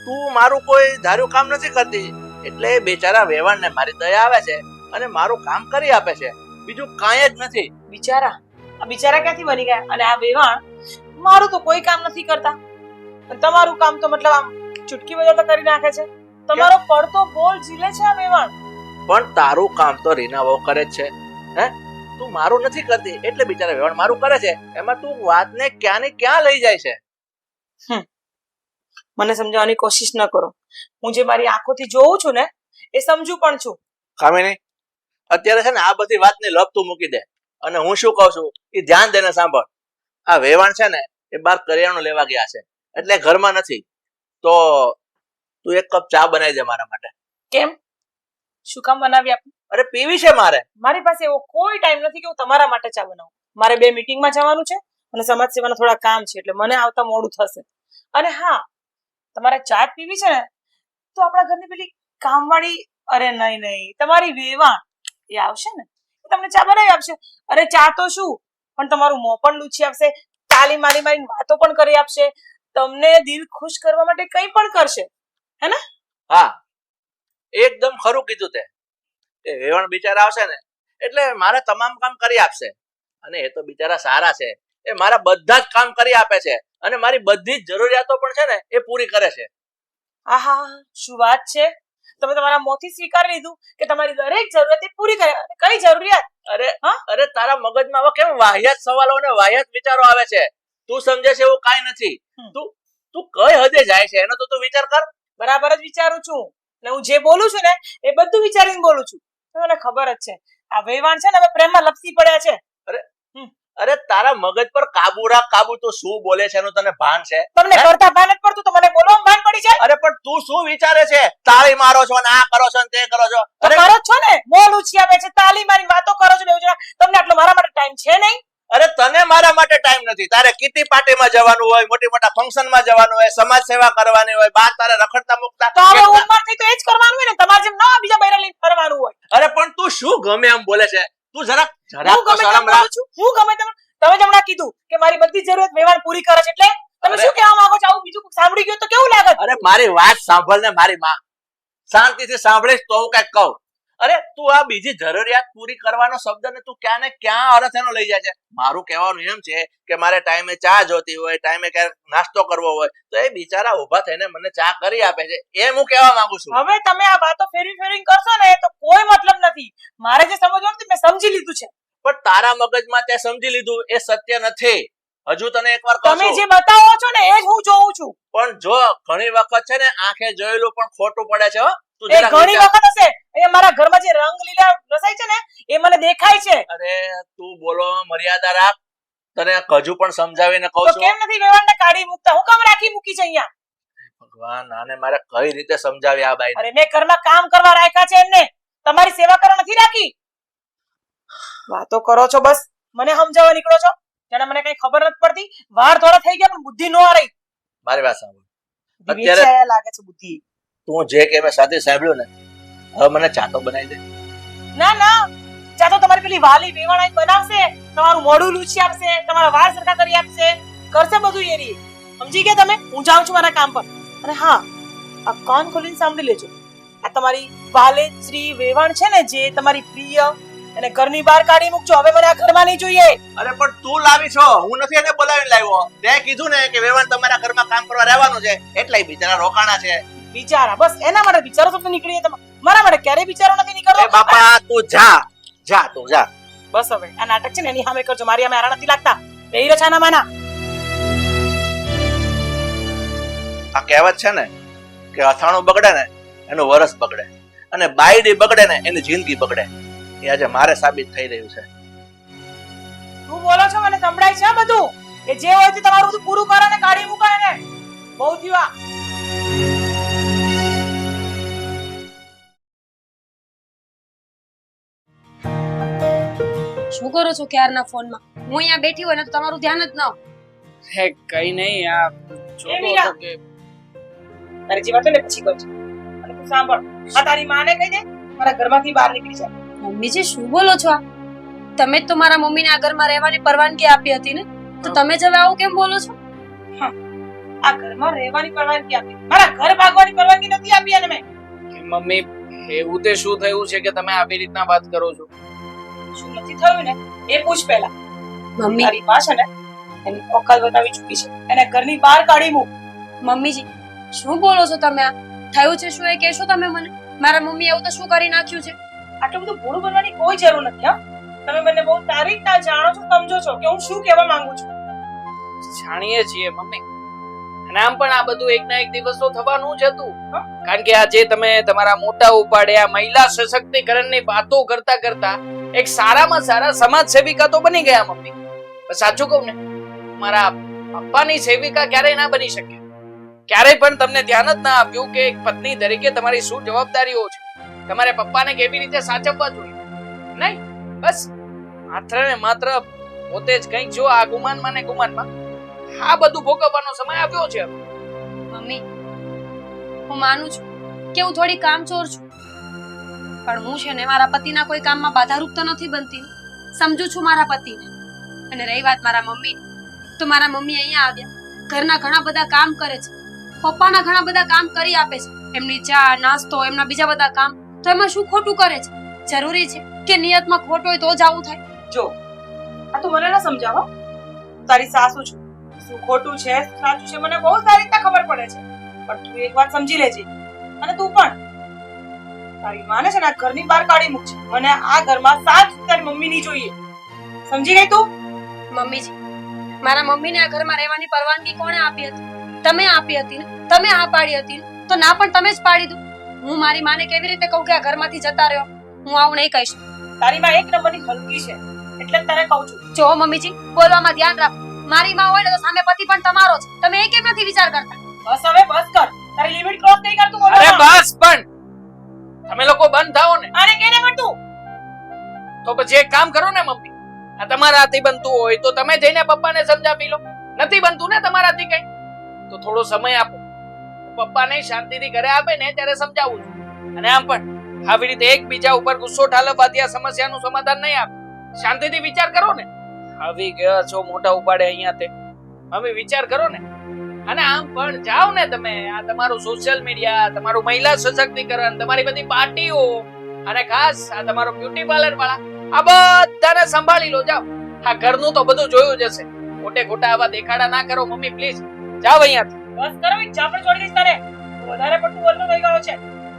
તું મારું કોઈ ધાર્યું કામ નથી કરતી એટલે બેચારા વેવાણને મારી દયા આવે છે અને મારું કામ કરી આપે છે. બીજું કાંઈ જ નથી. બિચારા. આ બિચારા ક્યાંથી બની ગયા? અને આ વેવાણ મારું તો કોઈ કામ નથી કરતા અને તમારું કામ તો મતલબ આમ ચૂટકી બજાવતા કરી નાખે છે. તમારો પડતો બોલ ઝીલે છે આ વેવાણ. પણ તારું કામ તો રીના વહુ કરે જ છે. હે? તું મારું નથી કરતી એટલે બિચારા વેવાણ મારું કરે છે. એમાં તું વાતને ક્યાં ને ક્યાં લઈ જાય છે? મને સમજાવવાની કોશિશ ન કરો. હું જે મારી આંખોથી જોઉં છું ને એ સમજુ પણ છું. કામિની, અત્યારે છે ને આ બધી વાતની લપ તું મૂકી દે અને હું શું કહું છું એ ધ્યાન દઈને સાંભળ. આ વેવાણ છે ને એ બહાર કરિયાણું લેવા ગયા છે એટલે ઘરમાં નથી. તો તું એક કપ ચા બનાવી દે મારા માટે. કેમ? શું કામ બનાવી આપું? અરે પીવી છે મારે. મારી પાસે એવો કોઈ ટાઈમ નથી કે હું તમારા માટે ચા બનાવું. મારે 2 મીટિંગમાં જવાનું છે અને સમાજ સેવાના થોડા કામ છે એટલે મને આવતા મોડું થશે. અને હા, તમારે ચા જ પીવી છે ને તો આપણા ઘરની પેલી કામવાળી, અરે નહીં, તમારી વેવાણ એ આવશે ને, એ તમને ચા બનાવી આપશે. અરે ચા તો શું, પણ તમારું મોં પણ લૂછી આપશે, તાલી મારીને વાતો પણ કરી આપશે, તમને દિલ ખુશ કરવા માટે કંઈ પણ કરશે. હા, એકદમ ખરું કીધું તે. એ વેવણ બિચારા આવશે ને એટલે મારે તમામ કામ કરી આપશે. અને એ તો બિચારા સારા છે, એ મારા બધા જ કામ કરી આપે છે અને મારી બધી જ જરૂરિયાતો પણ છે ને એ પૂરી કરે છે. આહા, શું વાત છે! તમે તમારા મોંથી સ્વીકારી લીધું કે તમારી દરેક જરૂરિયાત એ પૂરી કરે. અને કઈ જરૂરિયાત? અરે તારા મગજમાં હવે કેમ વાહિયાત સવાલો અને વાહિયાત વિચારો આવે છે? તું સમજે છે એવું કાંઈ નથી. તું કઈ હદે જાય છે એનો તો તું વિચાર કર. બરાબર જ વિચારું છું ને હું જે બોલું છું ને એ બધું વિચારીને બોલું છું. મને ખબર જ છે આ વેવાણ છે ને હવે પ્રેમમાં લપસી પડ્યા છે. અરે તારા મગજ પર કાબુ રાખ, કાબુ. તું શું બોલે છે એનું તને ભાન છે? તમને કરતા ભાન જ પડતું તો મને બોલવામાં ભાન પડી જાય. અરે પણ તું શું વિચારે છે? તાળી મારો છો ને આ કરો છો ને તે કરો છો. તો કરો જ છો ને, મોં લૂછી આપે છે, તાલી મારી વાતો કરો છો ને એવું છે. તમને આટલો મારા માટે ટાઈમ છે નહીં? અરે તને મારા માટે ટાઈમ નથી. તારે કિટી પાર્ટીમાં જવાનું હોય, મોટી મોટા ફંક્શનમાં જવાનું હોય, સમાજ સેવા કરવાની હોય, બહાર તારે રખડતા મુકતા. તો હવે ઉંમર થઈ તો એ જ કરવાનું હોય ને, તમારે જેમ ના બીજા બૈરા લઈને ફરવાનું હોય. અરે પણ તું શું ગમે એમ બોલે છે? તું જરાક હું તો ગમે તેમ શરમ બોલું રાખ. છું? હું ગમે તેમ? તમે જ હમણાં કીધું કે મારી બધી જરૂરિયાત વેવાણ પૂરી કરે છે એટલે તમે શું કહેવા માંગો છો? આવું બીજું કોઈ સાંભળી ગયું તો કેવું લાગત? અરે મારી વાત સાંભળ ને મારી માં. શાંતિથી સાંભળીશ તો હું કઈક કહું. અરે તું આ બીજી જરૂરિયાત પૂરી કરવાનો શબ્દ ને તું ક્યાં ને ક્યાં અર્થ એનો લઈ જાય છે. મારું કહેવાનું એમ છે કે મારે ટાઈમે ચા જોતી હોય, ટાઈમે ક્યારેક નાસ્તો કરવો હોય તો એ બિચારા ઉભા થઈને મને ચા કરી આપે છે. એમ હું કહેવા માંગુ છું. હવે તમે આ વાતો ફેરવી કરશો ને તો કોઈ મતલબ નથી. મારે જે સમજવાનું હતું મેં સમજી લીધું છે. પણ તારા મગજમાં તે સમજી લીધું એ સત્ય નથી. હજુ તને એકવાર કહું તમે છું. જે બતાવો છો ને એ જ હું જોઉં છું. પણ જો ઘણી વખત છે ને આંખે જોયેલું પણ ખોટું પડે છે. હો, તું એ જરાક ઘણી વિચાર. વખત હશે. અહીંયા મારા ઘરમાં જે રંગ લીલા રસાય છે ને એ મને દેખાય છે. અરે તું બોલો મર્યાદા રાખ. તને હજુ પણ સમજાવીને કહું તો છું. કેમ નથી વેવાણને કાઢી મૂકતા? હું કામ રાખી મૂકી છે અહીંયા? ભગવાન, આને મારે કઈ રીતે સમજાવી આ બાઈ? અરે મેં ઘરમાં કામ કરવા રાખ્યા છે એમને, તમારી સેવા કરવા નથી રાખી. વાતો કરો છો બસ, મને સમજાવવા નીકળો છો જાણે મને કઈ ખબર નથી પડતી. વાર થોડા થઈ ગયા પણ બુદ્ધિ નો રહી. મારી વાત સાંભળ. બુદ્ધિ અત્યારે- વેચાયા લાગે છે બુદ્ધિ. તું જે કે મેં સાથે સાંભળ્યું ને, હવે મને ચા તો બનાવી દે. ના ચા તો તમારી પેલી વાલી વેવાણ આઈને બનાવશે, તમારું મોઢું લૂછી આપશે, તમારા વાળ સરખા કરી આપશે, કરશે બધું એ રહી. સમજી ગયા તમે? હું જાઉં છું મારા કામ પર. અને હા, આ કાન ખોલીને સાંભળી લેજો. આ તમારી વાલેશ્રી વેવાણ છે ને જે તમારી પ્રિય, એને ઘરની બહાર કાઢી મૂકજો. હવે મને આ ઘરમાં નહીં જોઈએ. અરે પણ તું લાવી છો, હું નથી એને બોલાવીને લાવ્યો. તે કીધું ને કે વેવાણ તમારા ઘરમાં કામ કરવા રહેવાનું છે એટલે ઈ બિચારા રોકાણા છે. બિચારા, બસ એના માટે બિચારો શબ્દ નીકળી જાય. મારા માટે ક્યારેય બિચારો નથી એ નીકળતો. બાપા તું જા તું જા. બસ હવે આ નાટક છે ને એની સામે કરજો. મારી સામે આરા નથી લાગતા. બેહી રહો છાના માના. આ કહેવત છે ને કે અથાણું બગડે ને એનું વરસ બગડે અને બાયડી બગડે ને એની જિંદગી બગડે. એ આજે મારે સાબિત થઈ રહ્યું છે. તું બોલો છો મને સંભળાય છે આ બધું. એ જે હોય તે તમારું બધું પૂરું કરો ને કાઢી મૂકો એને. બહુ થયું આ. શું કરો છો ક્યારના ફોનમાં? હું અહીંયા બેઠી હોય ને તો તમારું ધ્યાન જ ન હોય. હે કઈ નહીં, આ જોતો મીરા. હતો કે તારી જે વાતો ને પછી કરજો. અને તું સાંભળ, આ તારી માને કહી દે મારા ઘરમાંથી બહાર નીકળી જાય. મમ્મીજી શું બોલો છો આ? તમે જ તો મારા મમ્મીને આ ઘરમાં રહેવાની પરવાનગી આપી હતી ને, તો તમે જ હવે આવું કેમ બોલો છો? આ ઘરમાં રહેવાની પરવાનગી આપી, મારા ઘર ભાગવાની પરવાનગી નથી આપી અને મેં. કે મમ્મી એવું તે શું થયું છે કે તમે આવી રીતના વાત કરો છો? શું નથી થયું ને એ પૂછ પહેલા. મમ્મી તારી માં છે ને એની ઓકાત બતાવી ચૂકી છે. એને ઘરની બહાર કાઢી મૂક. મમ્મીજી શું બોલો છો તમે? આ થયું છે શું એ કહેશો તમે મને? મારા મમ્મી એવું તો શું કરી નાખ્યું છે? આટલું બધું ભૂલું બનવાની કોઈ જરૂર નથી. હા, તમે મને બહુ સારી રીતના જાણો છો, સમજો છો કે હું શું કહેવા માંગુ છું. જાણીએ છીએ મમ્મી, અને આમ પણ આ બધું એક ના એક દિવસ તો થવાનું જ હતું. કારણ કે આ જે તમે તમારા મોટા ઉપાડે આ મહિલા સશક્તિકરણની વાતો કરતા કરતા એક સારામાં સારા સમાજ સેવિકા તો બની ગયા મમ્મી. પણ સાચું કહું ને, મારા પપ્પાની સેવિકા ક્યારેય ના બની શકે. ક્યારેય પણ તમને ધ્યાન જ ના આપ્યું કે એક પત્ની તરીકે તમારી શું જવાબદારીઓ છે. તમારે પપ્પાને કેવી રીતે સાચવવા જોઈએ નહીં બસ માત્ર ને માત્ર પોતે જ કંઈક જો આ ગુમાનમાં ને ગુમાનમાં આ બધું ભોગવવાનો સમય આવ્યો છે હવે. મમ્મી હું માનું છું કે હું થોડી કામચોર છું, પણ હું છે ને મારા પતિના કોઈ કામમાં બાધારૂપ તો નથી બનતી. સમજુ છું મારા પતિને. અને રહી વાત મારા મમ્મી, તો મારા મમ્મી અહીંયા આવ્યા, ઘરના ઘણા બધા કામ કરે છે, પપ્પાના ઘણા બધા કામ કરી આપે છે, એમની ચા નાસ્તો એમના બીજા બધા કામ, તો એમાં શું ખોટું કરે છે? જરૂરી છે કે નિયતમાં ખોટો હોય તો જ આવું થાય? જો આ તું મને ના સમજાવો, તારી સાસુ છું, શું ખોટું છે શું સાચું છે મને બહુ સારી રીતે ખબર પડે છે, પણ તું એક વાત સમજી લેજે, અને તું પણ તારી માને છે ને આ ઘરની બહાર કાઢી મૂક છે. મને આ ઘરમાં સાથ તારી મમ્મી ની જોઈએ, સમજી ગઈ તું? મમ્મીજી, મારા મમ્મીને આ ઘરમાં રહેવાની પરવાનગી કોણે આપી હતી? તમે આપી હતી ને, તમે હા પાડી હતી ને, તો ના પણ તમે જ પાડી દો. હું મારી માને કેવી રીતે કહું કે આ ઘરમાંથી જતા રહ્યો? હું આવું નહીં કહીશ. તારી માં એક નંબરની હલકી છે, એટલે જ તને કહું છું. જો મમ્મીજી, બોલવામાં ધ્યાન રાખો. મારી માં હોય ને તો સામે પતિ પણ તમારો છે. તમે એ કેમ નથી વિચાર કરતા? બસ હવે બસ કર, તારી લિમિટ ક્રોસ નહીં કરતું બોલો. અરે બસ પણ તમે લોકો બંધ થાઓ ને. આને કેને મળતું? તો પછી એક કામ કરો ને મમ્મી, આ તમારાથી બનતું હોય તો તમે જઈને પપ્પાને સમજાવી લો. નથી બનતું ને તમારાથી કઈ તો થોડો સમય આપો. પપ્પાને શાંતિથી ઘરે આવે ને ત્યારે સમજાવું છું. અને આમ પણ આવી રીતે એકબીજા ઉપર ગુસ્સો ઠાલવવાથી આ સમસ્યાનું સમાધાન નહીં આવે. શાંતિથી વિચાર કરો ને. આવી ગયા છો મોટા ઉપાડે અહીંયા તે. હવે વિચાર કરો ને. અને આમ પણ જાઓ ને તમે, આ તમારું સોશિયલ મીડિયા, તમારું મહિલા સશક્તિકરણ, તમારી બધી પાર્ટીઓ, અને ખાસ આ તમારો બ્યુટી પાર્લર વાળા, આ બધાને સંભાળી લો. જાઓ, આ ઘરનું તો બધું જોયું જશે. ખોટે ખોટા આવા દેખાડા ના કરો મમ્મી, પ્લીઝ જાઓ અહીંયાથી. બસ કરો, ઈચ્છા પણ છોડી દઈશ તારે. વધારે પડતું બોલતો થઈ ગયો છે,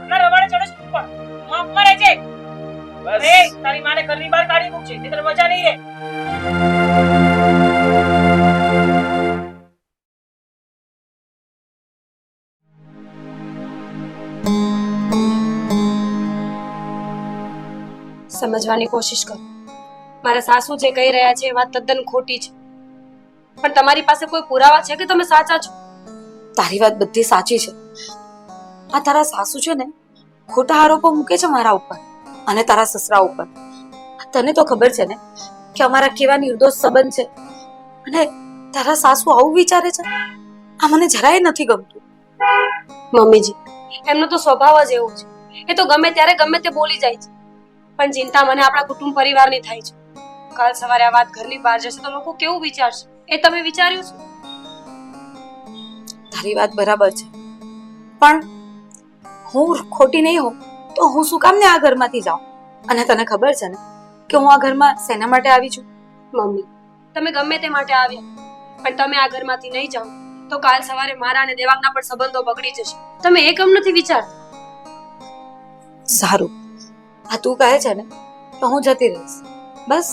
ના રવાડે ચડે છે પણ માફમાં રહેજે. બસ એ તારી માને ઘરની બહાર કાઢી મૂકશે, નહીંતર મજા નહીં રહે. સમજવાની કોશિશ કરો. મારા સાસુ જે કહી રહ્યા છે એ વાત તદ્દન ખોટી છે, પણ તમારી પાસે કોઈ પુરાવા છે કે તમે સાચા છો? તારી વાત બધી સાચી છે. આ તારા સાસુ છે ને ખોટા આરોપો મૂકે છે મારા ઉપર અને તારા સસરા ઉપર. તને તો ખબર છે ને કે અમારા કેવા નિર્દોષ સંબંધ છે, અને તારા સાસુ આવું વિચારે છે? આ મને જરાય નથી ગમતું. મમ્મીજી, એમનો તો સ્વભાવ જ એવો છે. એ તો ગમે ત્યારે ગમે તે બોલી જાય છે, પણ ચિંતા મને આપણા કુટુંબ પરિવારની થાય છે. કાલ સવારે આ વાત ઘરની બહાર જશે તો લોકો કેવું વિચારશે એ તમે વિચાર્યું છે? તારી વાત બરાબર છે, પણ હું ખોટી નહીં હોઉં તો હું શું કામ ને આ ઘરમાંથી જાઉં? અને તને ખબર છે ને કે હું આ ઘરમાં શેના માટે આવી છું? મમ્મી, તમે ગમે તે માટે આવ્યા, પણ તમે આ ઘરમાંથી નહીં જાઓ તો કાલ સવારે મારા અને દેવાંગના પણ સંબંધો બગડી જશે. તમે એ કેમ નથી વિચારતા? સારું, આ તું કહે છે ને તો હું જતી રહીશ. બસ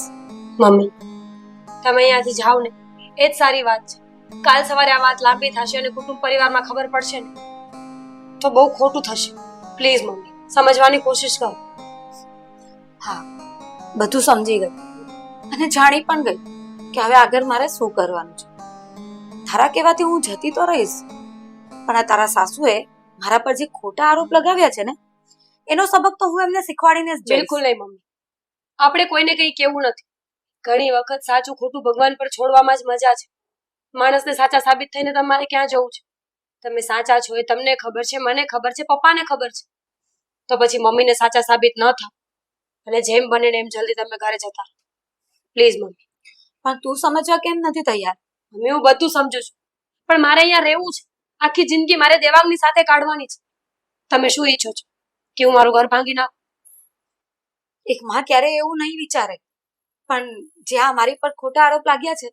મમ્મી, તમે અહીંયાથી જાઓ ને એ જ સારી વાત છે. કાલ સવારે આ વાત લાંબી થશે અને કુટુંબ પરિવારમાં ખબર પડશે ને તો બહુ ખોટું થશે. પ્લીઝ મમ્મી, સમજવાની કોશિશ કરો. હા, બધું સમજી ગઈ અને જાણી પણ ગઈ કે હવે આગળ મારે શું કરવાનું છે. તારા કહેવાથી હું જતી તો રહીશ, પણ આ તારા સાસુએ મારા પર જે ખોટા આરોપ લગાવ્યા છે ને એનો સબક તો હું એમને શીખવાડીને જ જઈશ. બિલકુલ નહીં મમ્મી, આપણે કોઈને કંઈ કેવું નથી. ઘણી વખત સાચું ખોટું ભગવાન પર છોડવામાં જ મજા છે. માણસને સાચા સાબિત થઈને તમારે ક્યાં જવું છે? તમે સાચા છો એ તમને ખબર છે, મને ખબર છે, પપ્પાને ખબર છે. તો પછી મમ્મીને સાચા સાબિત ન થાવ અને જેમ બને ને એમ જલ્દી તમે ઘરે જતા રહો. Please mummy. પણ તું સમજવા કેમ નથી તૈયાર? મમ્મી, હું બધું સમજુ છું, પણ મારે અહીંયા રહેવું છે. આખી જિંદગી મારે દેવાંગની સાથે કાઢવાની છે. તમે શું ઈચ્છો છો કે હું મારું ઘર ભાંગી નાખું? એક માં ક્યારેય એવું નહીં વિચારે, પણ જ્યાં મારી પર ખોટા આરોપ લાગ્યા છે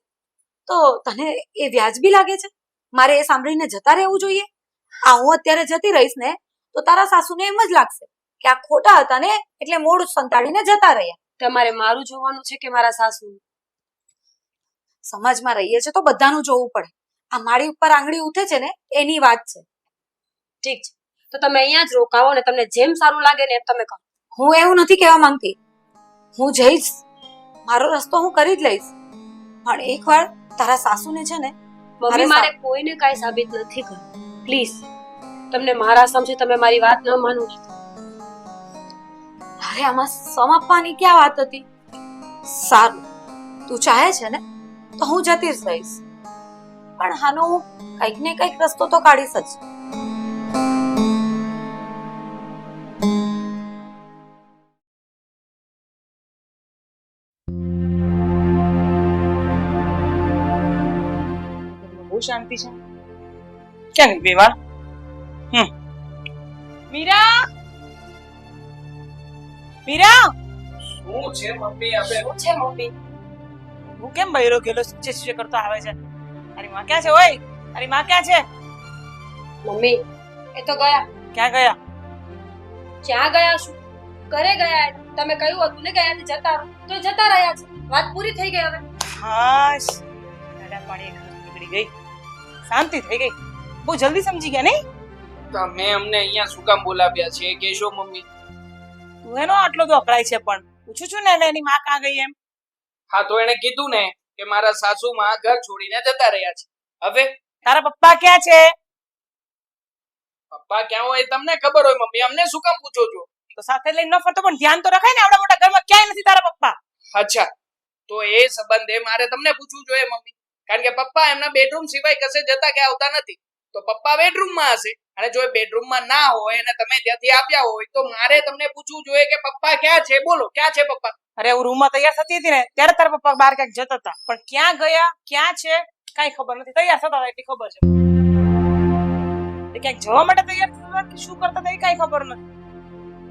તો તને એ વ્યાજબી લાગે છે? મારે એ સાંભળીને જતા રહેવું જોઈએ? આ હું અત્યારે જતી રહીશ ને તો તારા સાસુને એમ જ લાગશે કે આ ખોટા હતા ને એટલે મોઢું સંતાડીને જતા રહ્યા. તમારે મારું જોવાનું છે કે મારા સાસુનું? સમાજમાં રહીએ છે તો બધાનું જોવું પડે. આ મારી ઉપર આંગળી ઉઠે છે ને એની વાત છે. ઠીક છે, તો તમે અહીંયા જ રોકાવો અને તમને જેમ સારું લાગે ને એમ તમે કરો. હું એવું નથી કહેવા માંગતી, હું જઈશ, મારો રસ્તો હું કરી જ લઈશ, પણ એકવાર તારા સાસુને છે ને મમ્મી, મારે કોઈને કાંઈ સાબિત નથી કરવું. પ્લીઝ, તમને મારા સમજે તમે મારી વાત ન માનો. તારે આમાં સમ આપવાની ક્યાં વાત હતી? સારું, તું ચાહે છે ને તો હું જતી જ રહીશ, પણ હાનો હું કંઈક ને કંઈક રસ્તો તો કાઢીશ જ. બહુ શાંતિ છે. ક્યાં ગઈ વેવાણ? મીરા, મીરા, શું છે મમ્મી? હવે શું છે મમ્મી? હું કેમ બૈરો ગેલો છે કરતો આવે છે? તારી માં ક્યાં છે? ઓય, તારી માં ક્યાં છે? મમ્મી એ તો ગયા. ક્યાં ગયા? ક્યાં ગયા શું? ઘરે ગયા. તમે કહ્યું હતું ને ગયા જતા રહો, તો જતા રહ્યા છે. વાત પૂરી થઈ ગઈ. હવે હાશ, દાદા પાણી નીકળી ગઈ, શાંતિ થઈ ગઈ. બહુ જલ્દી સમજી ગયા નહીં? તમે અમને અહીંયા શું કામ બોલાવ્યા છે એ કહેશો મમ્મી? તું એનો આટલો તો અકળાય છે, પણ પૂછું છું ને એની માં ક્યાં ગઈ એમ. હા તો એને કીધું ને કે મારા સાસુમાં ઘર છોડીને જતા રહ્યા છે. હવે તારા પપ્પા ક્યાં છે? પપ્પા ક્યાં હોય એ તમને ખબર હોય મમ્મી, અમને શું કામ પૂછો છો? તો સાથે લઈને ન ફરતો, પણ ધ્યાન તો રખાય ને. આવડા મોટા ઘરમાં ક્યાંય નથી તારા પપ્પા. અચ્છા, તો એ સંબંધે મારે તમને પૂછવું જોઈએ મમ્મી, કારણ કે પપ્પા એમના બેડરૂમ સિવાય કશે જતા કે આવતા નથી. તો પપ્પા બેડરૂમમાં હશે, અને જો એ બેડરૂમમાં ના હોય અને તમે ત્યાંથી આપ્યા હોય તો મારે તમને પૂછવું જોઈએ કે પપ્પા ક્યાં છે? બોલો, ક્યાં છે પપ્પા? અરે હું રૂમમાં તૈયાર થતી હતી ને ત્યારે તારા પપ્પા બહાર ક્યાંક જતા હતા, પણ ક્યાં ગયા ક્યાં છે કાંઈ ખબર નથી. તૈયાર થતા હતા એટલી ખબર છે. ક્યાંક જવા માટે તૈયાર થતા હતા કે શું કરતા હતા એ કાંઈ ખબર નથી.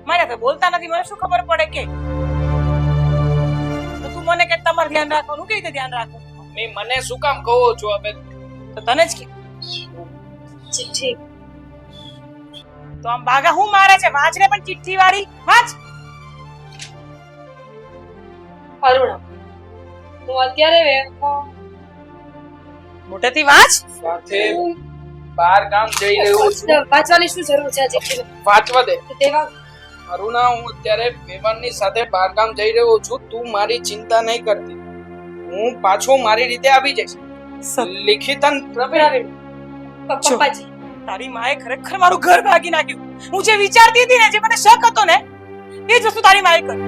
મારે તો બોલતા નથી, મને શું ખબર પડે કે? તો તું મને કે તમારે ધ્યાન રાખવાનું, કેવી રીતે ધ્યાન રાખવું? મમ્મી મને શું કામ કહો છો? હવે તો તને જ કે ચિઠ્ઠી. તો આમ બાગા હું મારે છે? વાંચ ને પણ ચિઠ્ઠી વાળી વાંચ. અરુણા, હું અત્યારે મોટેથી વાંચ. સાથે બહાર ગામ જઈ રહ્યો છું. વાંચવાની શું જરૂર છે આ ચિઠ્ઠી? વાંચવા દે. તેવા અરુણા, હું અત્યારે વેવાણની સાથે બહાર ગામ જઈ રહ્યો છું. તું મારી ચિંતા નહીં કરતી, હું પાછો મારી રીતે આવી જઈશ. લિખિતન પ્રભે પપ્પાજી, તારી માએ ખરેખર મારું ઘર ભાગી નાખ્યું. હું જે વિચારતી હતી ને, જે મને શક હતો ને, એ જ વસ્તુ તારી માએ કરી.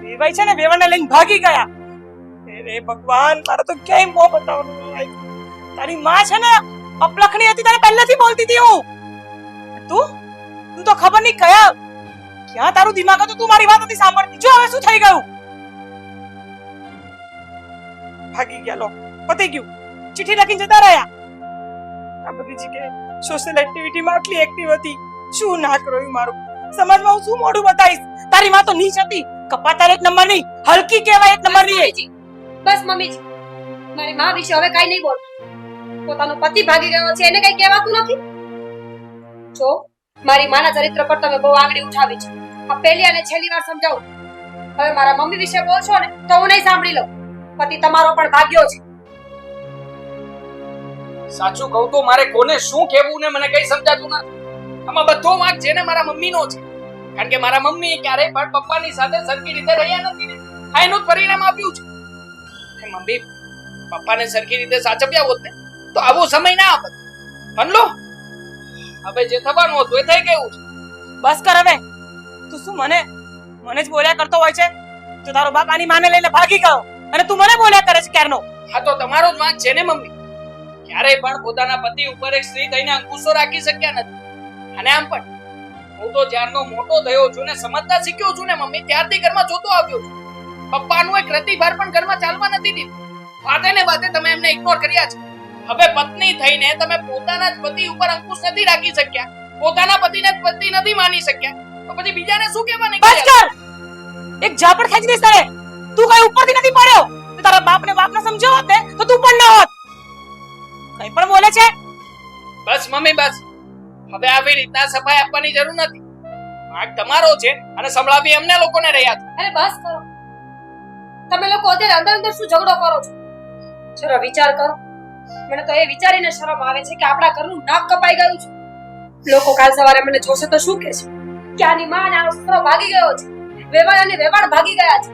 વેવાઈ છે ને, વેવાણને લઈને ભાગી ગયા. અરે ભગવાન, તારે તો ક્યાંય મોં બતાવવાનું. તારી માં છે ને અપલખણી હતી, તારે પહેલેથી બોલતી હતી હું. તું તો ખબર નહીં ક્યાં તારું દિમાગ હતું, તું મારી વાત નથી સાંભળતી. જો હવે શું થઈ ગયું? ભાગી ગયા, લો પતી ગયું. ચિઠ્ઠી લખીને જતા રહ્યા. આ બધી જગ્યાએ સોશિયલ એક્ટિવિટીમાં આટલી એક્ટિવ હતી. શું ના કર્યું મારું? સમાજમાં હું શું મોઢું બતાવીશ? તારી માં તો નીચ હતી, કપાતાર એક નંબર ની, હલકી કહેવાય એક નંબર ની. બસ મમ્મીજી, મારી માં વિશે હવે કઈ નહીં બોલ. પોતાનો પતિ ભાગી ગયો છે એને કઈ કહેવાતું નથી. જો મારી માના ચરિત્ર પર તમે બહુ આંગળી ઉઠાવી છે. આ પહેલી અને છેલ્લી વાર સમજાવું. હવે મારા મમ્મી વિશે બોલશો ને તો હું નહીં સાંભળી લઉં. પતિ તમારો પણ ભાગ્યો છે. સાચું કહું તો મારે કોને શું કહેવું ને મને કઈ સમજાતું નથી. આમાં બધો વાંક છે ને મારા મમ્મીનો છે, કારણ કે મારા મમ્મી ક્યારેય પણ પપ્પાની સાથે સરખી રીતે રહ્યા નથી ને આ એનું જ પરિણામ આપ્યું છે. મમ્મી પપ્પાને સરખી રીતે સાચવ્યા હોત ને તો આવો સમય ના આવત. પણ લો, હવે જે થવાનું હતું એ થઈ ગયું છે. બસ કર હવે. તું શું મને જ બોલ્યા કરતો હોય છે? તો તારો બાપ આની માને લઈને ભાગી ગયો અને તું મને બોલ્યા કરે છે ક્યારનો. આ તો તમારો જ વાંક છે ને મમ્મી. ક્યારેય પણ પોતાના પતિ ઉપર એક સ્ત્રી થઈને અંકુશો રાખી શક્યા નથી. અને આમ પણ હું તો જ્યારનો મોટો થયો છું ને સમજતા શીખ્યો છું ને મમ્મી, ત્યારથી ઘરમાં જોતો આવ્યો છું. પપ્પાનું એક રતિભાર પણ ઘરમાં ચાલવા નથી દીધું. વાતે ને વાતે તમે એમને ઇગ્નોર કર્યા છે. હવે પત્ની થઈને તમે પોતાના જ પતિ ઉપર અંકુશ નથી રાખી શક્યા, પોતાના પતિને જ પતિ નથી માની શક્યા, તો પછી બીજાને શું કહેવા બસ કર. એક ઝાપડ ખેંચી દઈશ તારે. તું કઈ ઉપરથી નથી પડ્યો. તો તારા બાપને સમજાવ હોત ને તો તું પણ ના હોત. કઈ પણ બોલે છે. બસ મમ્મી બસ. હવે આવી રીતના સફાઈ આપવાની જરૂર નથી. વાંક તમારો છે અને સંભળાવી એમને લોકોને રહ્યા છે. અરે બસ કરો. તમે લોકો અત્યારે અંદર અંદર શું ઝઘડો કરો છો? જરા વિચાર કરો. મને તો એ વિચારીને શરમ આવે છે કે આપણા ઘરનું નાક કપાઈ ગયું છે. લોકો કાલ સવારે મને જોશે તો શું કહેશે? કે આની માં અને આનો સસરો ભાગી ગયો છે, વેવાણ અને વેવાણ ભાગી ગયા છે.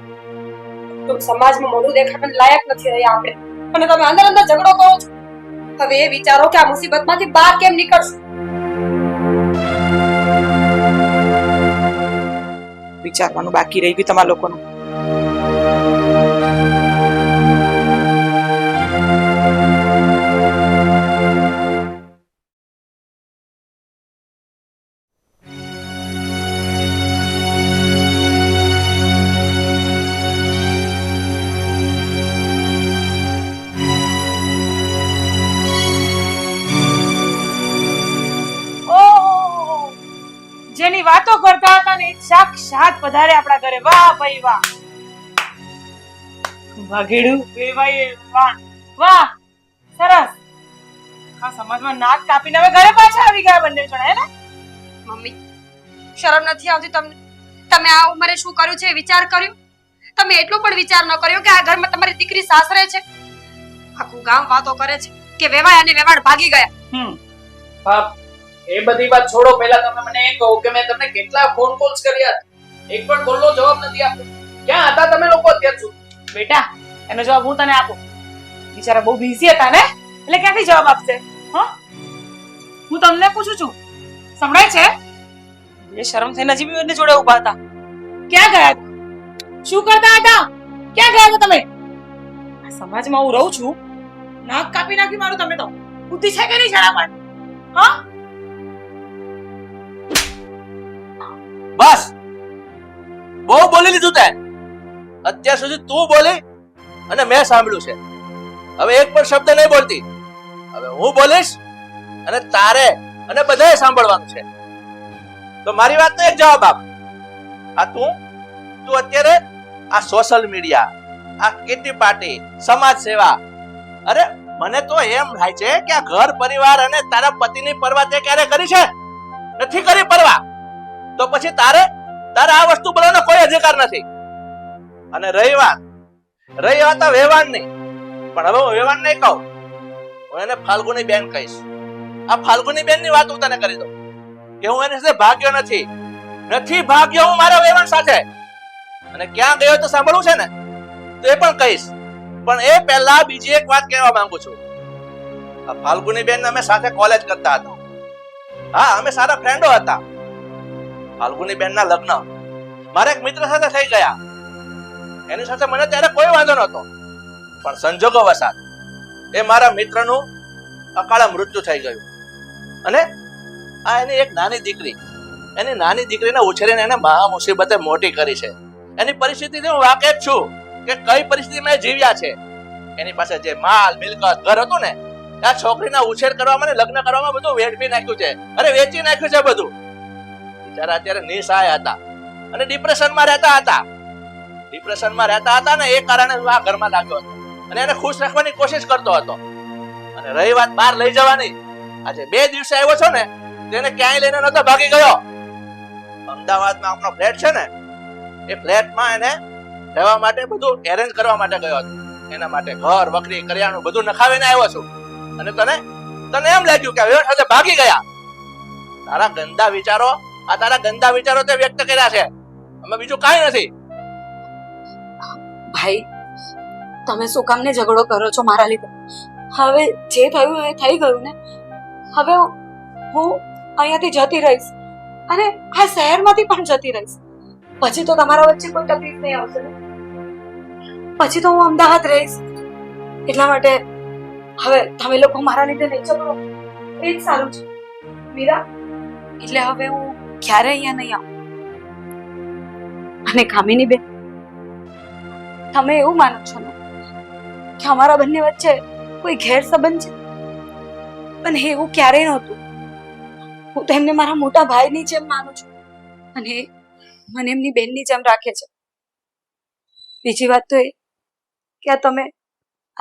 તો સમાજમાં મોઢું દેખાડવાને લાયક નથી રહ્યા આપણે, અને તમે અંદર અંદર ઝઘડો કરો છો. હવે એ વિચારો કે આ મુસીબતમાંથી બહાર કેમ નીકળશો. વિચારવાનું બાકી રહી ગયું તમારા લોકોનું. ઓહો! જેની વાતો કરતા હતા ને એ સાક્ષાત પધારે આપણા ઘરે. વાહ ભાઈ વાહ, વાઘેડું વેવાય વાહ વાહ, સરસ. આ સમાજમાં નાક કાપીને હવે ઘરે પાછા આવી ગયા બંને જણા, હે ને? મમ્મી શરમ નથી આવતી તમને? તમે આ ઉંમરે શું કર્યું છે એ વિચાર કર્યો? તમે એટલો પણ વિચાર ન કર્યો કે આ ઘરમાં તમારી દીકરી સાસરે છે? આખું ગામ વાતો કરે છે કે વેવાય અને વેવાડ ભાગી ગયા. બાપ, એ બધી વાત છોડો. પહેલા તમે મને એ કહો કે મેં તમને કેટલા ફોન કોલ્સ કર્યા, એક પણ કોલનો જવાબ નથી આપ્યો. ક્યાં હતા તમે લોકો અત્યાર સુધી? બેટા, એનો જવાબ હું તને આપું. બિચારા બહુ બિઝી હતા ને, એટલે ક્યાંથી જવાબ આપશે? હા, હું તમને પૂછું છું, સંભળાય છે? એ શરમ થઈ નજીબી બંને જોડે ઊભા હતા. ક્યાં ગયા હતા? શું કરતા હતા? ક્યાં ગયા હતા તમે? આ સમાજમાં હું રહું છું, નાક કાપી નાખ્યું મારું. તમે તો બુદ્ધિ છે કે નહીં જરા પણ? હા, બસ, બહુ બોલી લીધું તે. અત્યાર સુધી તું બોલી અને મેં સાંભળ્યું છે. હવે એક પણ શબ્દ નહીં બોલતી. હવે હું બોલીશ અને તારે અને બધાએ સાંભળવાનું છે. તો મારી વાતનો એક જવાબ આપ. આ તું અત્યારે આ સોશિયલ મીડિયા, આ કિટી પાર્ટી, સમાજ સેવા, અરે મને તો એમ થાય છે કે આ ઘર પરિવાર અને તારા પતિની પરવા તે ક્યારે કરી છે? નથી કરી પરવા. તો પછી તારે આ વસ્તુ બોલવાનો કોઈ અધિકાર નથી. અને રહી વાત આ વેવાણની, પણ હવે હું વેવાણ નહીં કહું, હું એને ફાલ્ગુની બેન કહીશ. આ ફાલ્ગુની બેન ની વાત હું તને કરી દઉં કે હું એની સાથે ભાગ્યો નથી ભાગ્યો હું મારા વેવાણ સાથે. અને ક્યાં ગયો તો સાંભળવું છે ને તો એ પણ કહીશ. પણ એ પહેલા બીજી એક વાત કહેવા માંગુ છું. આ ફાલ્ગુની બેન અમે સાથે કોલેજ કરતા હતા. હા, અમે સારા ફ્રેન્ડો હતા. ફાલ્ગુની બેન ના લગ્ન મારા એક મિત્ર સાથે થઈ ગયા. એની સાથે મને ત્યારે કોઈ વાંધો નહોતો, પણ સંજોગો વસાત એ મારા મિત્રનું અકાળે મૃત્યુ થઈ ગયું. અને આ એની એક નાની દીકરીને ઉછેરીને એને મહા મુસીબતે મોટી કરી છે. એની પરિસ્થિતિથી હું વાકેફ છું કે કઈ પરિસ્થિતિમાં જીવ્યા છે. એની પાસે જે માલ મિલકત ઘર હતું ને, આ છોકરીના ઉછેર કરવામાં ને લગ્ન કરવામાં બધું વેડફી નાખ્યું છે. અરે વેચી નાખ્યું છે બધું. બિચારા અત્યારે નિસહાય હતા અને ડિપ્રેશનમાં રહેતા હતા ને એ કારણે હું આ ઘરમાં લાગ્યો હતો અને એને ખુશ રાખવાની કોશિશ કરતો હતો. અને રહી વાત બહાર લઈ જવાની, આજે 2 દિવસે આવ્યો છો ને તેને ક્યાંય લઈને નતો ભાગી ગયો. અમદાવાદમાં આપણો ફ્લેટ છે ને, એ ફ્લેટમાં એને રહેવા માટે બધું એરેન્જ કરવા માટે ગયો હતો. એના માટે ઘર વખરી કરિયાણું બધું નખાવીને આવ્યો છું. અને તને એમ લાગ્યું કે હવે સાથે ભાગી ગયા. તારા ગંદા વિચારો તે વ્યક્ત કર્યા છે, અમે બીજું કાંઈ નથી. ભાઈ, તમે શું કામને ઝઘડો કરો છો મારા લીધે? હવે જે થયું એ થઈ ગયું ને. હવે હું અહીંયાથી જતી રહીશ અને આ શહેરમાંથી પણ જતી રહીશ. પછી તો તમારા વચ્ચે કોઈ તકલીફ નહીં આવશે ને. પછી તો હું અમદાવાદ રહીશ. એટલા માટે હવે તમે લોકો મારા લીધે નહીં ઝઘડો, એ જ સારું છે મીરા. એટલે હવે હું ક્યારે અહીંયા નહીં આવું. અને કામિની બેન, તમે એવું માનો છો ને કે અમારા બંને વચ્ચે કોઈ ઘેર સંબંધ છે? પણ એવું ક્યારેય નહોતું. હું તો એમને મારા મોટા ભાઈની જેમ માનું છું અને મને એમની બેનની જેમ રાખે છે. બીજી વાત તો એ કે આ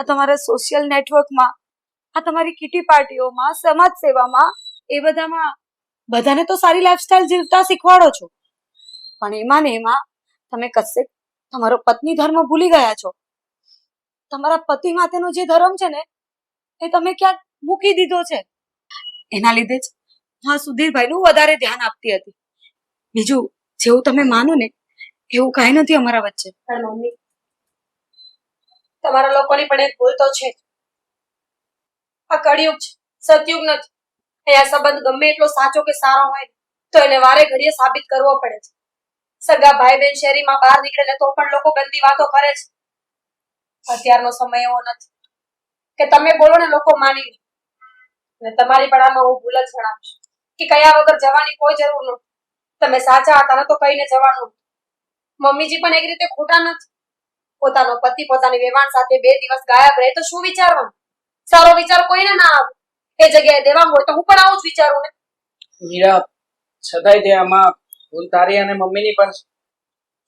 તમારા સોશિયલ નેટવર્કમાં, આ તમારી કિટી પાર્ટીઓમાં, સમાજ સેવામાં, એ બધાને તો સારી લાઈફસ્ટાઈલ જીવતા શીખવાડો છો, પણ એમાં ને એમાં તમે કશે તમારો પત્ની ધર્મ ભૂલી ગયા છો. તમારા પતિ માટેનો જે ધર્મ છે ને એ તમે ક્યાંક મૂકી દીધો છે. એના લીધે જ હું સુધીરભાઈનું વધારે ધ્યાન આપતી હતી. બીજું જેવું તમે માનો ને એવું કાંઈ નથી અમારા વચ્ચે. પણ મમ્મી, તમારા લોકોની પણ એક ભૂલ તો છે. આ કળિયુગ છે, સતયુગ નથી. અહીંયા સંબંધ ગમે એટલો સાચો કે સારો હોય તો એને વારે ઘડીએ સાબિત કરવો પડે છે. સગા ભાઈ બેન શેરીમાં બહાર નીકળે ને તો પણ લોકો ગંદી વાતો કરે છે. અત્યારનો સમય એવો નથી કે તમે બોલો ને લોકો માની લે. અને તમારી પણ આમાં હું ભૂલ જ જણાવીશ કે કયા વગર જવાની કોઈ જરૂર નથી. તમે સાચા હતા ને તો કહીને જવાનું. મમ્મીજી પણ એક રીતે ખોટા નથી. પોતાનો પતિ પોતાની વેવાણ સાથે 2 દિવસ ગાયબ રહે તો શું વિચારવાનું? સારો વિચાર કોઈને ના આવે. એ જગ્યાએ દેવાંગ હોય તો હું પણ આવું જ વિચારું ને. મીરા, છતાંય તે આમાં ભૂલ તારી અને મમ્મીની પણ છે.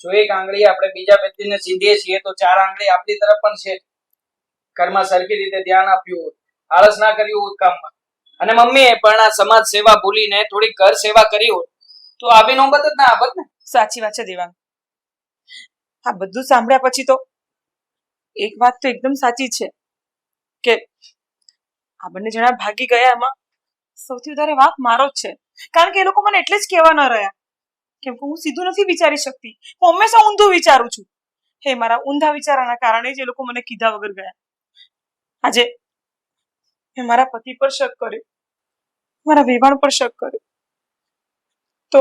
જો એક આંગળી આપણે બીજા વ્યક્તિને સીધીએ છીએ તો 4 આંગળી આપણી તરફ પણ છે. ઘરમાં સરખી રીતે ધ્યાન આપ્યું હોત, આળસ ના કર્યું હોત કામમાં, અને મમ્મીએ પણ આ સમાજ સેવા ભૂલીને થોડી ઘર સેવા કરી હોત તો આવી નોબત જ ના આવત ને. સાચી વાત છે દેવાંગ. આ બધું સાંભળ્યા પછી તો એક વાત તો એકદમ સાચી છે કે આ બંને જણા ભાગી ગયા એમાં સૌથી વધારે વાંક મારો જ છે. કારણ કે એ લોકો મને એટલે જ કહેવા ન રહ્યા કેમ કે હું સીધું નથી વિચારી શકતી. હું હંમેશા ઊંધું વિચારું છું. હે મારા ઊંધા વિચારોના કારણે જ એ લોકો મને કીધા વગર ગયા. આજે મેં મારા પતિ પર શક કર્યો, મારા વેવાણ પર શક કર્યો, તો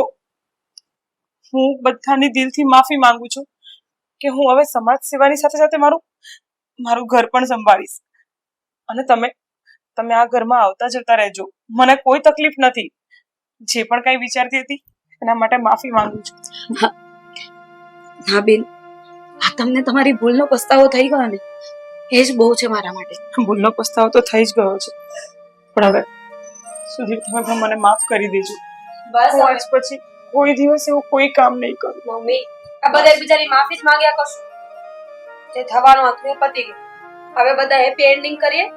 હું બધાની દિલથી માફી માંગુ છું કે હું હવે સમાજ સેવાની સાથે સાથે મારું ઘર પણ સંભાળીશ. અને તમે આ ઘરમાં આવતા જતા રહેજો, મને કોઈ તકલીફ નથી. જે પણ કઈ વિચારતી હતી એના માટે માફી માંગુ છું. હા બેન, આ તમને તમારી ભૂલનો પસ્તાવો થઈ ગયો ને એ જ બહુ છે મારા માટે. ભૂલનો પસ્તાવો તો થઈ જ ગયો છે, પણ હવે સુધી તમે પણ મને માફ કરી દેજો. બસ હું હવે આજ પછી કોઈ દિવસ એવું કોઈ કામ નહીં કરું. મમ્મી, આ બધા એકબીજાની માફી જ માંગ્યા કરશું. જે થવાનું હતું એ પતી ગયું. હવે બધા હેપી એન્ડિંગ કરીએ.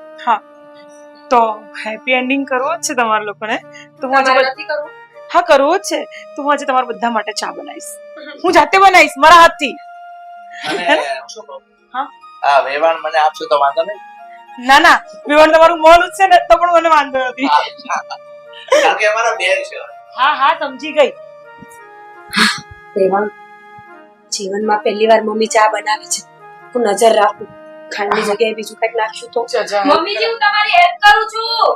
તો હેપી એન્ડિંગ કરવો જ છે તમારા લોકોને તો હું આજે તમારે નથી કરવું? હા કરવું જ છે. તો હું આજે તમારા બધા માટે ચા બનાવીશ. હું જાતે બનાવીશ મારા હાથથી. અને શું કહું? હા? આ વેવાણ મને આપશો તો વાંધો નહીં. ના ના, વિવાન તમારું મોલ છે ને તો પણ મને વાંધો નથી. કારણ કે અમારા બેન છે. હા હા સમજી ગઈ. દેવાંગ, જીવનમાં પહેલી વાર મમ્મી ચા બનાવે છે. હું નજર રાખું. ખાંડની જગ્યાએ બીજું કંઈક નાખશું તો. જા, મમ્મીજી, હું તમારી હેલ્પ કરું છું.